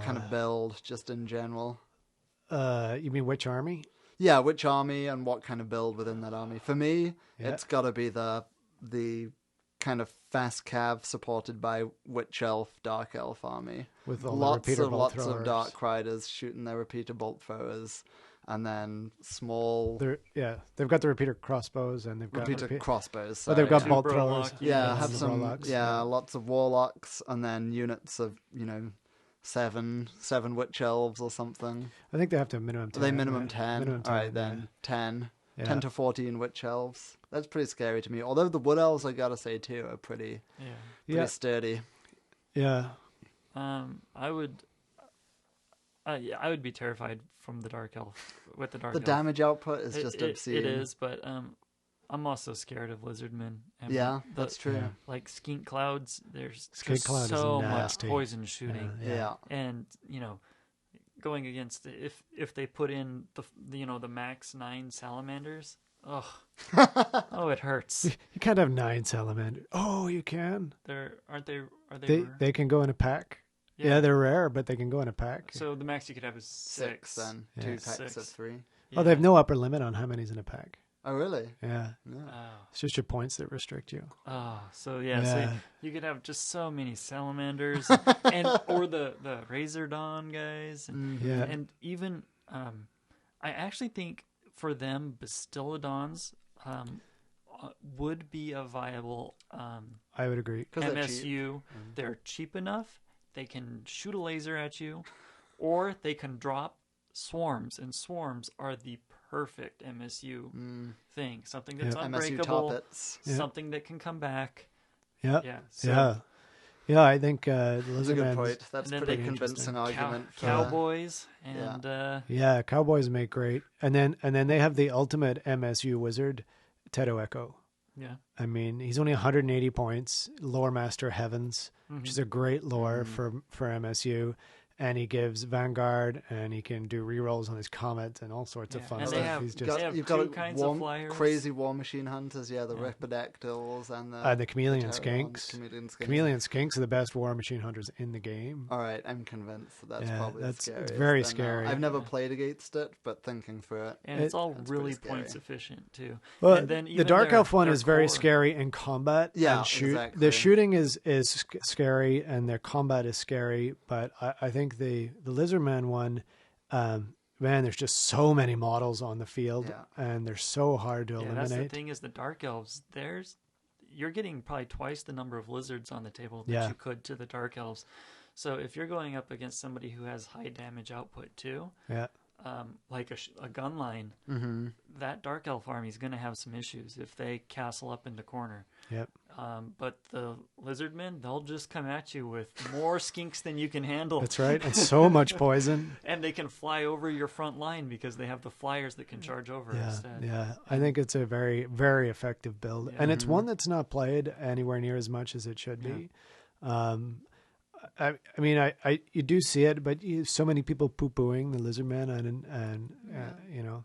kind of build, just in general? You mean which army? Yeah, which army and what kind of build within that army? For me, Yeah. it's got to be the kind of fast cav supported by Witch Elf, Dark Elf army. With all Lots the repeater and bolt lots throwers. of Dark Riders shooting their repeater bolt throwers, and then small They've got the repeater crossbows and they've got repeater crossbows. Oh, they've got sorry, bolt Two throwers. Burlock yeah, units. have the some warlocks. lots of warlocks, and then units of 7 Witch Elves or something. I think they have to have minimum Are 10. they minimum right? 10? Minimum 10. All right, then 10. Yeah. 10 to 14 Witch Elves. That's pretty scary to me. Although the Wood Elves, I gotta say, too, are pretty Yeah. sturdy. Yeah. I would be terrified from the Dark Elf with the Dark The Elf. damage output is just obscene. It is, but I'm also scared of Lizardmen. I mean, Yeah, that's true. Yeah. Like Skink Clouds, there's Skink just Cloud is so much nasty. poison shooting, Yeah. and going against if they put in the max 9 salamanders, oh, it hurts. You can't have 9 salamanders. Oh, you can. Are they rare? They can go in a pack. Yeah, they're rare, but they can go in a pack. So the max you could have is 6. 6 then. Yeah. 2 packs 6. of 3. Oh, they have no upper limit on how many's in a pack. Oh, really? Yeah. Yeah. It's just your points that restrict you. So Yeah. so you could have just so many salamanders, or the Razor Dawn guys, Yeah. and even I actually think for them Bastiladons would be a viable I would agree. 'Cause they're MSU. cheap. They're cheap enough. They can shoot a laser at you, or they can drop swarms, and swarms are the perfect MSU thing. Something that's Yeah. MSU unbreakable, Toppets. Yeah. something that can come back. Yeah. Yeah. Yeah. I think That's a good Lizardmen's- point. That's And then pretty they- convincing argument. for- Cowboys and Yeah, Cowboys make great. And then they have the ultimate MSU wizard, Teto Echo. Yeah. I mean, he's only 180 points, Lore Master Heavens, which is a great lore for MSU. And he gives Vanguard, and he can do rerolls on his Comet and all sorts of fun and stuff. they He's just have You've two got kinds of flyers. crazy War Machine Hunters, the Ripidactyls and the Chameleon the Skinks. Chameleon Skinks. Chameleon Skinks are the best War Machine Hunters in the game. All right, I'm convinced that's probably the scariest. It's very then, scary. I've never played against it, but thinking through it, And it's all That's really pretty points scary. efficient too. Well, And then the even Dark Elf one their is very core- scary in combat. Yeah, and exactly. The shooting is scary, and their combat is scary. But I think the Lizardman one, man, there's just so many models on the field, and they're so hard to eliminate. That's the thing is the Dark Elves. You're getting probably twice the number of lizards on the table that you could to the Dark Elves. So if you're going up against somebody who has high damage output too, like a gun line, that Dark Elf army is going to have some issues if they castle up in the corner. Yep. But the Lizardmen, they'll just come at you with more skinks than you can handle. That's right, and so much poison. And they can fly over your front line because they have the flyers that can charge over instead. Yeah, I think it's a very, very effective build, and it's one that's not played anywhere near as much as it should be. I mean, you do see it, but so many people poo-pooing the Lizardman, and you know,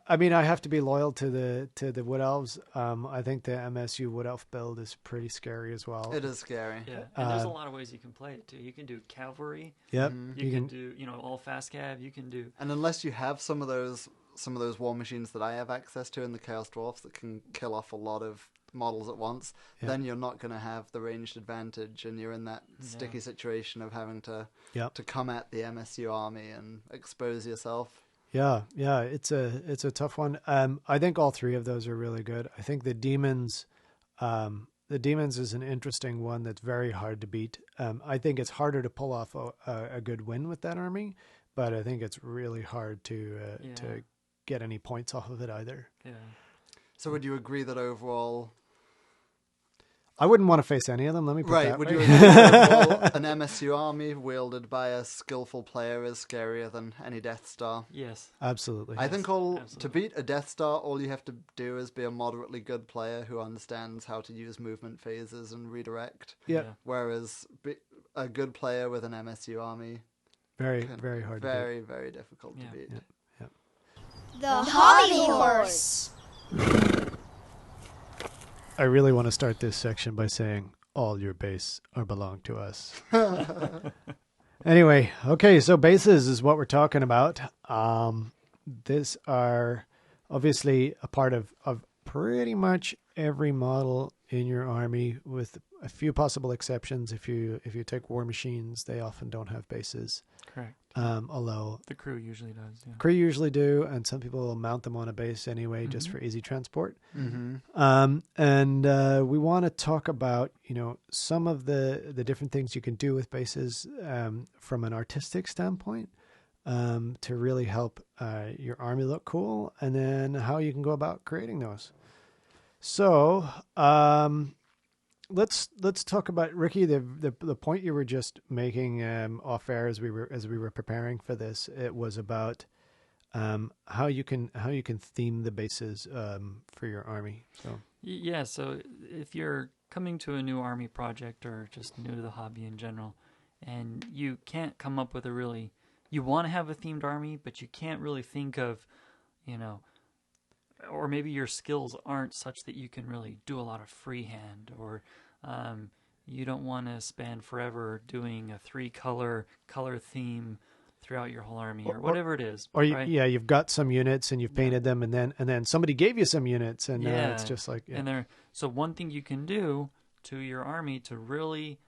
I mean, I have to be loyal to the Wood Elves. I think the MSU Wood Elf build is pretty scary as well. It is scary. Yeah, and there's a lot of ways you can play it too. You can do cavalry. Yep. You can do all fast cav. You can do. And unless you have some of those war machines that I have access to in the Chaos Dwarfs that can kill off a lot of models at once, then you're not going to have the ranged advantage, and you're in that sticky situation of having to come at the MSU army and expose yourself. Yeah, it's a tough one. I think all three of those are really good. I think the demons is an interesting one that's very hard to beat. I think it's harder to pull off a good win with that army, but I think it's really hard to get any points off of it either. Yeah. So would you agree that overall? I wouldn't want to face any of them. Let me put that Would way. you agree that overall an MSU army wielded by a skillful player is scarier than any Death Star? Yes. Absolutely. I think to beat a Death Star, all you have to do is be a moderately good player who understands how to use movement phases and redirect. Yeah. Whereas a good player with an MSU army, very hard to beat. very, very difficult to beat. Yeah. The Hobby Horse. I really want to start this section by saying all your base belong to us. Anyway, okay, so bases is what we're talking about. These are obviously a part of pretty much every model in your army, with a few possible exceptions. If you take war machines, they often don't have bases. Correct. Although the crew usually does. Yeah. Crew usually do, and some people will mount them on a base anyway, just for easy transport. And we want to talk about some of the different things you can do with bases from an artistic standpoint to really help your army look cool, and then how you can go about creating those. So let's talk about, Ricky, the point you were just making off air as we were preparing for this. It was about how you can theme the bases for your army. So if you're coming to a new army project or just new to the hobby in general, and you can't come up with you want to have a themed army, but you can't really think of, or maybe your skills aren't such that you can really do a lot of freehand, or you don't want to spend forever doing a 3-color theme throughout your whole army, or whatever it is. Or right? You've got some units and you've painted them, and then somebody gave you some units, and it's just like so one thing you can do to your army to really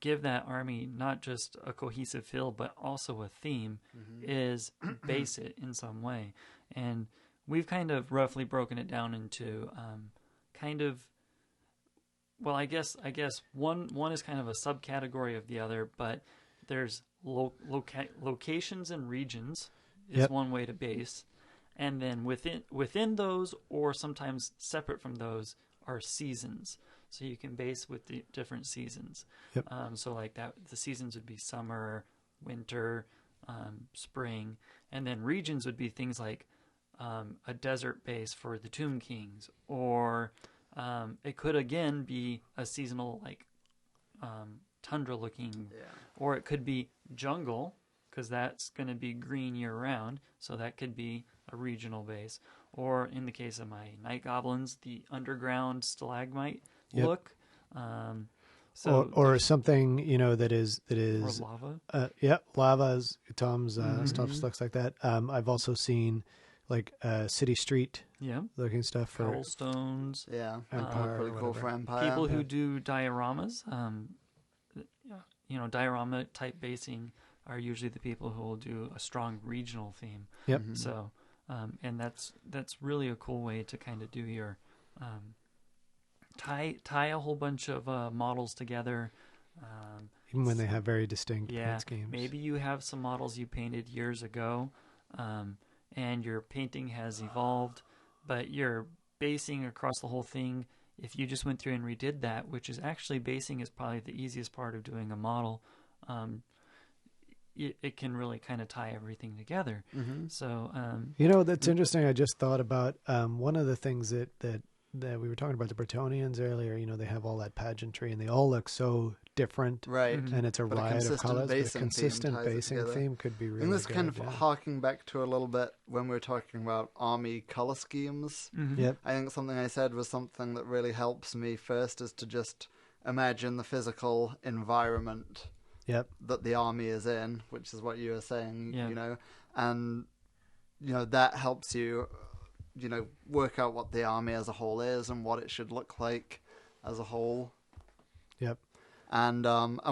give that army not just a cohesive feel but also a theme is base it in some way. And we've kind of roughly broken it down into I guess one is kind of a subcategory of the other, but there's locations and regions is one way to base, and then within those, or sometimes separate from those, are seasons. So you can base with the different seasons. So like that, the seasons would be summer, winter, spring, and then regions would be things like a desert base for the Tomb Kings, or It could again be a seasonal like tundra looking, or it could be jungle because that's going to be green year round. So that could be a regional base, or in the case of my night goblins, the underground stalagmite look. Or something that is or lava. Lava is Tom's stuff looks like that. I've also seen like city street looking stuff for cobblestones. Empire, pretty cool for Empire. People who do dioramas, diorama type basing are usually the people who will do a strong regional theme. Yep. So, and that's really a cool way to kind of do your tie a whole bunch of models together. Even when they have very distinct paint schemes. Maybe you have some models you painted years ago, and your painting has evolved, but your basing across the whole thing, if you just went through and redid that, which is actually basing is probably the easiest part of doing a model, it can really kind of tie everything together. So, that's interesting. I just thought about one of the things that we were talking about the Bretonians earlier. They have all that pageantry and they all look so different, right? And it's a riot of colors. But a consistent basing theme could be really. And this good, kind of harking back to a little bit when we were talking about army color schemes. Yep. I think something I said was something that really helps me first is to just imagine the physical environment. Yep. That the army is in, which is what you were saying. And that helps you. Work out what the army as a whole is and what it should look like as a whole. Yep. And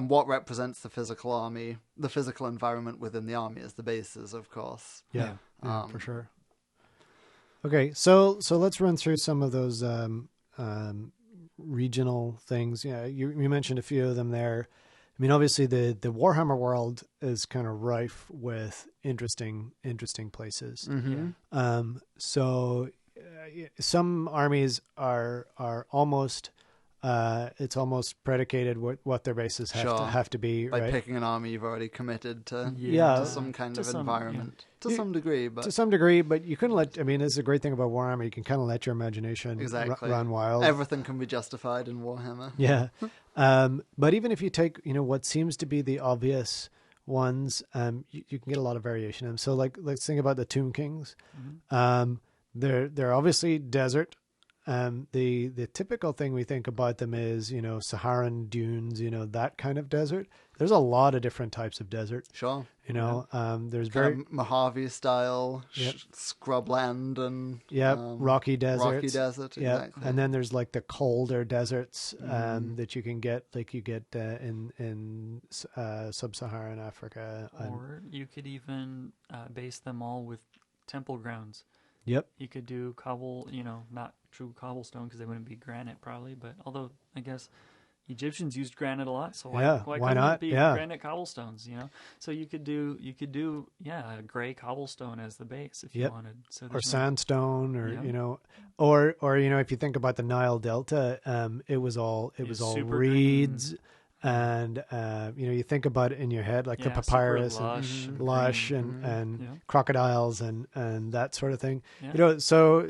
what represents the physical army, the physical environment within the army is the bases, of course. Yeah, for sure. Okay, so let's run through some of those regional things. Yeah, you mentioned a few of them there. I mean, obviously the Warhammer world is kind of rife with interesting places. So some armies are almost it's almost predicated what their bases have to be. By right? picking an army, you've already committed to some kind of environment to some degree. But you couldn't let. I mean, this is a great thing about Warhammer. You can kind of let your imagination run wild. Everything can be justified in Warhammer. Yeah. But even if you take, what seems to be the obvious ones, you can get a lot of variation in them. So let's think about the Tomb Kings. They're obviously desert. The typical thing we think about them is, Saharan dunes, that kind of desert. There's a lot of different types of desert. Sure. There's kind of Mojave style scrubland and rocky deserts. Rocky desert, exactly. And then there's like the colder deserts that you can get, like you get in sub-Saharan Africa. Or you could even base them all with temple grounds. Yep. You could do not true cobblestone because they wouldn't be granite probably, but although I guess Egyptians used granite a lot, so why couldn't not? it be granite cobblestones? So you could do a gray cobblestone as the base if you wanted. So or sandstone, or if you think about the Nile Delta, it was all reeds. Green. And you think about it in your head like the papyrus and lush and crocodiles and that sort of thing. So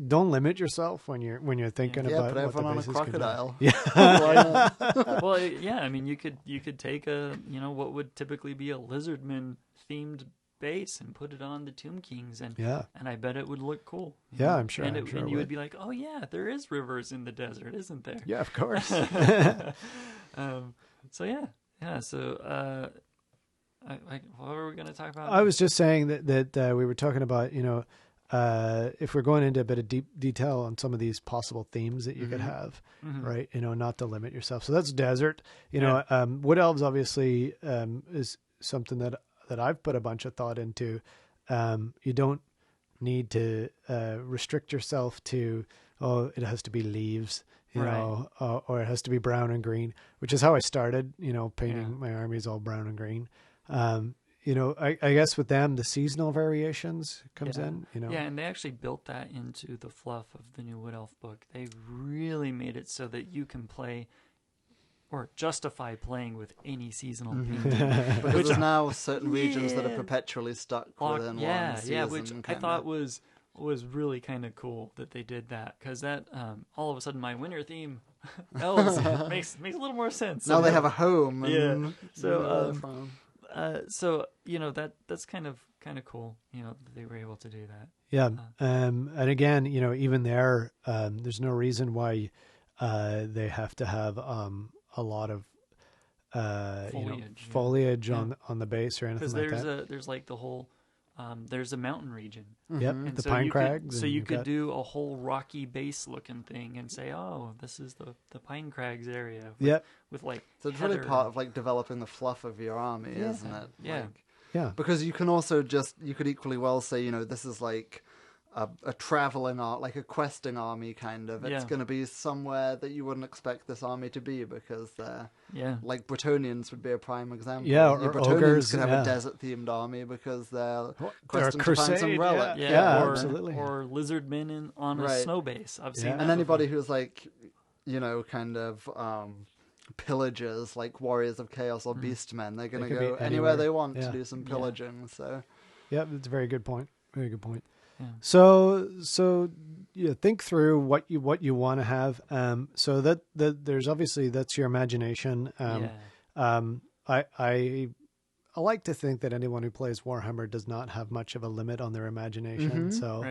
don't limit yourself when you're thinking about put what the everyone on a bases crocodile. Well, I mean you could take a what would typically be a lizardman themed base and put it on the Tomb Kings and I bet it would look cool. I'm sure. And, I'm sure and you would be like, oh yeah, there is rivers in the desert, isn't there? Yeah, of course. So what were we going to talk about? I was just saying that we were talking about if we're going into a bit of deep detail on some of these possible themes that you could have, right? Not to limit yourself. So that's desert. Wood elves obviously is something that I've put a bunch of thought into. You don't need to restrict yourself to it has to be leaves. Or it has to be brown and green, which is how I started, painting my armies all brown and green. I guess with them, the seasonal variations comes in, Yeah, and they actually built that into the fluff of the new Wood Elf book. They really made it so that you can play or justify playing with any seasonal painting. Because there's now certain regions that are perpetually stuck within one season. Which I thought was was really kind of cool that they did that, because that all of a sudden my winter theme elves makes a little more sense. Now they have a home. And Yeah. So, where they're from. So that's kind of cool. That they were able to do that. Yeah. And again, even there, there's no reason why they have to have a lot of foliage on the base or anything like that. Because there's like the whole there's a mountain region. Yep, And the so pine you crags. Could, so you could do a whole rocky base looking thing and say, oh, this is the pine crags area. With like so it's really part of like developing the fluff of your army, isn't it? Yeah. Yeah. Because you can also you could equally well say, this is like a traveling art, like a questing army kind of. It's going to be somewhere that you wouldn't expect this army to be, because they're like Bretonians would be a prime example. Yeah, or Bretonians ogres could have a desert themed army because they're questing to find some relic. Or, absolutely. Or lizard men on a snow base. I've seen that. And anybody who's like, kind of pillagers, like warriors of chaos or beastmen, they're going to go anywhere they want to do some pillaging. So, yeah, that's a very good point. Very good point. Yeah. So think through what you want to have. So that there's obviously, that's your imagination. I like to think that anyone who plays Warhammer does not have much of a limit on their imagination. So,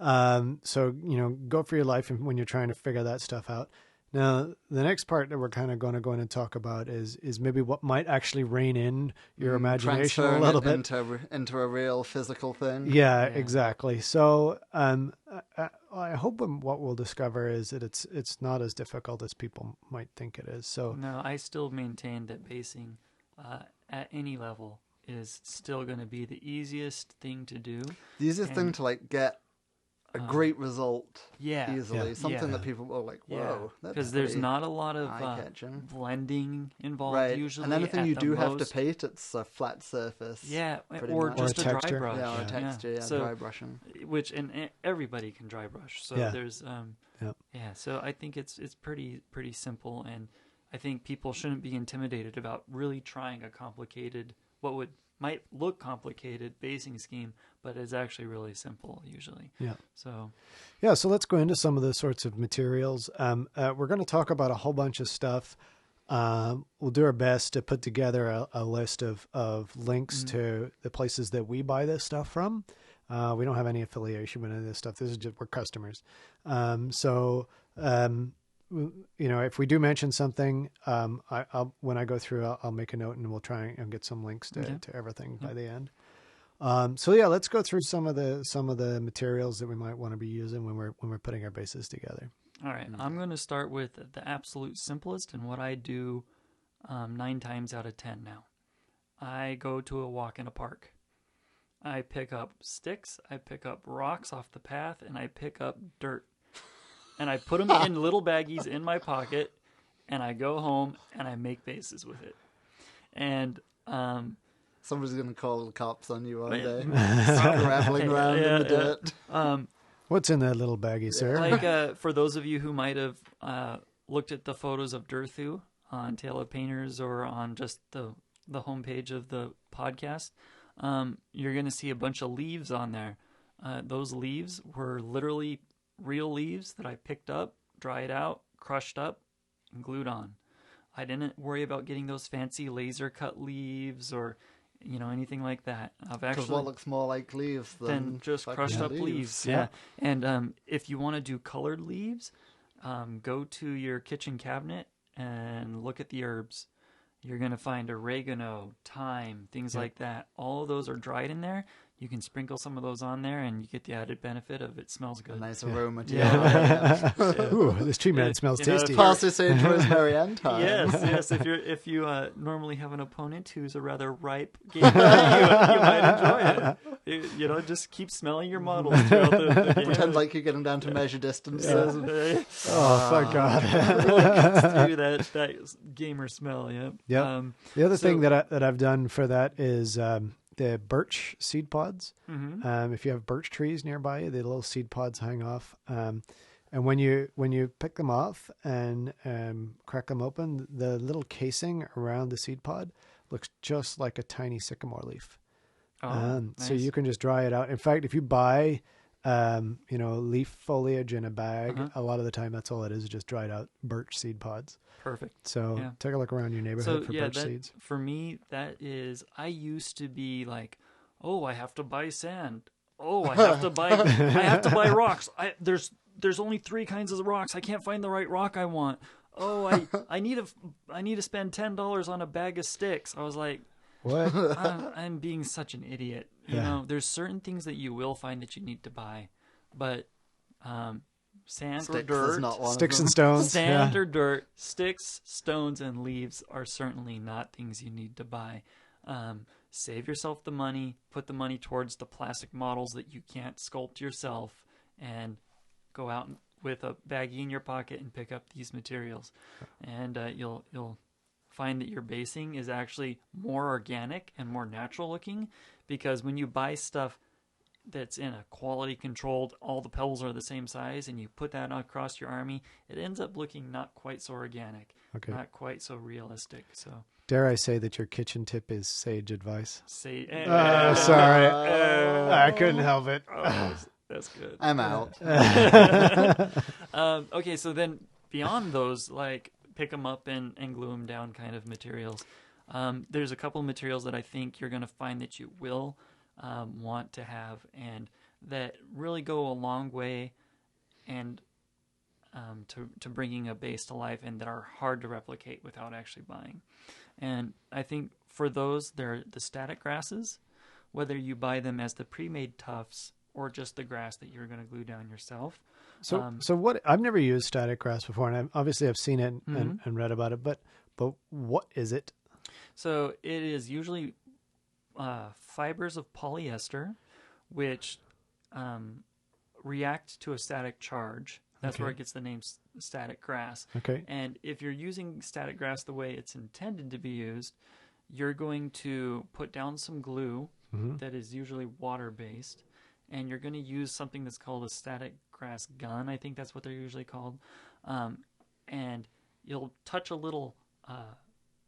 go for your life when you're trying to figure that stuff out. Now, the next part that we're kind of going to go in and talk about is maybe what might actually rein in your imagination a little bit into a real physical thing. Yeah, exactly. So, I hope what we'll discover is that it's not as difficult as people might think it is. So, no, I still maintain that basing at any level is still going to be the easiest thing to do. The easiest thing to get a great result easily. Something that people are like, whoa. Because there's not a lot of blending involved usually. And anything you do have to paint, it's a flat surface. Yeah, or just a dry brush. Yeah, or a texture, so, dry brushing. And everybody can dry brush. So there's, so I think it's pretty simple. And I think people shouldn't be intimidated about really trying a complicated, might look complicated basing scheme, but is actually really simple usually. Yeah. So let's go into some of the sorts of materials. We're going to talk about a whole bunch of stuff. We'll do our best to put together a list of links to the places that we buy this stuff from. We don't have any affiliation with any of this stuff. This is just, we're customers. If we do mention something, I'll when I go through, I'll make a note and we'll try and get some links to everything by the end. Let's go through some of the materials that we might want to be using when we're putting our bases together. All right, I'm going to start with the absolute simplest and what I do 9 times out of 10 now. I go to a walk in a park. I pick up sticks, I pick up rocks off the path, and I pick up dirt. And I put them in little baggies in my pocket, and I go home and I make bases with it. And somebody's going to call the cops on you one day. Scrabbling around in the dirt. What's in that little baggie, sir? Like for those of you who might have looked at the photos of Durthu on Tale of Painters or on just the homepage of the podcast, you're going to see a bunch of leaves on there. Those leaves were literally real leaves that I picked up, dried out, crushed up, and glued on. I didn't worry about getting those fancy laser cut leaves or anything like that. Because what looks more like leaves than just crushed up leaves. Yeah. And if you want to do colored leaves, go to your kitchen cabinet and look at the herbs. You're going to find oregano, thyme, things like that. All of those are dried in there. You can sprinkle some of those on there, and you get the added benefit of it smells good. A nice aroma. Ooh, this tree man smells tasty. Parsley, sage, rosemary, and thyme. Yes. If you normally have an opponent who's a rather ripe gamer, you might enjoy it. Just keep smelling your models throughout the game. Pretend like you're getting down to measure distances. Oh, thank God! Really gets through that gamer smell. Yeah. Yeah. The other thing that I've done for that is. The birch seed pods. Mm-hmm. If you have birch trees nearby, the little seed pods hang off. And when you pick them off and crack them open, the little casing around the seed pod looks just like a tiny sycamore leaf. Nice. So you can just dry it out. In fact, if you buy leaf foliage in a bag. Uh-huh. A lot of the time, that's all it is just dried out birch seed pods. Perfect. So Yeah. take a look around your neighborhood for birch seeds. For me, that is, I used to be like, oh, I have to buy sand. Oh, I have to buy rocks. There's only 3 kinds of rocks. I can't find the right rock I want. Oh, I need to spend $10 on a bag of sticks. I was like, What? I'm being such an idiot. You Yeah. know, there's certain things that you will find that you need to buy, but sand or Sticks dirt, is not one Sticks of and them. stones. sand Yeah. or dirt, sticks, stones, and leaves are certainly not things you need to buy. Save yourself the money. Put the money towards the plastic models that you can't sculpt yourself, and go out with a baggie in your pocket and pick up these materials, and you'll find that your basing is actually more organic and more natural looking, because when you buy stuff that's in a quality controlled, all the pebbles are the same size, and you put that across your army, it ends up looking not quite so organic, Okay. not quite so realistic. So Dare I say that your kitchen tip is sage advice? say, Sorry. I couldn't help it. that's good. I'm out. Okay, so then beyond those, like pick them up and glue them down kind of materials, there's a couple of materials that I think you're going to find that you will want to have, and that really go a long way and to bringing a base to life, and that are hard to replicate without actually buying. And I think for those, they're the static grasses, whether you buy them as the pre-made tufts or just the grass that you're going to glue down yourself. So what? I've never used static grass before, and I've seen it and read about it. But what is it? So it is usually fibers of polyester, which react to a static charge. That's Okay. where it gets the name static grass. Okay. And if you're using static grass the way it's intended to be used, you're going to put down some glue that is usually water-based, and you're going to use something that's called a static grass gun. I think that's what they're usually called. And you'll touch a little,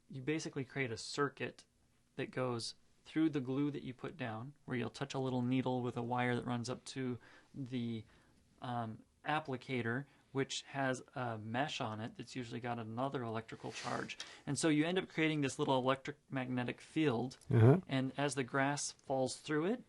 you basically create a circuit that goes through the glue that you put down, where you'll touch a little needle with a wire that runs up to the applicator, which has a mesh on it that's usually got another electrical charge. And so you end up creating this little electromagnetic field, and as the grass falls through it,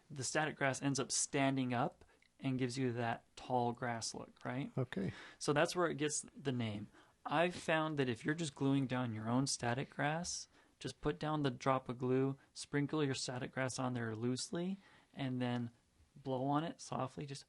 the static grass ends up standing up and gives you that tall grass look, right? Okay. So that's where it gets the name. I've found that if you're just gluing down your own static grass, just put down the drop of glue, sprinkle your static grass on there loosely, and then blow on it softly, just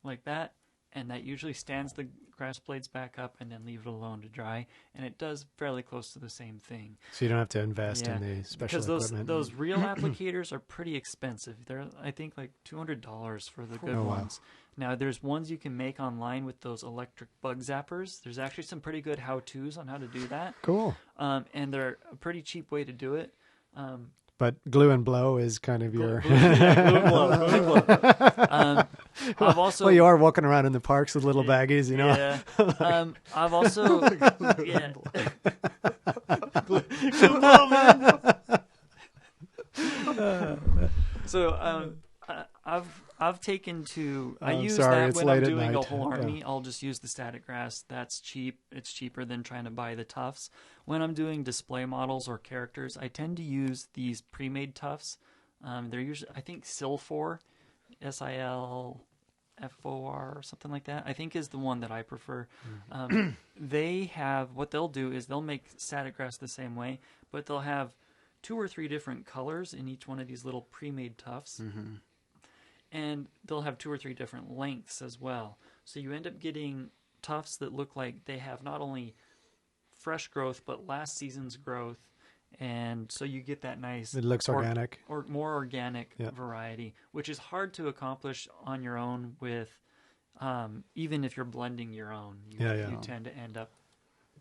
like that. And that usually stands the grass blades back up, and then leave it alone to dry. And it does fairly close to the same thing. So you don't have to invest in the special because equipment. those real applicators are pretty expensive. They're, I think, like $200 for the good Oh, wow. ones. Now, there's ones you can make online with those electric bug zappers. There's actually some pretty good how-tos on how to do that. Cool. And they're a pretty cheap way to do it. But glue and blow is kind of your. Glue and blow. I've also. Well, you are walking around in the parks with little baggies, you know. Yeah. I've also. Yeah. Glue and blow, man. So I've taken to. I use sorry, that it's when late I'm at doing a night. whole army. Yeah. I'll just use the static grass. That's cheap. It's cheaper than trying to buy the tufts. When I'm doing display models or characters, I tend to use these pre-made tufts. They're usually, I think, Silfor, SILFOR or something like that, I think is the one that I prefer. They have, what they'll do is they'll make static grass the same way, but they'll have 2 or 3 different colors in each one of these little pre-made tufts. And they'll have 2 or 3 different lengths as well. So you end up getting tufts that look like they have not only fresh growth, but last season's growth. And so you get that nice... It looks organic. Or more organic variety, which is hard to accomplish on your own with... even if you're blending your own, you tend to end up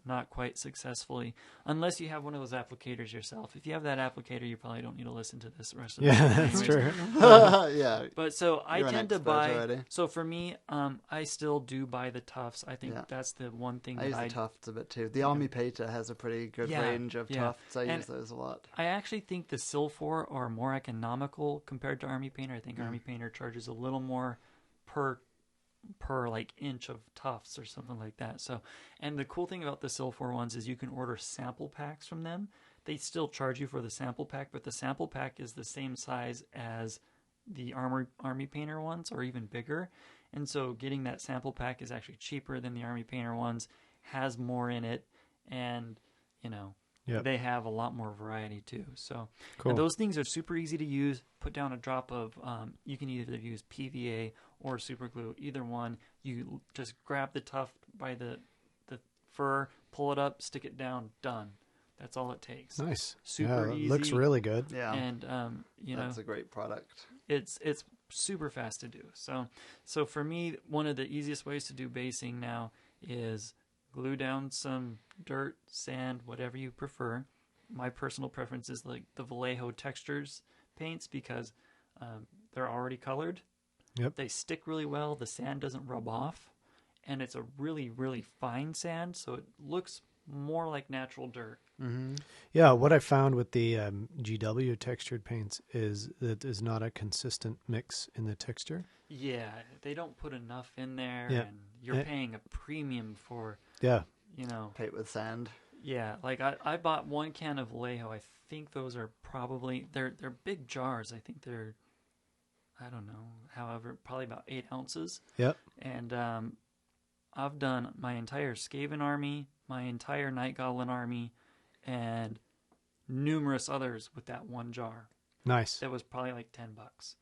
not quite successfully, unless you have one of those applicators yourself. If you have that applicator, you probably don't need to listen to this rest of the time. That's true. Yeah. But so I You're an tend to expert buy. already. So for me, I still do buy the tufts. I think that's the one thing I that use the tufts a bit too. The Army Painter has a pretty good range of tufts. I use those a lot. I actually think the Silfor are more economical compared to Army Painter. I think Army Painter charges a little more per like inch of tufts or something like that. So, and the cool thing about the Silphor ones is you can order sample packs from them. They still charge you for the sample pack, but the sample pack is the same size as the Army Painter ones, or even bigger. And so getting that sample pack is actually cheaper than the Army Painter ones, has more in it, and, you know, they have a lot more variety too. So Cool. And those things are super easy to use. Put down a drop of, you can either use PVA or super glue, either one. You just grab the tuft by the fur, pull it up, stick it down, done. That's all it takes. Nice. Super yeah, it easy. looks really good. Yeah. And, you know, that's a great product. it's super fast to do. So for me, one of the easiest ways to do basing now is glue down some dirt, sand, whatever you prefer. My personal preference is like the Vallejo Textures paints because they're already colored. Yep. They stick really well. The sand doesn't rub off. And it's a really, really fine sand, so it looks more like natural dirt. Mm-hmm. Yeah, what I found with the GW textured paints is that there's not a consistent mix in the texture. Yeah, they don't put enough in there, Yeah. and you're paying a premium for, Yeah. you know. Paint with sand. Yeah, like I bought one can of Vallejo. I think those are probably, they're big jars. I think they're, I don't know, however, probably about 8 ounces. Yep. And I've done my entire Skaven army, my entire Night Goblin army, and numerous others with that one jar. Nice. That was probably like $10,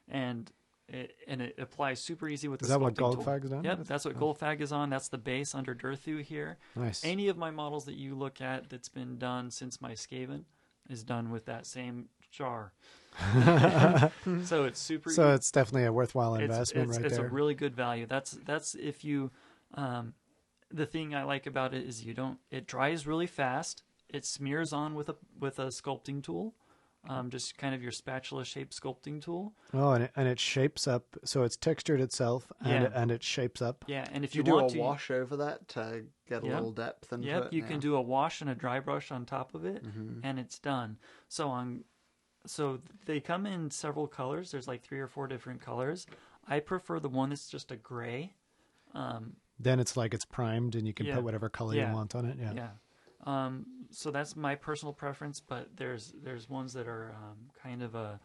and it applies super easy with Is the that what sculpting tool. Goldfag's done? Yep, that's what Goldfag is on. That's the base under Durthu here. Nice. Any of my models that you look at that's been done since my Skaven is done with that same jar. So it's super. So it's definitely a worthwhile investment it's right there. a really good value. That's if you. The thing I like about it is it dries really fast. It smears on with a sculpting tool, just kind of your spatula shaped sculpting tool. Oh, and it shapes up, so it's textured itself, and it shapes up. Yeah, and if You you, do want a to, wash over that to get a little depth into it. you can do a wash and a dry brush on top of it, and it's done. So they come in several colors. There's like 3 or 4 different colors. I prefer the one that's just a gray. Then it's like it's primed, and you can put whatever color you want on it. Yeah. So that's my personal preference, but there's ones that are kind of a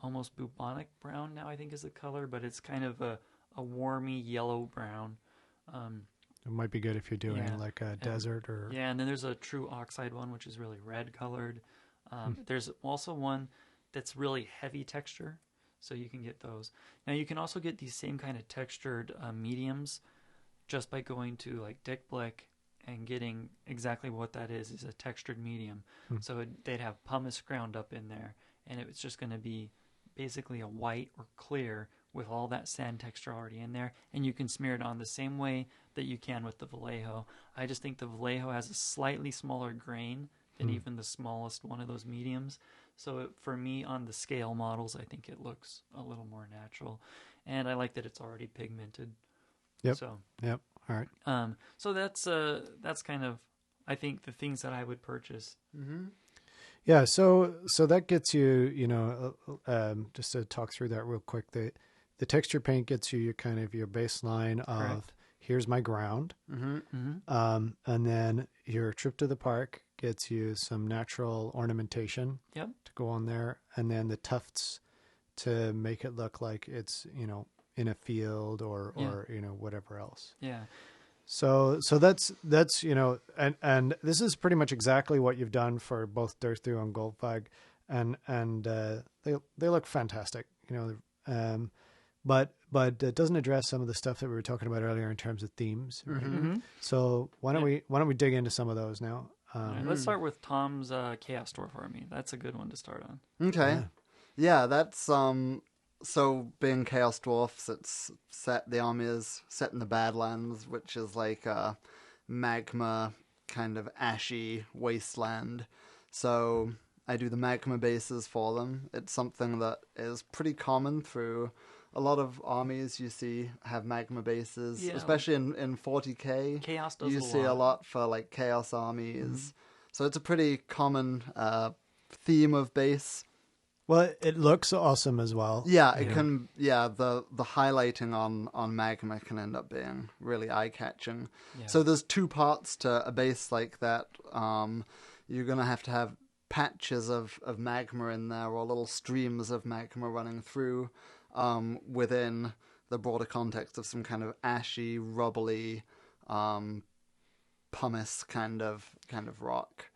almost bubonic brown now, I think is the color, but it's kind of a warmy yellow brown. It might be good if you're doing like a desert or... Yeah, and then there's a true oxide one, which is really red colored. There's also one that's really heavy texture, so you can get those. Now you can also get these same kind of textured mediums just by going to like Dick Blick and getting exactly what that is a textured medium. So they'd have pumice ground up in there, and it was just going to be basically a white or clear with all that sand texture already in there, and you can smear it on the same way that you can with the Vallejo. I just think the Vallejo has a slightly smaller grain than even the smallest one of those mediums. So for me, on the scale models, I think it looks a little more natural, and I like that it's already pigmented. Yep. So, yep. All right. So that's kind of, I think, the things that I would purchase. Mm-hmm. Yeah. So that gets you, just to talk through that real quick. The texture paint gets you your baseline of Correct. Here's my ground, and then your trip to the park gets you some natural ornamentation Yep. to go on there, and then the tufts to make it look like it's in a field or whatever else. Yeah. So that's and this is pretty much exactly what you've done for both Durthu and Goldfag, and they look fantastic, but it doesn't address some of the stuff that we were talking about earlier in terms of themes. Right? Mm-hmm. So why don't we dig into some of those now? All right, let's start with Tom's Chaos Dwarf Army. That's a good one to start on. Okay. Yeah, that's so being Chaos Dwarfs, it's the army is set in the Badlands, which is like a magma kind of ashy wasteland. So I do the magma bases for them. It's something that is pretty common through a lot of armies you see have magma bases, especially in 40k. Chaos does you see a lot for like chaos armies. So it's a pretty common theme of base. Well, it looks awesome as well. Yeah, it can. Yeah, the highlighting on magma can end up being really eye catching. Yeah. So there's two parts to a base like that. You're gonna have to have patches of magma in there, or little streams of magma running through within the broader context of some kind of ashy, rubbly, pumice kind of rock.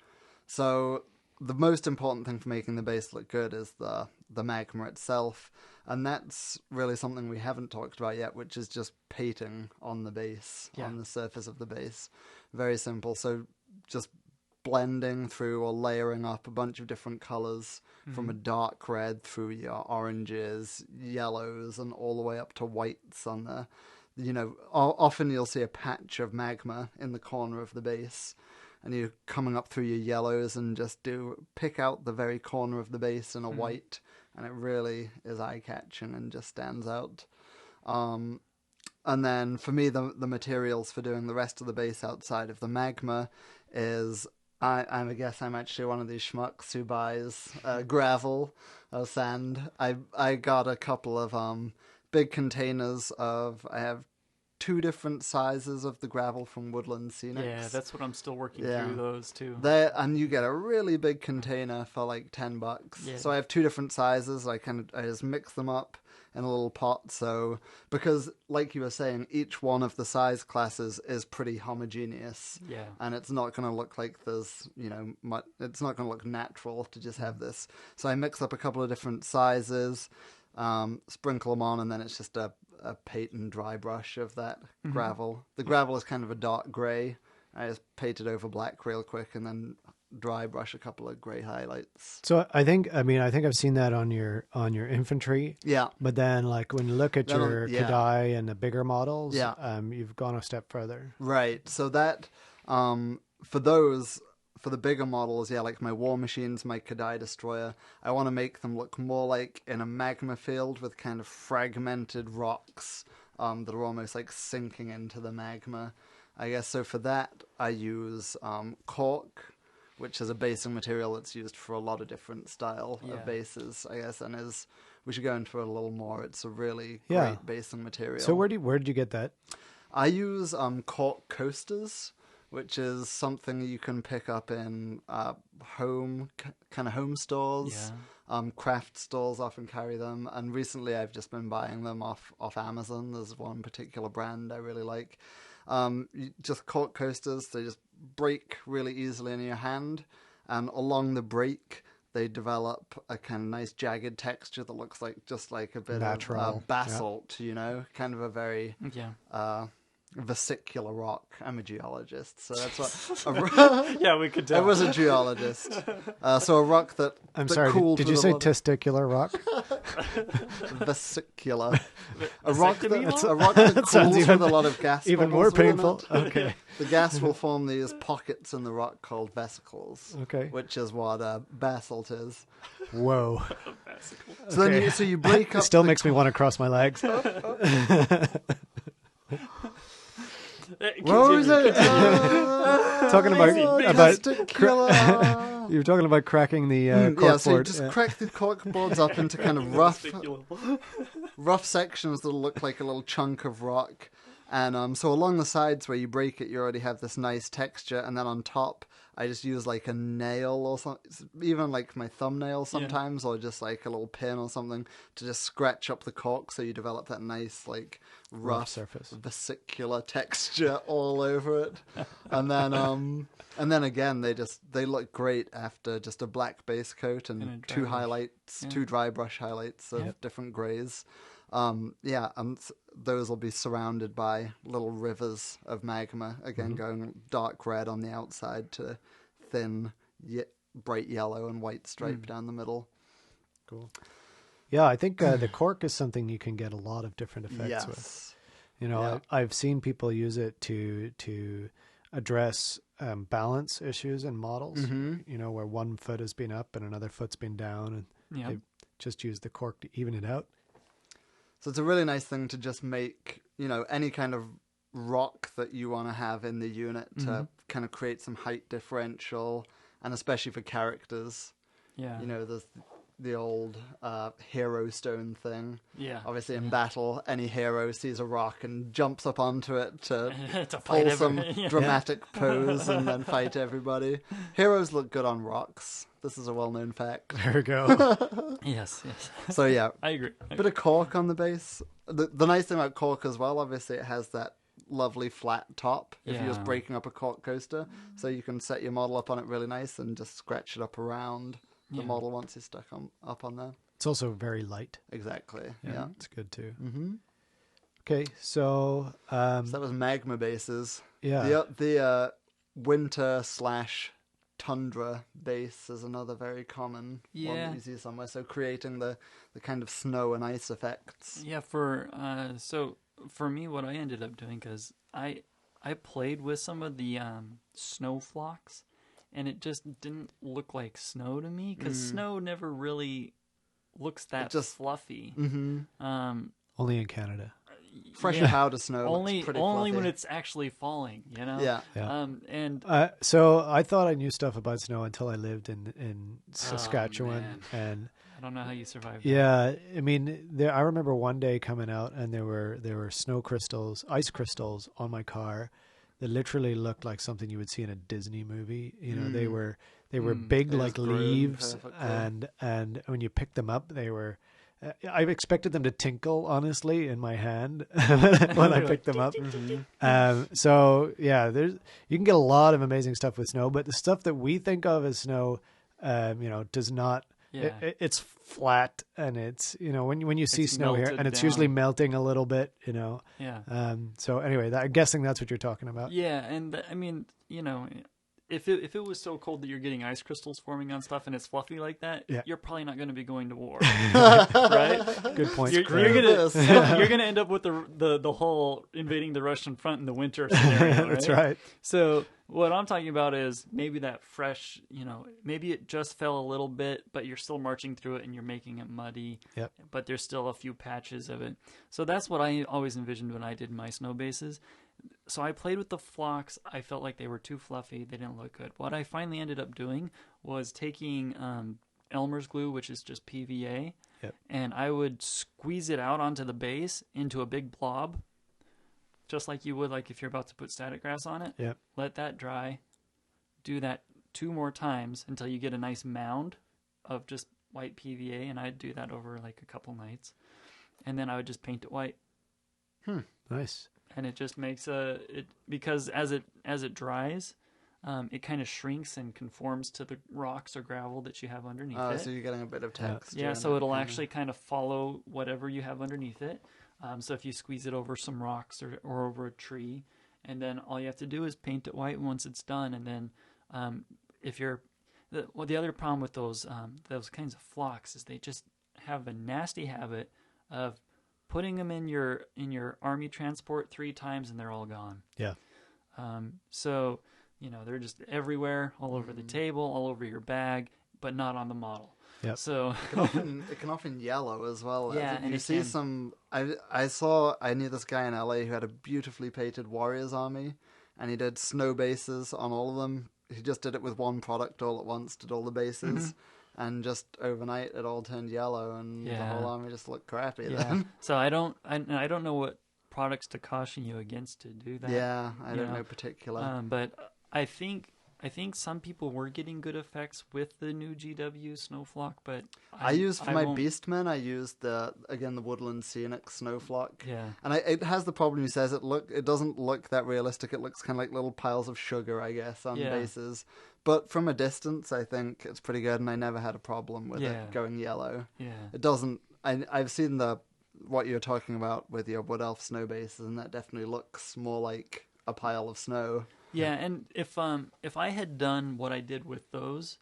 So the most important thing for making the base look good is the magma itself, and that's really something we haven't talked about yet, which is just painting on the base, on the surface of the base. Very simple. So just blending through or layering up a bunch of different colors from a dark red through your oranges, yellows, and all the way up to whites on the, often you'll see a patch of magma in the corner of the base, and you're coming up through your yellows and just pick out the very corner of the base in a white, and it really is eye-catching and just stands out. And then for me, the materials for doing the rest of the base outside of the magma is, I guess I'm actually one of these schmucks who buys gravel or sand. I got a couple of big containers I have 2 different sizes of the gravel from Woodland Scenics. Yeah, that's what I'm still working through those too. And you get a really big container for like $10. Yeah. So I have 2 different sizes. I just mix them up in a little pot. So because, like you were saying, each one of the size classes is pretty homogeneous. Yeah. And it's not going to look like there's, it's not going to look natural to just have this. So I mix up a couple of different sizes, sprinkle them on, and then it's just a paint and dry brush of that gravel. The gravel is kind of a dark grey. I just paint it over black real quick and then dry brush a couple of grey highlights. So I think I've seen that on your infantry. Yeah. But then like when you look at your yeah. Kadai and the bigger models, Yeah. You've gone a step further. Right. So that for the bigger models, like my War Machines, my Kadai Destroyer, I want to make them look more like in a magma field with kind of fragmented rocks that are almost like sinking into the magma, I guess. So for that, I use cork, which is a basing material that's used for a lot of different style of bases, I guess, and we should go into it a little more. It's a really great basing material. So where did you get that? I use cork coasters, which is something you can pick up in home stores. Yeah. Craft stores often carry them, and recently I've just been buying them off Amazon. There's one particular brand I really like. Just cork coasters, they just break really easily in your hand, and along the break they develop a kind of nice jagged texture that looks like just like a bit natural of basalt, kind of a very vesicular rock. I'm a geologist, so that's what. Yeah, we could tell. I was a geologist, so a rock that. I'm that sorry. cooled Did with you a say lot of- testicular rock? Vesicular. A rock that That sounds cools with a lot of gas. Even more bubbles within painful. it. Okay. The gas will form these pockets in the rock called vesicles. Okay. Which is what basalt is. Whoa. So then you break up. It still makes me want to cross my legs. What was it? Talking about testicular. you were talking about cracking the cork Yeah, so you board. just crack the cork boards up into kind of rough sections that'll look like a little chunk of rock. And so along the sides where you break it, you already have this nice texture. And then on top, I just use like a nail or something, even like my thumbnail sometimes, or just like a little pin or something to just scratch up the cork so you develop that nice like rough surface, vesicular texture all over it. And then again, they look great after just a black base coat and two highlights, 2 dry brush highlights of different grays. And those will be surrounded by little rivers of magma, again going dark red on the outside to thin, bright yellow and white stripe down the middle. Cool. Yeah, I think the cork is something you can get a lot of different effects with. I've seen people use it to address balance issues in models, where one foot has been up and another foot's been down, and they just use the cork to even it out. So it's a really nice thing to just make, any kind of rock that you want to have in the unit to kind of create some height differential, and especially for characters. Yeah. the old hero stone thing. Yeah. Obviously, in battle, any hero sees a rock and jumps up onto it to To pull fight some everybody. dramatic pose and then fight everybody. Heroes look good on rocks. This is a well-known fact. There we go. Yes. So yeah, I agree. bit of cork on the base. The nice thing about cork as well, obviously, it has that lovely flat top if you're just Yeah. breaking up a cork coaster, so you can set your model up on it really nice and just scratch it up around the Yeah. model once it's stuck up on there. It's also very light. Exactly. Yeah. It's good too. Mm-hmm. Okay, so So that was magma bases. yeah, The winter / tundra base is another very common one Yeah. that you see somewhere. So creating the kind of snow and ice effects. Yeah, so for me, what I ended up doing, because I played with some of the snow flocks, and it just didn't look like snow to me, because snow never really looks that just- fluffy. Mm-hmm. only in Canada. Fresh Yeah. powder snow. Only looks pretty when fluffy. it's actually falling, you know. Yeah. Yeah. And So I thought I knew stuff about snow until I lived in Saskatchewan, man. and I don't know how you survived. yeah, I mean, I remember one day coming out and there were snow crystals, ice crystals on my car that literally looked like something you would see in a Disney movie. You know, they were big They like just grew leaves, perfectly. and when you picked them up, they were. I expected them to tinkle, honestly, in my hand when I picked them up. So yeah, you can get a lot of amazing stuff with snow, but the stuff that we think of as snow, does not. Yeah. It's flat, and it's when you see It's snow here, melted and it's usually down. melting a little bit. Yeah. So anyway, I'm guessing that's what you're talking about. Yeah, and I mean, if it was so cold that you're getting ice crystals forming on stuff and it's fluffy like that, Yeah. you're probably not going to be going to war, right? Good point. You're gonna end up with the whole invading the Russian front in the winter scenario. That's right. So what I'm talking about is maybe that fresh, maybe it just fell a little bit, but you're still marching through it and you're making it muddy. Yep. But there's still a few patches of it. So that's what I always envisioned when I did my snow bases. So I played with the flocks. I felt like they were too fluffy. They didn't look good. What I finally ended up doing was taking Elmer's glue, which is just PVA, Yep. and I would squeeze it out onto the base into a big blob, just like you would like if you're about to put static grass on it. Yep. Let that dry. Do that 2 more times until you get a nice mound of just white PVA, and I'd do that over like a couple nights. And then I would just paint it white. Nice. And it just makes because as it dries, it kind of shrinks and conforms to the rocks or gravel that you have underneath it. So you're getting a bit of texture. Yeah, and so it it'll kinda- actually kind of follow whatever you have underneath it. So if you squeeze it over some rocks or over a tree, and then all you have to do is paint it white once it's done. And then the other problem with those kinds of flocks is they just have a nasty habit of putting them in your army transport 3 times and they're all gone. Yeah. So they're just everywhere, all over the table, all over your bag, but not on the model. Yep. So It can often yellow as well. Yeah, I think and you it see can. some. I knew this guy in LA who had a beautifully painted Warriors army, and he did snow bases on all of them. He just did it with one product all at once, did all the bases, and just overnight it all turned yellow, and the Yeah. whole army just looked crappy. yeah. Then So I don't know what products to caution you against to do that. yeah, I don't know, know particular. But I think some people were getting good effects with the new GW Snowflock, but I used for my won't- Beastmen. I used the Woodland Scenic Snowflock. Yeah. And it has the problem. He says it doesn't look that realistic. It looks kind of like little piles of sugar, I guess, on Yeah. bases. But from a distance, I think it's pretty good, and I never had a problem with Yeah. it going yellow. Yeah. It doesn't. I've seen what you're talking about with your Wood Elf snow bases, and that definitely looks more like a pile of snow. Yeah, and if I had done what I did with those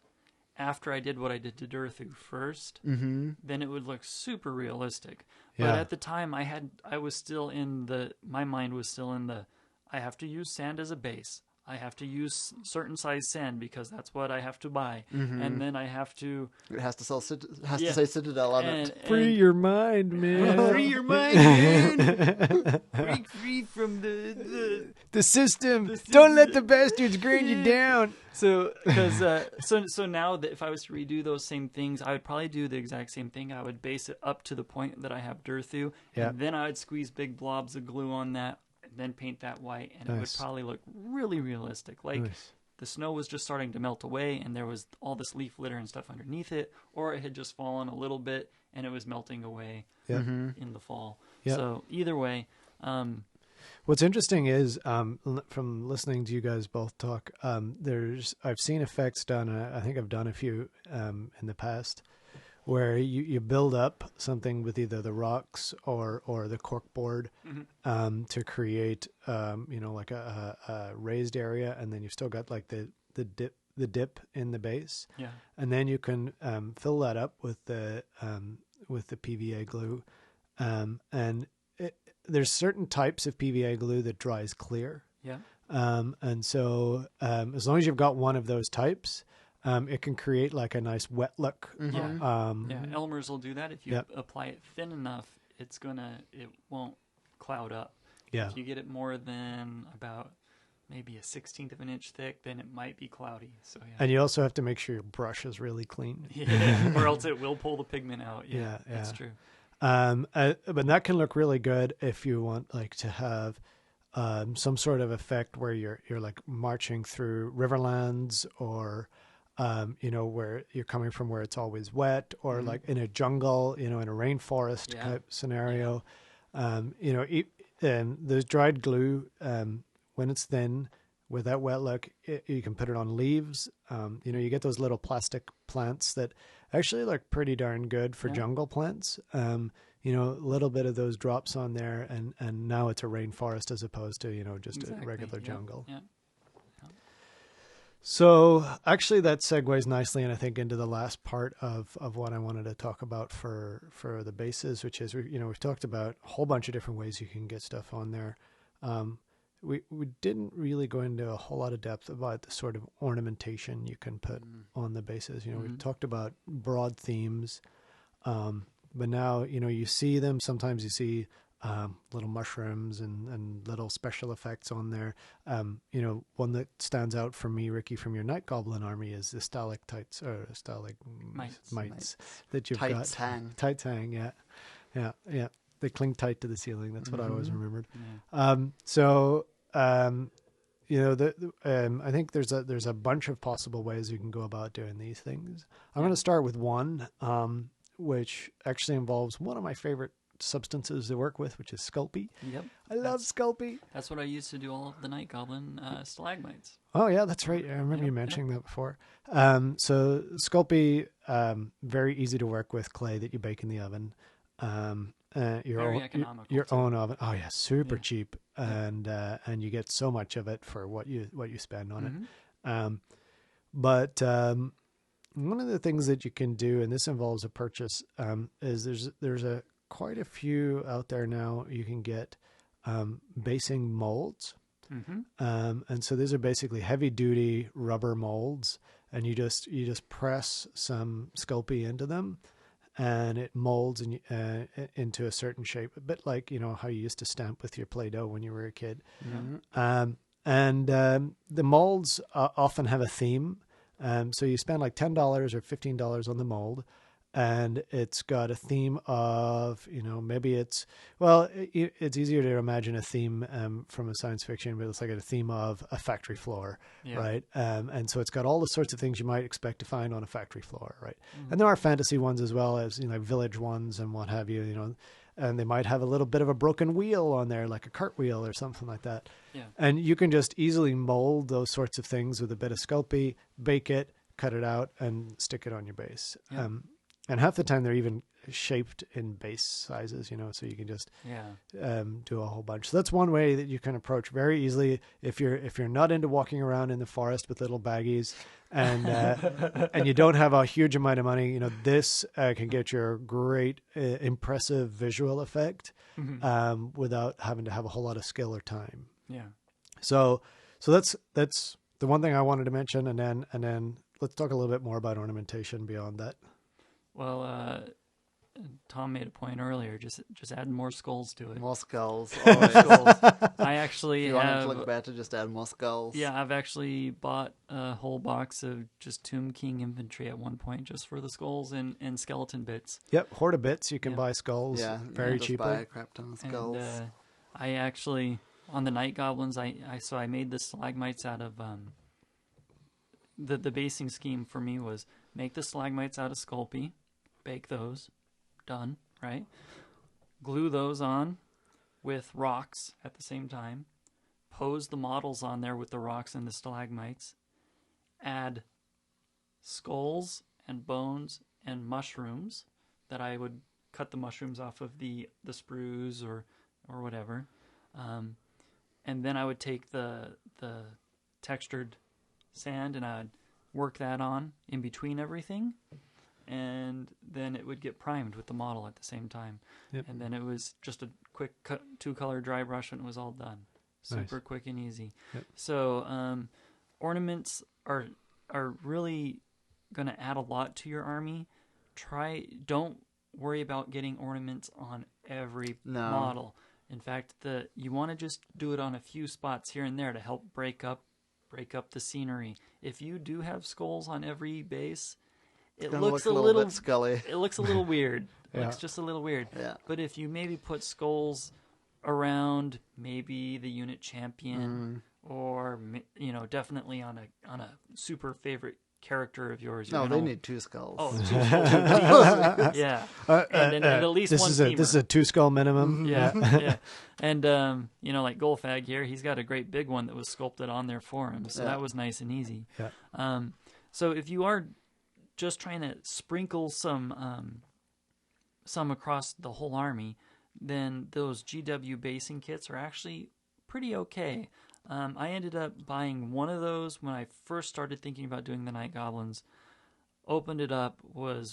after I did what I did to Durthu first, then it would look super realistic. But Yeah. at the time I was still my mind was still in I have to use sand as a base. I have to use certain size sand because that's what I have to buy. And then I have to It has to Yeah. to say Citadel on it. Free your mind, man. free your mind, man. Break free from the The system. Don't let the bastards grind you down. So, because so now that if I was to redo those same things, I would probably do the exact same thing. I would base it up to the point that I have Durthu, and then I would squeeze big blobs of glue on that, and then paint that white, and it would probably look really realistic. Like the snow was just starting to melt away, and there was all this leaf litter and stuff underneath it, or it had just fallen a little bit, and it was melting away in the fall. So either way. What's interesting is, from listening to you guys both talk, I've seen effects done. I think I've done a few in the past, where you build up something with either the rocks or the corkboard to create, like a raised area, and then you've still got like the dip in the base, and then you can fill that up with the PVA glue, and there's certain types of PVA glue that dries clear. And so as long as you've got one of those types, it can create like a nice wet look. Elmer's will do that. If you apply it thin enough, it won't cloud up. If you get it more than about maybe a 1/16 of an inch thick, then it might be cloudy. So and you also have to make sure your brush is really clean. Or else it will pull the pigment out. That's true. But that can look really good if you want like to have some sort of effect where you're like marching through riverlands, or where you're coming from where it's always wet, or like in a jungle, in a rainforest type scenario. The dried glue, when it's thin with that wet look, you can put it on leaves. You get those little plastic plants that actually look pretty darn good for jungle plants. A little bit of those drops on there, and now it's a rainforest as opposed to, just a regular jungle. So actually that segues nicely, and I think into the last part of what I wanted to talk about for the bases, which is, we've talked about a whole bunch of different ways you can get stuff on there. We didn't really go into a whole lot of depth about the sort of ornamentation you can put on the bases. We've talked about broad themes, but now, you see them. Sometimes you see little mushrooms and little special effects on there. One that stands out for me, Ricky, from your Night Goblin army is the stalactites or stalagmites that you've got. Tights hang, yeah. They cling tight to the ceiling. That's what I always remembered. I think there's a bunch of possible ways you can go about doing these things. I'm going to start with one, which actually involves one of my favorite substances to work with, which is Sculpey. I love Sculpey. That's what I used to do all of the Night Goblin stalagmites. Oh yeah, that's right. I remember you mentioning that before. So Sculpey, very easy to work with clay that you bake in the oven. Your own oven. Oh yeah, super cheap, and you get so much of it for what you spend on it. But one of the things that you can do, and this involves a purchase, is there's quite a few out there now. You can get basing molds, and so these are basically heavy duty rubber molds, and you just press some Sculpey into them, and it molds into a certain shape, a bit like how you used to stamp with your Play-Doh when you were a kid. The molds often have a theme, so you spend like $10 or $15 on the mold, and it's got a theme of maybe it's easier to imagine a theme from a science fiction, but it's like a theme of a factory floor, right? And so it's got all the sorts of things you might expect to find on a factory floor, right? And there are fantasy ones as well as village ones and what have you, and they might have a little bit of a broken wheel on there, like a cartwheel or something like that. And you can just easily mold those sorts of things with a bit of Sculpey, bake it, cut it out, and stick it on your base. And half the time they're even shaped in base sizes, so you can just do a whole bunch. So that's one way that you can approach very easily if you're not into walking around in the forest with little baggies and and you don't have a huge amount of money. This can get you a great, impressive visual effect without having to have a whole lot of skill or time. So that's the one thing I wanted to mention, and then let's talk a little bit more about ornamentation beyond that. Well, Tom made a point earlier. Just add more skulls to it. More skulls. More Always. skulls. I actually If you want it have. to look better, just add more skulls. Yeah, I've actually bought a whole box of just Tomb King infantry at one point, just for the skulls and skeleton bits. Yep, Horde of Bits. You can Yeah. buy skulls very just cheaply. buy a crap ton of skulls. And I actually, on the Night Goblins, I made the stalagmites out of the basing scheme for me was make the stalagmites out of Sculpey, bake those, done, right? Glue those on with rocks at the same time, pose the models on there with the rocks and the stalagmites, add skulls and bones and mushrooms that I would cut the mushrooms off of the sprues or whatever, and then I would take the textured sand and I'd work that on in between everything, and then it would get primed with the model at the same time. Yep. And then it was just a quick 2-color dry brush and it was all done. Super Nice. quick and easy. Yep. So ornaments are really going to add a lot to your army. Don't worry about getting ornaments on every model. In fact, you want to just do it on a few spots here and there to help break up the scenery. If you do have skulls on every base, it looks a little bit scully. It looks a little weird. It Yeah. looks just a little weird. Yeah. But if you maybe put skulls around maybe the unit champion, or definitely on a super favorite character of yours. No, they need 2 skulls. Oh, 2 skulls. Yeah. And at least this one is femur. this is a 2-skull minimum. Yeah, yeah. And, like Golfag here, he's got a great big one that was sculpted on there for him. So that was nice and easy. Yeah. So if you are just trying to sprinkle some across the whole army, then those GW basing kits are actually pretty okay. I ended up buying one of those when I first started thinking about doing the Night Goblins. Opened it up, I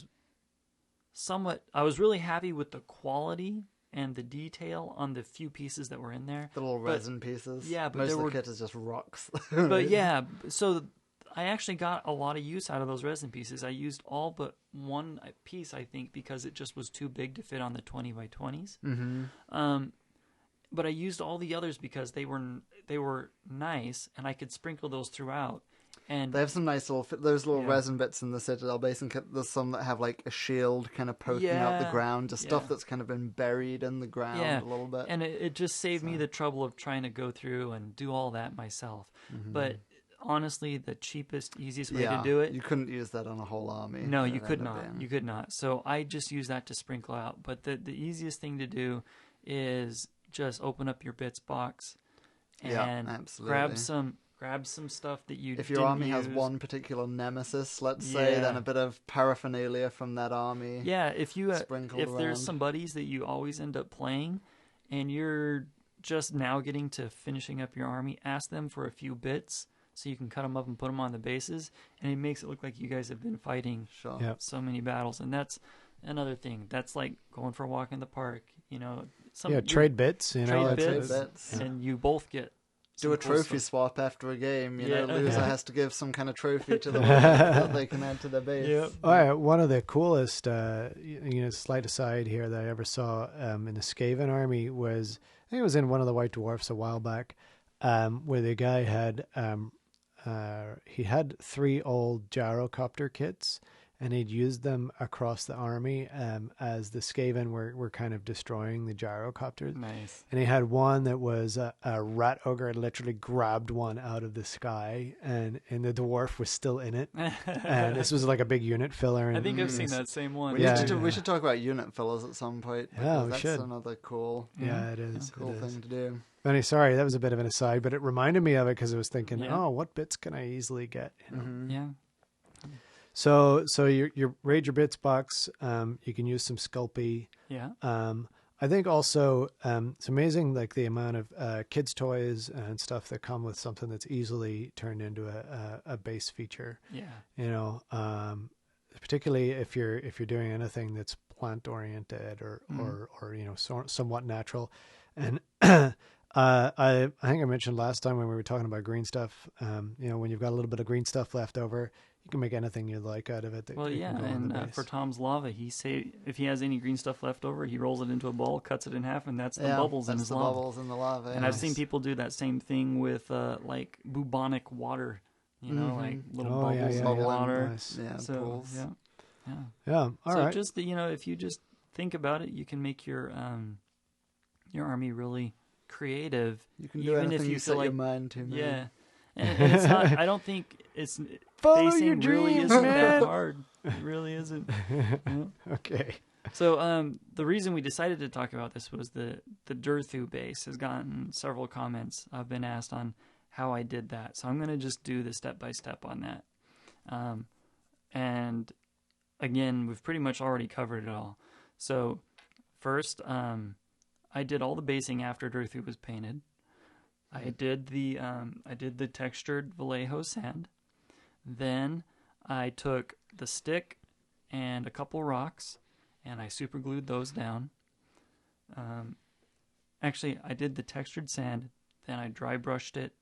was really happy with the quality and the detail on the few pieces that were in there. The little resin pieces. Yeah, but most there of the were kit is just rocks. But yeah, so I actually got a lot of use out of those resin pieces. I used all but one piece, I think, because it just was too big to fit on the 20 by 20s. Mm-hmm. But I used all the others because they were nice, and I could sprinkle those throughout. And they have some nice little resin bits in the Citadel Basin kit. There's some that have like a shield kind of poking out the ground, just stuff that's kind of been buried in the ground a little bit. And it just saved me the trouble of trying to go through and do all that myself. Mm-hmm. But honestly, the cheapest, easiest way to do it. You couldn't use that on a whole army. No, you could not. You could not. So I just use that to sprinkle out. But the easiest thing to do is just open up your bits box and grab some stuff that you if your army has one particular nemesis, let's say, then a bit of paraphernalia from that army. Yeah, if around. There's some buddies that you always end up playing and you're just now getting to finishing up your army, ask them for a few bits so you can cut them up and put them on the bases, and it makes it look like you guys have been fighting so many battles. And that's another thing. That's like going for a walk in the park, trade bits, trade bits, and you both get do a trophy swap after a game. Loser has to give some kind of trophy to the winner that they can add to their base. Yep. Oh, yeah, one of the coolest, slight aside here that I ever saw in the Skaven army was, I think it was in one of the White Dwarfs a while back, where the guy had he had 3 old gyrocopter kits, and he'd used them across the army as the Skaven were kind of destroying the gyrocopters. Nice. And he had one that was a rat ogre had literally grabbed one out of the sky, and the dwarf was still in it. And this was like a big unit filler. And I think I've seen that same one. We should talk about unit fillers at some point. Yeah, we that's should. another cool, it is. cool thing to do. Anyway, sorry, that was a bit of an aside, but it reminded me of it because I was thinking, what bits can I easily get? Yeah. So your Raid Your Bits box, you can use some Sculpey. Yeah. I think also it's amazing, like the amount of kids' toys and stuff that come with something that's easily turned into a base feature. Yeah. Particularly if you're doing anything that's plant oriented or somewhat natural. And I think I mentioned last time when we were talking about green stuff, when you've got a little bit of green stuff left over, you you can make anything you like out of it. That Well, you yeah, can go on the and base. for Tom's lava, if he has any green stuff left over, he rolls it into a ball, cuts it in half, and that's the bubbles in that's his the lava. bubbles in the lava. And I've seen people do that same thing with like bubonic water, like little Oh, bubbles in the Bubbling, water. nice. Yeah, So pools. Yeah. All so right. just if you just think about it, you can make your army really creative. You can do even anything if you you feel set your like mind to, man. yeah. And it's not. I don't think it's Follow your basing really dreams, isn't man. that hard. It really isn't. Yeah. Okay. So the reason we decided to talk about this was the Durthu base has gotten several comments. I've been asked on how I did that, so I'm going to just do the step by step on that. And again, we've pretty much already covered it all. So first, I did all the basing after Durthu was painted. I did the textured Vallejo sand. Then I took the stick and a couple rocks, and I super glued those down. Actually, I did the textured sand, then I dry brushed it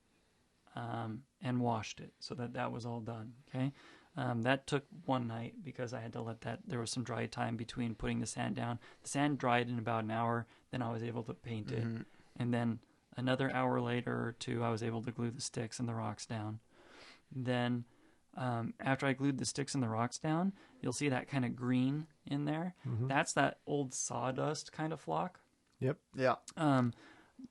and washed it, so that was all done. Okay, that took one night because I had to let that. There was some dry time between putting the sand down. The sand dried in about an hour. Then I was able to paint it, and then another hour later or two, I was able to glue the sticks and the rocks down. Then, after I glued the sticks and the rocks down, you'll see that kind of green in there. That's that old sawdust kind of flock. Yep. Yeah.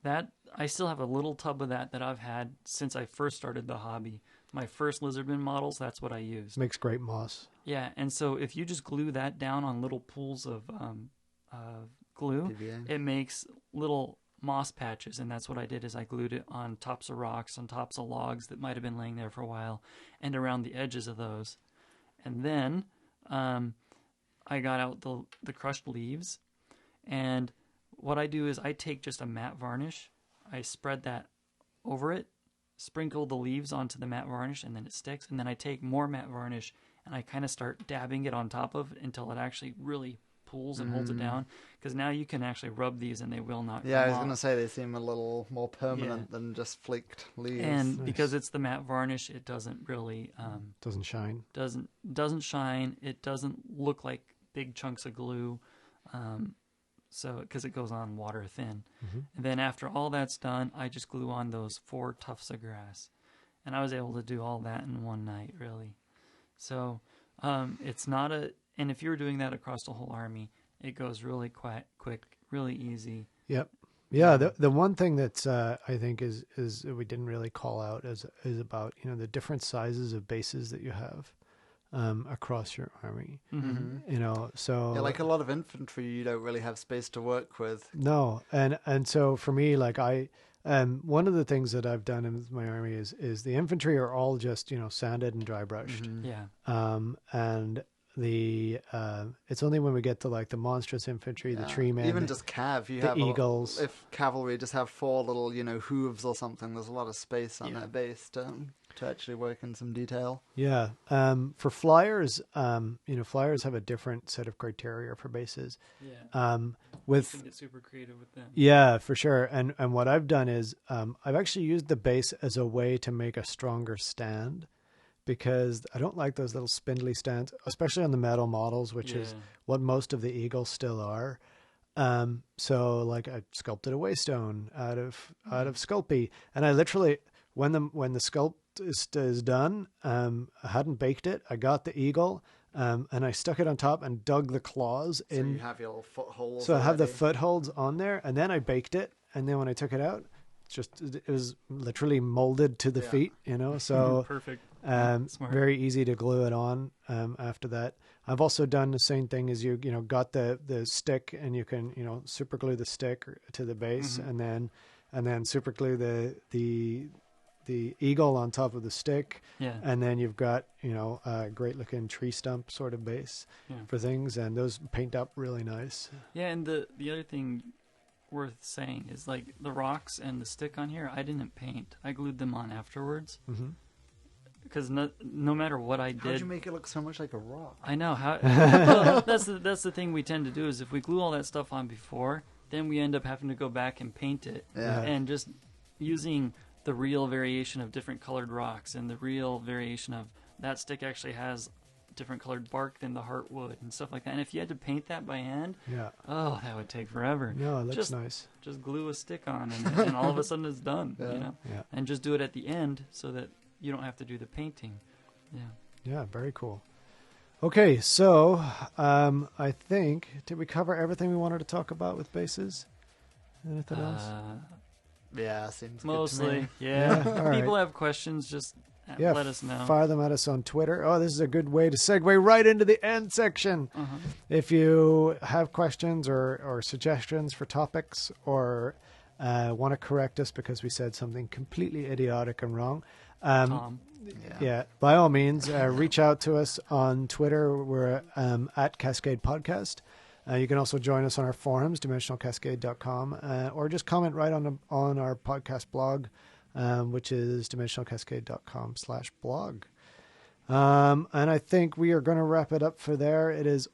That I still have a little tub of that I've had since I first started the hobby. My first lizardman models, that's what I used. Makes great moss. Yeah, and so if you just glue that down on little pools of glue, PVA. it makes little moss patches, and that's what I did is I glued it on tops of rocks, on tops of logs that might have been laying there for a while, and around the edges of those. And then I got out the crushed leaves, and what I do is I take just a matte varnish, I spread that over it, sprinkle the leaves onto the matte varnish, and then it sticks, and then I take more matte varnish and I kind of start dabbing it on top of it until it actually really pulls and holds it down, because now you can actually rub these and they will not Yeah, I come was off. going to say they seem a little more permanent than just flaked leaves. And Nice. because it's the matte varnish, it doesn't really Doesn't shine. doesn't shine. It doesn't look like big chunks of glue, so because it goes on water thin. And then after all that's done, I just glue on those 4 tufts of grass, and I was able to do all that in one night, really. So it's not a, and if you were doing that across the whole army, it goes really quick, really easy. Yep. Yeah. The one thing that's I think is we didn't really call out is about the different sizes of bases that you have across your army. So yeah, like a lot of infantry, you don't really have space to work with. no, and so for me, like one of the things that I've done in my army is the infantry are all just sanded and dry brushed. Yeah. And the it's only when we get to like the monstrous infantry, the tree men, Even just cav, you the have eagles. If cavalry just have 4 little, hooves or something, there's a lot of space on that base to actually work in some detail. Yeah. For flyers, flyers have a different set of criteria for bases. Yeah. You With can get super creative with them. yeah, for sure. And what I've done is I've actually used the base as a way to make a stronger stand, because I don't like those little spindly stands, especially on the metal models, which is what most of the eagles still are. So like I sculpted a waystone out of Sculpey, and I literally when the sculpt is done, I hadn't baked it. I got the eagle, and I stuck it on top and dug the claws So in. you have your little footholds. So I have the already. footholds on there, and then I baked it, and then when I took it out, it was literally molded to the feet, So Perfect. Smart. very easy to glue it on. After that, I've also done the same thing as you got the stick, and you can super glue the stick to the base, and then super glue the eagle on top of the stick. Yeah. And then you've got, a great looking tree stump sort of base for things, and those paint up really nice. Yeah, and the other thing worth saying is like the rocks and the stick on here, I didn't paint. I glued them on afterwards. Because no matter what I did, How'd you make it look so much like a rock? I know how. Well, that's the thing we tend to do is if we glue all that stuff on before, then we end up having to go back and paint it, and just using the real variation of different colored rocks and the real variation of that stick actually has different colored bark than the heartwood and stuff like that. And if you had to paint that by hand, Yeah. oh, that would take forever. No, it looks nice. Just glue a stick on, and all of a sudden it's done. Yeah. You know, Yeah. and just do it at the end so that you don't have to do the painting. Yeah. Yeah, very cool. Okay, so I think, did we cover everything we wanted to talk about with bases? Anything else? Yeah, seems Mostly, good to me. yeah. Yeah, all right. People have questions, just Yeah, let us know. Fire them at us on Twitter. Oh, this is a good way to segue right into the end section. Uh-huh. If you have questions or suggestions for topics or want to correct us because we said something completely idiotic and wrong, Tom. yeah, by all means, reach out to us on Twitter. We're at Cascade Podcast. You can also join us on our forums, dimensionalcascade.com, or just comment right on our podcast blog, which is dimensionalcascade.com/blog. And I think we are going to wrap it up for there. It is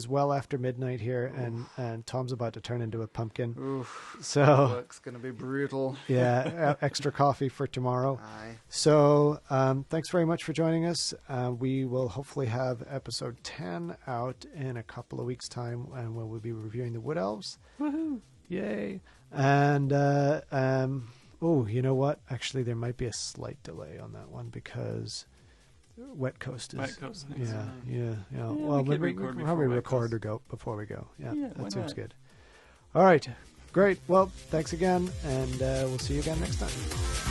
well after midnight here, and Tom's about to turn into a pumpkin. Oof. So Work's going to be brutal. yeah, extra coffee for tomorrow. Aye. So thanks very much for joining us. We will hopefully have episode 10 out in a couple of weeks' time, and we'll be reviewing the Wood Elves. Woohoo! Yay! And oh, you know what? Actually, there might be a slight delay on that one because Wet Coast is. Wet Coast. Yeah. we Well, could maybe record we before probably Wet record Coast. or go before we go. Yeah, Yeah, why that seems not? good. All right, great. Well, thanks again, and we'll see you again next time.